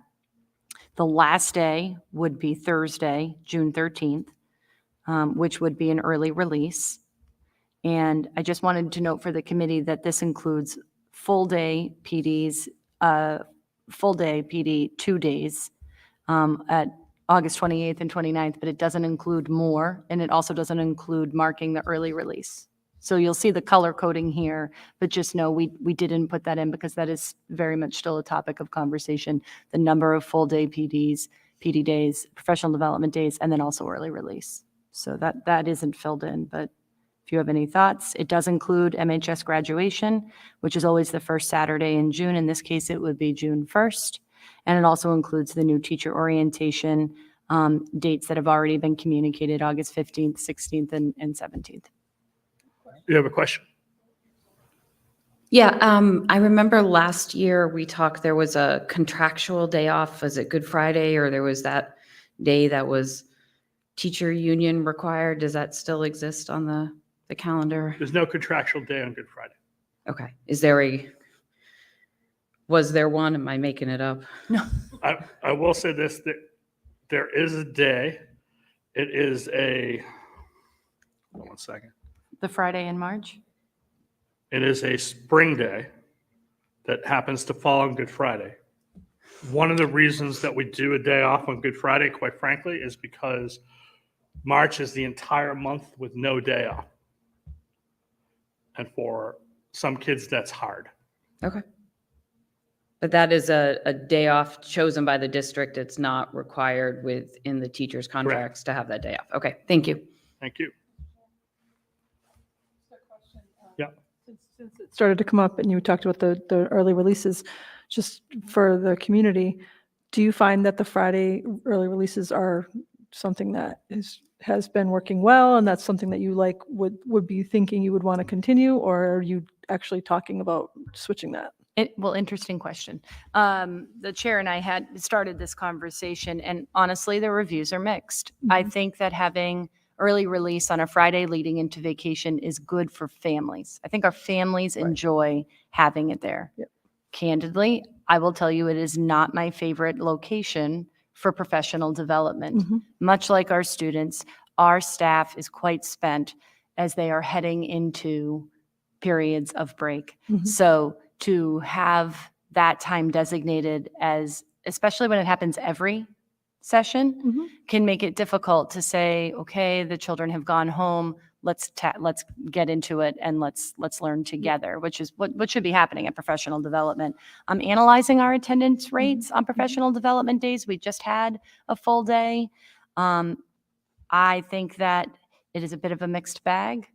The last day would be Thursday, June 13th, which would be an early release. And I just wanted to note for the committee that this includes full day PDs, full day PD 2 days at August 28th and 29th, but it doesn't include more, and it also doesn't include marking the early release. So you'll see the color coding here, but just know we didn't put that in because that is very much still a topic of conversation. The number of full day PDs, PD days, professional development days, and then also early release. So that isn't filled in, but if you have any thoughts, it does include MHS graduation, which is always the first Saturday in June. In this case, it would be June 1st. And it also includes the new teacher orientation dates that have already been communicated, August 15th, 16th, and 17th. You have a question? Yeah, I remember last year we talked, there was a contractual day off. Was it Good Friday, or there was that day that was teacher union required? Does that still exist on the calendar? There's no contractual day on Good Friday. Okay. Was there one? Am I making it up? No. I will say this, that there is a day. It is hold on 1 second. The Friday in March? It is a spring day that happens to fall on Good Friday. One of the reasons that we do a day off on Good Friday, quite frankly, is because March is the entire month with no day off. And for some kids, that's hard. Okay. But that is a day off chosen by the district. It's not required within the teacher's contracts to have that day off. Okay, thank you. Thank you. Yeah. Since it started to come up and you talked about the early releases, just for the community, do you find that the Friday early releases are something that has been working well, and that's something that you would be thinking you would want to continue, or are you actually talking about switching that? Well, interesting question. The chair and I had started this conversation, and honestly, the reviews are mixed. I think that having early release on a Friday leading into vacation is good for families. I think our families enjoy having it there. Yep. Candidly, I will tell you, it is not my favorite location for professional development. Much like our students, our staff is quite spent as they are heading into periods of break. So to have that time designated as, especially when it happens every session, can make it difficult to say, okay, the children have gone home, let's get into it and let's learn together, which is what should be happening at professional development. I'm analyzing our attendance rates on professional development days. We just had a full day. I think that it is a bit of a mixed bag.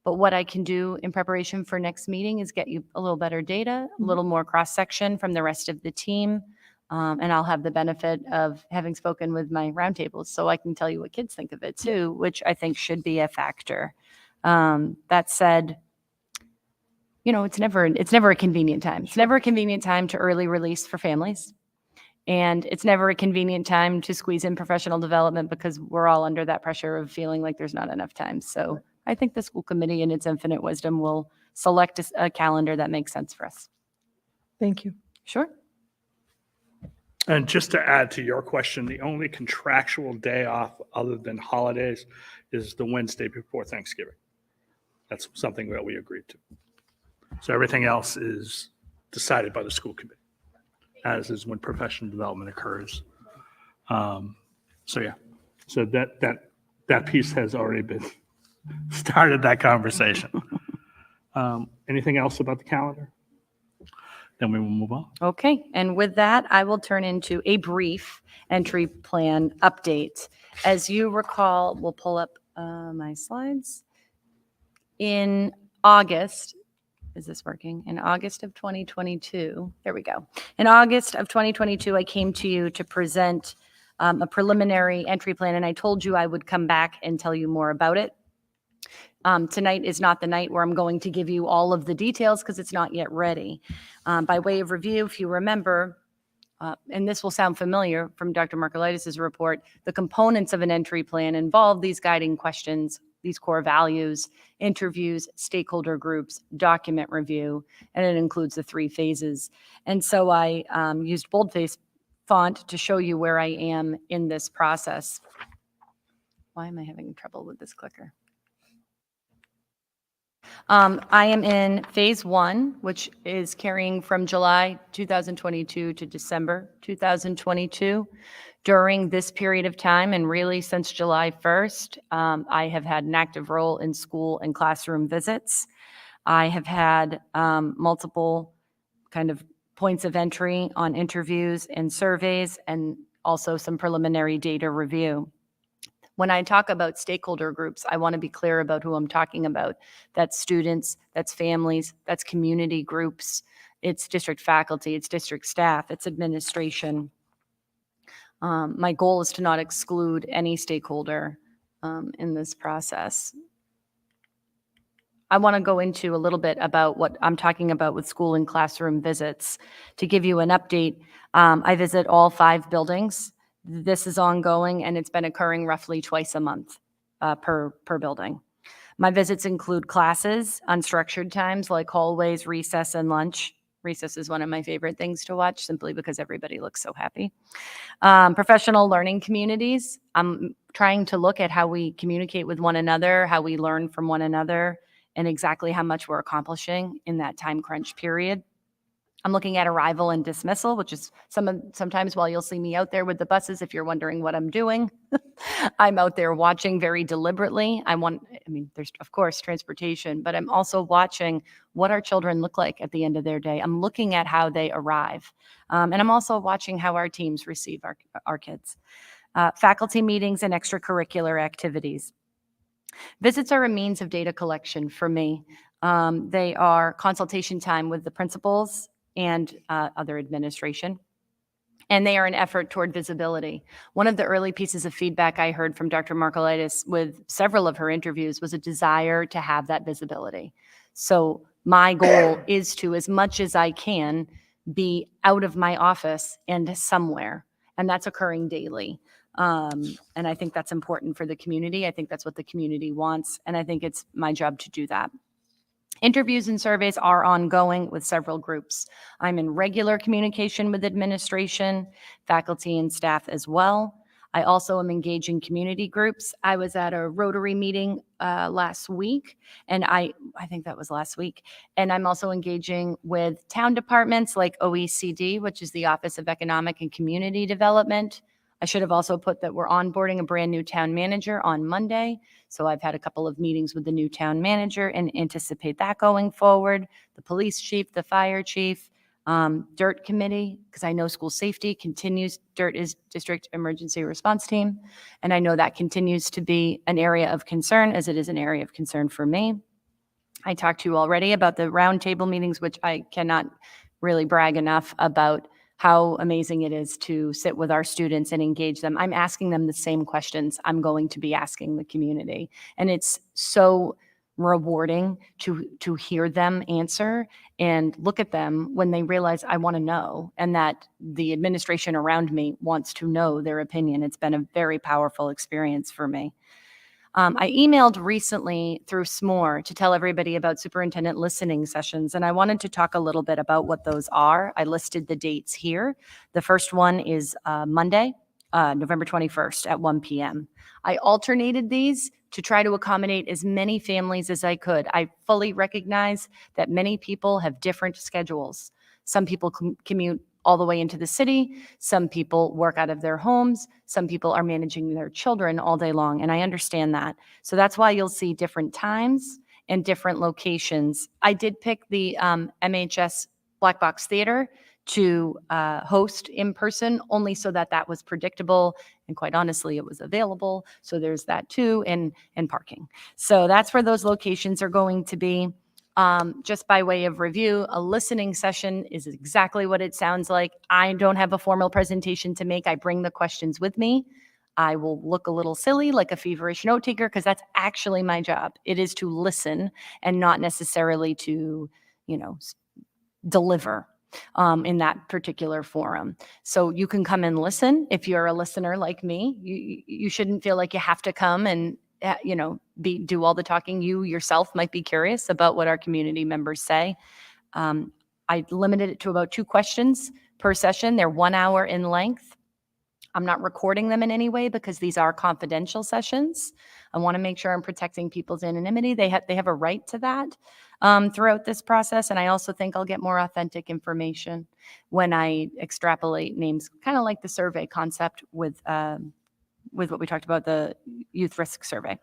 But what I can do in preparation for next meeting is get you a little better data, a little more cross-section from the rest of the team. And I'll have the benefit of having spoken with my roundtables, so I can tell you what kids think of it too, which I think should be a factor. That said, it's never a convenient time. It's never a convenient time to early release for families. And it's never a convenient time to squeeze in professional development because we're all under that pressure of feeling like there's not enough time. So I think the school committee in its infinite wisdom will select a calendar that makes sense for us. Thank you. Sure. And just to add to your question, the only contractual day off other than holidays is the Wednesday before Thanksgiving. That's something that we agreed to. So everything else is decided by the school committee, as is when professional development occurs. So that piece has already been started, that conversation. Anything else about the calendar? Then we will move on. Okay, and with that, I will turn into a brief entry plan update. As you recall, we'll pull up my slides. In August, is this working? In August of 2022, there we go. In August of 2022, I came to you to present a preliminary entry plan, and I told you I would come back and tell you more about it. Tonight is not the night where I'm going to give you all of the details because it's not yet ready. By way of review, if you remember, and this will sound familiar from Dr. Markolitis' report, the components of an entry plan involve these guiding questions, these core values, interviews, stakeholder groups, document review, and it includes the 3 phases. And so I used boldface font to show you where I am in this process. Why am I having trouble with this clicker? I am in phase 1, which is carrying from July 2022 to December 2022. During this period of time, and really since July 1st, I have had an active role in school and classroom visits. I have had multiple kind of points of entry on interviews and surveys, and also some preliminary data review. When I talk about stakeholder groups, I want to be clear about who I'm talking about. That's students, that's families, that's community groups, it's district faculty, it's district staff, it's administration. My goal is to not exclude any stakeholder in this process. I want to go into a little bit about what I'm talking about with school and classroom visits. To give you an update, I visit all 5 buildings. This is ongoing, and it's been occurring roughly twice a month per building. My visits include classes, unstructured times like hallways, recess, and lunch. Recess is one of my favorite things to watch simply because everybody looks so happy. Professional learning communities. I'm trying to look at how we communicate with one another, how we learn from one another, and exactly how much we're accomplishing in that time crunch period. I'm looking at arrival and dismissal, which is sometimes while you'll see me out there with the buses, if you're wondering what I'm doing, I'm out there watching very deliberately. There's of course transportation, but I'm also watching what our children look like at the end of their day. I'm looking at how they arrive. And I'm also watching how our teams receive our kids. Faculty meetings and extracurricular activities. Visits are a means of data collection for me. They are consultation time with the principals and other administration, and they are an effort toward visibility. One of the early pieces of feedback I heard from Dr. Markolitis with several of her interviews was a desire to have that visibility. So my goal is to, as much as I can, be out of my office and somewhere, and that's occurring daily. And I think that's important for the community. I think that's what the community wants, and I think it's my job to do that. Interviews and surveys are ongoing with several groups. I'm in regular communication with administration, faculty, and staff as well. I also am engaging community groups. I was at a Rotary meeting last week, and I think that was last week. And I'm also engaging with town departments like OECD, which is the Office of Economic and Community Development. I should have also put that we're onboarding a brand new town manager on Monday. So I've had a couple of meetings with the new town manager and anticipate that going forward. The police chief, the fire chief, DIRT committee, because I know school safety continues. DIRT is District Emergency Response Team. And I know that continues to be an area of concern, as it is an area of concern for me. I talked to you already about the roundtable meetings, which I cannot really brag enough about how amazing it is to sit with our students and engage them. I'm asking them the same questions I'm going to be asking the community. And it's so rewarding to hear them answer and look at them when they realize I want to know, and that the administration around me wants to know their opinion. It's been a very powerful experience for me. I emailed recently through SMORE to tell everybody about superintendent listening sessions, and I wanted to talk a little bit about what those are. I listed the dates here. The first one is Monday, November 21st at 1 p.m. I alternated these to try to accommodate as many families as I could. I fully recognize that many people have different schedules. Some people commute all the way into the city. Some people work out of their homes. Some people are managing their children all day long, and I understand that. So that's why you'll see different times and different locations. I did pick the MHS Black Box Theater to host in person, only so that that was predictable, and quite honestly, it was available. So there's that too, and parking. So that's where those locations are going to be. Just by way of review, a listening session is exactly what it sounds like. I don't have a formal presentation to make. I bring the questions with me. I will look a little silly like a feverish note taker because that's actually my job. It is to listen and not necessarily to, deliver. in that particular forum. So you can come and listen. If you're a listener like me, you shouldn't feel like you have to come and do all the talking. You yourself might be curious about what our community members say. I limited it to about 2 questions per session. They're 1 hour in length. I'm not recording them in any way because these are confidential sessions. I want to make sure I'm protecting people's anonymity. They have a right to that throughout this process. And I also think I'll get more authentic information when I extrapolate names, kind of like the survey concept with what we talked about, the youth risk survey.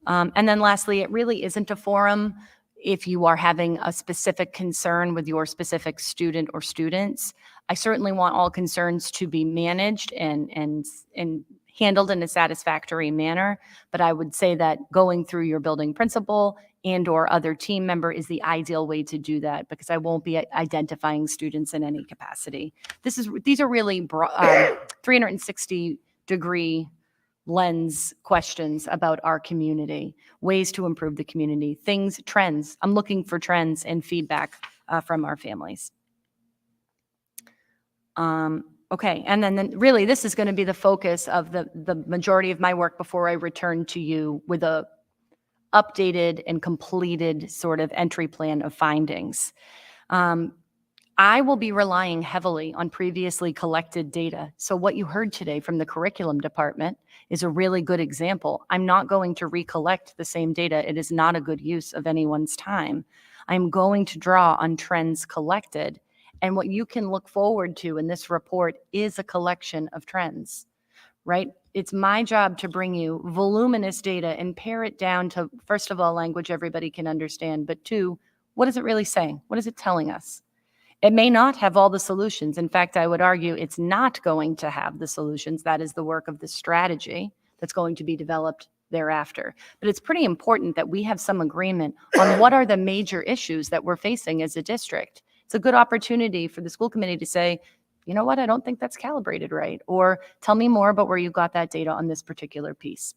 And then lastly, it really isn't a forum if you are having a specific concern with your specific student or students. I certainly want all concerns to be managed and handled in a satisfactory manner, but I would say that going through your building principal and or other team member is the ideal way to do that, because I won't be identifying students in any capacity. These are really 360-degree lens questions about our community, ways to improve the community, trends. I'm looking for trends and feedback from our families. Okay, and then really this is going to be the focus of the majority of my work before I return to you with a updated and completed sort of entry plan of findings. I will be relying heavily on previously collected data. So what you heard today from the curriculum department is a really good example. I'm not going to recollect the same data. It is not a good use of anyone's time. I'm going to draw on trends collected. And what you can look forward to in this report is a collection of trends, right? It's my job to bring you voluminous data and pare it down to, first of all, language everybody can understand, but 2, what is it really saying? What is it telling us? It may not have all the solutions. In fact, I would argue it's not going to have the solutions. That is the work of the strategy that's going to be developed thereafter. But it's pretty important that we have some agreement on what are the major issues that we're facing as a district. It's a good opportunity for the school committee to say, you know what, I don't think that's calibrated right, or tell me more about where you got that data on this particular piece.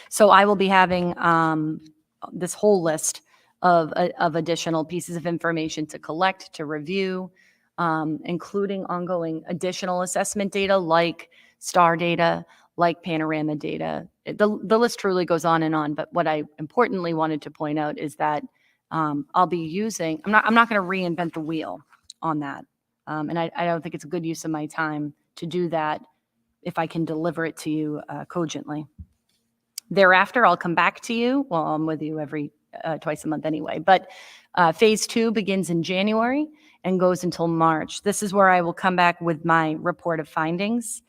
So I will be having this whole list of additional pieces of information to collect, to review, including ongoing additional assessment data like STAR data, like Panorama data. The list truly goes on and on, but what I importantly wanted to point out is that I'll be using, I'm not going to reinvent the wheel on that. And I don't think it's a good use of my time to do that if I can deliver it to you cogently. Thereafter, I'll come back to you. Well, I'm with you twice a month anyway, but phase 2 begins in January and goes until March. This is where I will come back with my report of findings.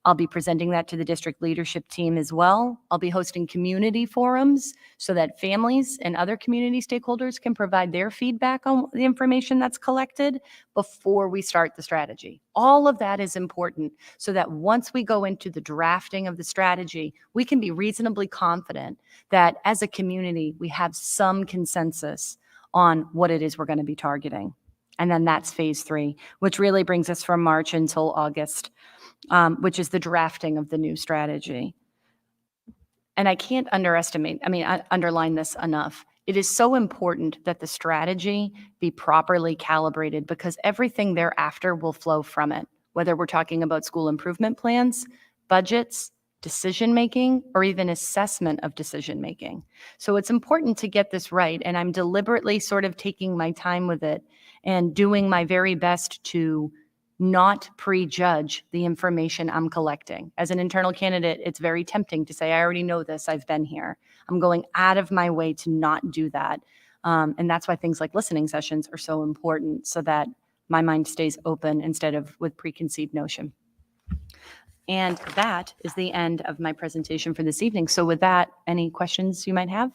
I'll be presenting that to the district leadership team as well. I'll be hosting community forums so that families and other community stakeholders can provide their feedback on the information that's collected before we start the strategy. All of that is important so that once we go into the drafting of the strategy, we can be reasonably confident that as a community, we have some consensus on what it is we're going to be targeting. And then that's phase 3, which really brings us from March until August. Which is the drafting of the new strategy. And I can't underline this enough. It is so important that the strategy be properly calibrated because everything thereafter will flow from it, whether we're talking about school improvement plans, budgets, decision-making, or even assessment of decision-making. So it's important to get this right, and I'm deliberately sort of taking my time with it and doing my very best to not prejudge the information I'm collecting. As an internal candidate, it's very tempting to say, I already know this, I've been here. I'm going out of my way to not do that. And that's why things like listening sessions are so important so that my mind stays open instead of with preconceived notion. And that is the end of my presentation for this evening. So with that, any questions you might have?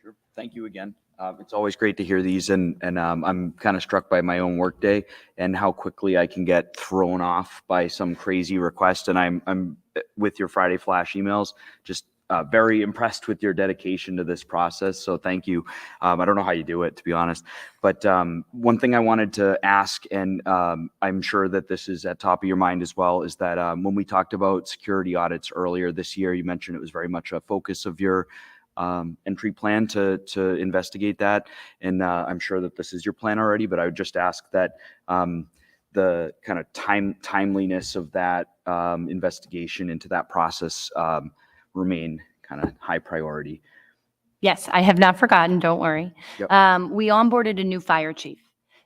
Sure. Thank you again. It's always great to hear these, and I'm kind of struck by my own workday and how quickly I can get thrown off by some crazy request. And I'm with your Friday Flash emails, just very impressed with your dedication to this process. So thank you. I don't know how you do it, to be honest. But one thing I wanted to ask, and I'm sure that this is at top of your mind as well, is that when we talked about security audits earlier this year, you mentioned it was very much a focus of your entry plan to investigate that. And I'm sure that this is your plan already, but I would just ask that the kind of timeliness of that investigation into that process remain kind of high priority. Yes, I have not forgotten, don't worry. Yep. We onboarded a new fire chief.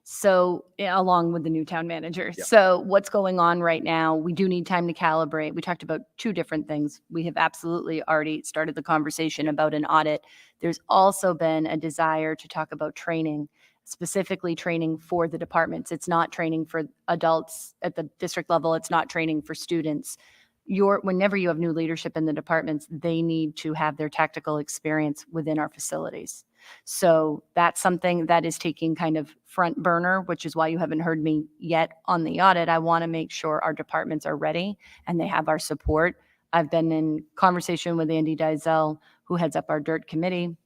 So along with the new town manager. Yep. So what's going on right now, we do need time to calibrate. We talked about two different things. We have absolutely already started the conversation about an audit. There's also been a desire to talk about training, specifically training for the departments. It's not training for adults at the district level. It's not training for students. Whenever you have new leadership in the departments, they need to have their tactical experience within our facilities. So that's something that is taking kind of front burner, which is why you haven't heard me yet on the audit. I want to make sure our departments are ready and they have our support. I've been in conversation with Andy Dizell, who heads up our DIRT committee,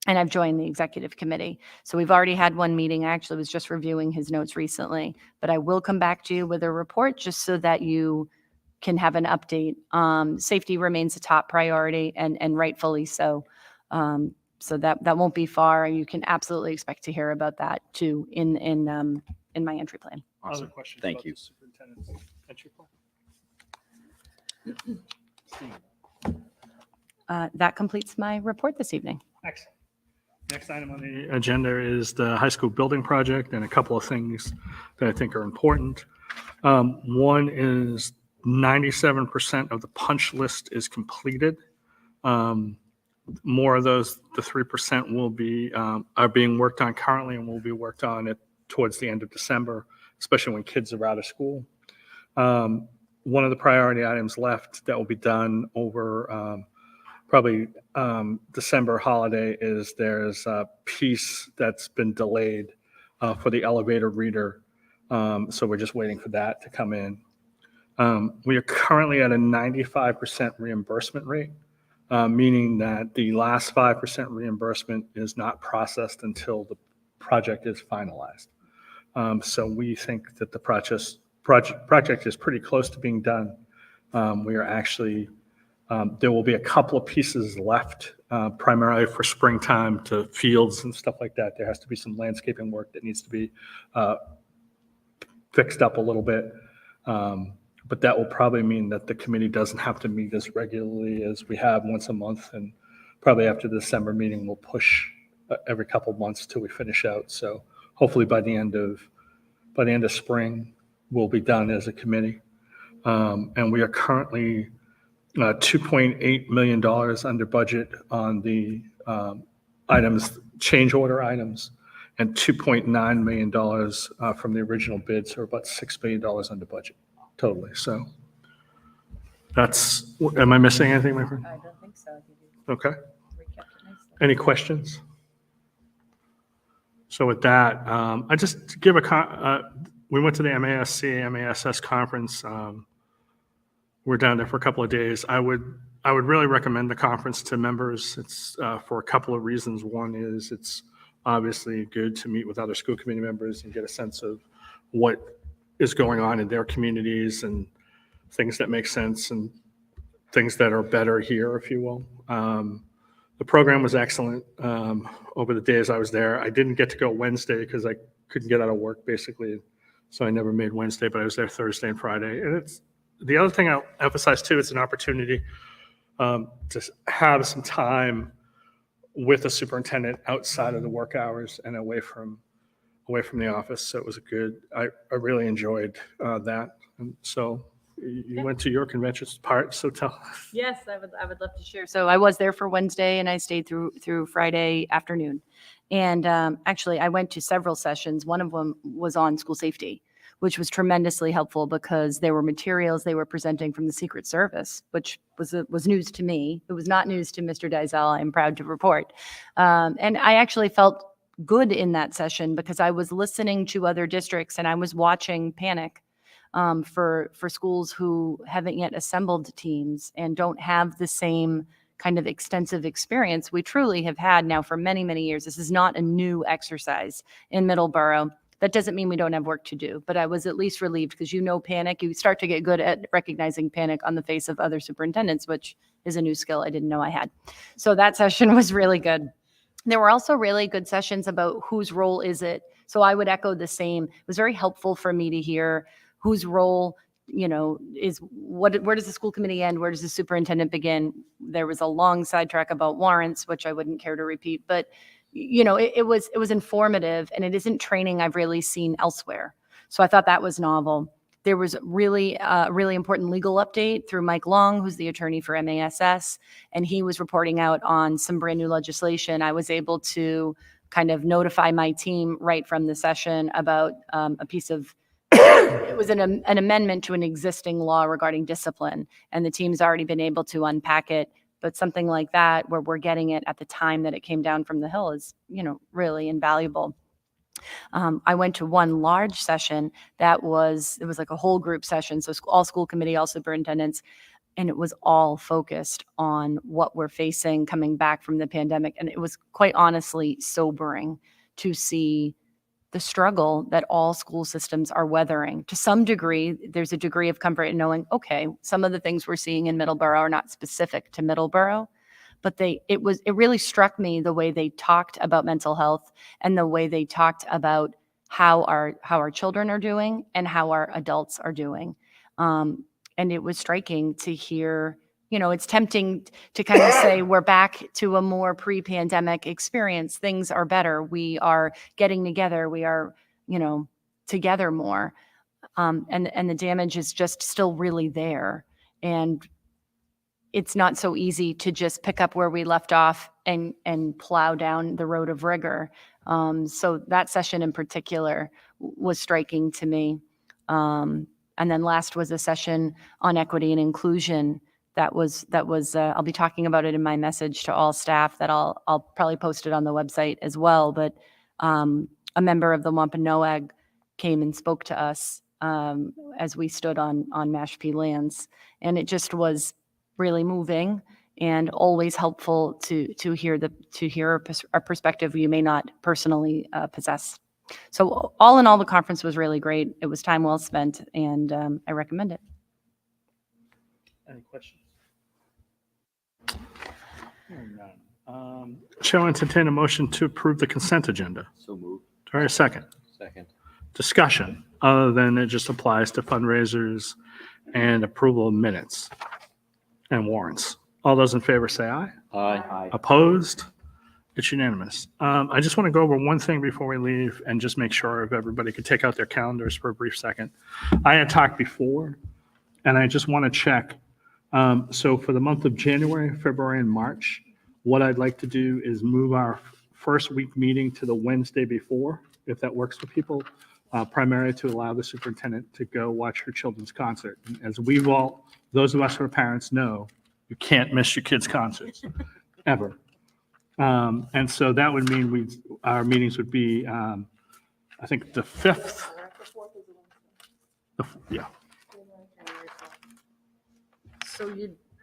and I've joined the executive committee. So we've already had one meeting. I actually was just reviewing his notes recently, but I will come back to you with a report just so that you can have an update. Safety remains a top priority and rightfully so. So that won't be far. You can absolutely expect to hear about that too in my entry plan. Other questions? Thank about you. the superintendent's entry plan? That completes my report this evening. Excellent. Next item on the agenda is the high school building project and a couple of things that I think are important. One is 97% of the punch list is completed. More of those, the 3% will be, are being worked on currently and will be worked on towards the end of December, especially when kids are out of school. One of the priority items left that will be done over probably December holiday is there's a piece that's been delayed for the elevator reader. So we're just waiting for that to come in. We are currently at a 95% reimbursement rate. Meaning that the last 5% reimbursement is not processed until the project is finalized. So we think that the project is pretty close to being done. We are actually, there will be a couple of pieces left, primarily for springtime to fields and stuff like that. There has to be some landscaping work that needs to be fixed up a little bit. But that will probably mean that the committee doesn't have to meet as regularly as we have once a month. And probably after the December meeting, we'll push every couple of months till we finish out. So hopefully by the end of spring, we'll be done as a committee. And we are currently $2.8 million under budget on the items, change order items, and $2.9 million from the original bid. So we're about $6 million under budget. Totally. So that's, am I missing anything, my friend? I don't think so. Okay. Any questions? So with that, I just give we went to the MASS conference. We're down there for a couple of days. I would really recommend the conference to members. It's for a couple of reasons. One is it's obviously good to meet with other school committee members and get a sense of what is going on in their communities and things that make sense and things that are better here, if you will. The program was excellent over the days I was there. I didn't get to go Wednesday because I couldn't get out of work basically. So I never made Wednesday, but I was there Thursday and Friday. And it's the other thing I'll emphasize too, it's an opportunity to have some time with a superintendent outside of the work hours and away from the office. So it was I really enjoyed that. And so you went to your convention part, so tell. Yes, I would love to share. So I was there for Wednesday and I stayed through Friday afternoon. And actually I went to several sessions. One of them was on school safety, which was tremendously helpful because there were materials they were presenting from the Secret Service, which was news to me. It was not news to Mr. Dizell, I'm proud to report. And I actually felt good in that session because I was listening to other districts and I was watching panic for schools who haven't yet assembled teams and don't have the same kind of extensive experience we truly have had now for many, many years. This is not a new exercise in Middleborough. That doesn't mean we don't have work to do, but I was at least relieved because panic, you start to get good at recognizing panic on the face of other superintendents, which is a new skill I didn't know I had. So that session was really good. There were also really good sessions about whose role is it. So I would echo the same. It was very helpful for me to hear whose role, is where does the school committee end? Where does the superintendent begin? There was a long sidetrack about warrants, which I wouldn't care to repeat, but it was informative, and it isn't training I've really seen elsewhere. So I thought that was novel. There was really important legal update through Mike Long, who's the attorney for MASS, and he was reporting out on some brand new legislation. I was able to kind of notify my team right from the session about a piece of, it was an amendment to an existing law regarding discipline, and the team's already been able to unpack it. But something like that, where we're getting it at the time that it came down from the Hill, is, really invaluable. I went to one large session it was like a whole group session. So all school committee, all superintendents, and it was all focused on what we're facing coming back from the pandemic. And it was quite honestly sobering to see the struggle that all school systems are weathering. To some degree, there's a degree of comfort in knowing, okay, some of the things we're seeing in Middleborough are not specific to Middleborough, but it really struck me the way they talked about mental health and the way they talked about how our children are doing and how our adults are doing. And it was striking to hear, it's tempting to kind of say we're back to a more pre-pandemic experience. Things are better. We are getting together. We are, together more. And the damage is just still really there. And it's not so easy to just pick up where we left off and plow down the road of rigor. So that session in particular was striking to me. And then last was a session on equity and inclusion. That was I'll be talking about it in my message to all staff that I'll probably post it on the website as well. But a member of the Wampanoag came and spoke to us as we stood on Mashpee lands, and it just was really moving and always helpful to hear a perspective you may not personally possess. So all in all, the conference was really great. It was time well spent, and I recommend it. Any questions? Hearing none. Chair will entertain a motion to approve the consent agenda. So moved. Do I hear a second? Second. Discussion, other than it just applies to fundraisers and approval of minutes and warrants. All those in favor say aye. Aye. Opposed? It's unanimous. I just want to go over one thing before we leave and just make sure if everybody could take out their calendars for a brief second. I had talked before, and I just want to check. So for the month of January, February, and March, what I'd like to do is move our first week meeting to the Wednesday before, if that works for people, primarily to allow the superintendent to go watch her children's concert. And as those of us who are parents know, you can't miss your kids' concerts, ever. And so that would mean our meetings would be, I think, the 5th. Yeah. So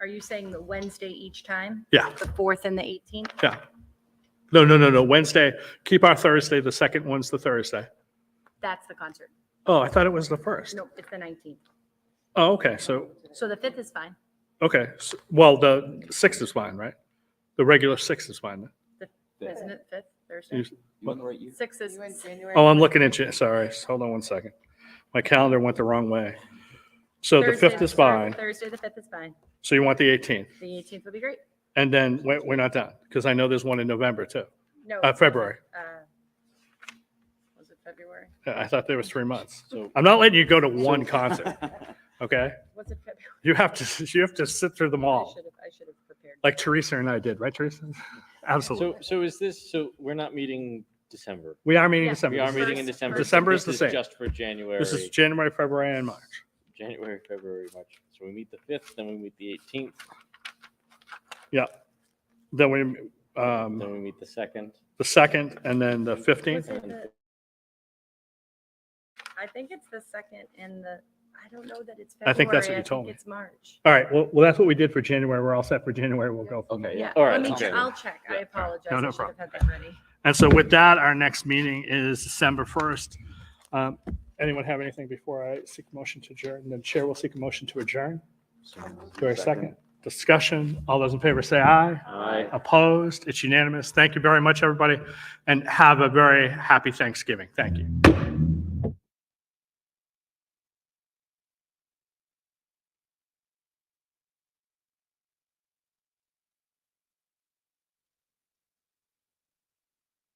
are you saying the Wednesday each time? Yeah. The 4th and the 18th? Yeah. No. Wednesday. Keep our Thursday. The second one's the Thursday. That's the concert. Oh, I thought it was the first. No, it's the 19th. Oh, okay. So So the 5th is fine. okay. Well, the 6th is fine, right? The regular 6th is fine. Isn't it 5th, Thursday? You on the right year? 6th is January. Oh, I'm looking at you. Sorry. Hold on one second. My calendar went the wrong way. So the 5th is fine. Thursday, the 5th is fine. So you want the 18th. The 18th would be great. And then we're not done because I know there's one in November too. No. February. Was it February? Yeah, I thought there was 3 months. So I'm not letting you go to one concert. Okay? Was it February? You have to sit through them all, I should have prepared. like Teresa and I did, right, Teresa? Absolutely. So we're not meeting December. We are meeting Yeah. December. We are meeting in December. December is the This same. Just for January. This is January, February, and March. January, February, March. So we meet the 5th, then we meet the 18th, Yeah. Then we, then we meet the 2nd. the 2nd, and then the 15th. I think it's the 2nd and I don't know that it's I February. think that's what you told me. It's March. All right. Well, that's what we did for January. We're all set for January. We'll go from there. Okay. Yeah, All right. I'll check. I apologize. No I should problem. have had that ready. And so with that, our next meeting is December 1st. Anyone have anything before I seek a motion to adjourn? And then Chair will seek a motion to adjourn. Do I have a second? Discussion. All those in favor say aye. Aye. Opposed? It's unanimous. Thank you very much, everybody, and have a very happy Thanksgiving. Thank you.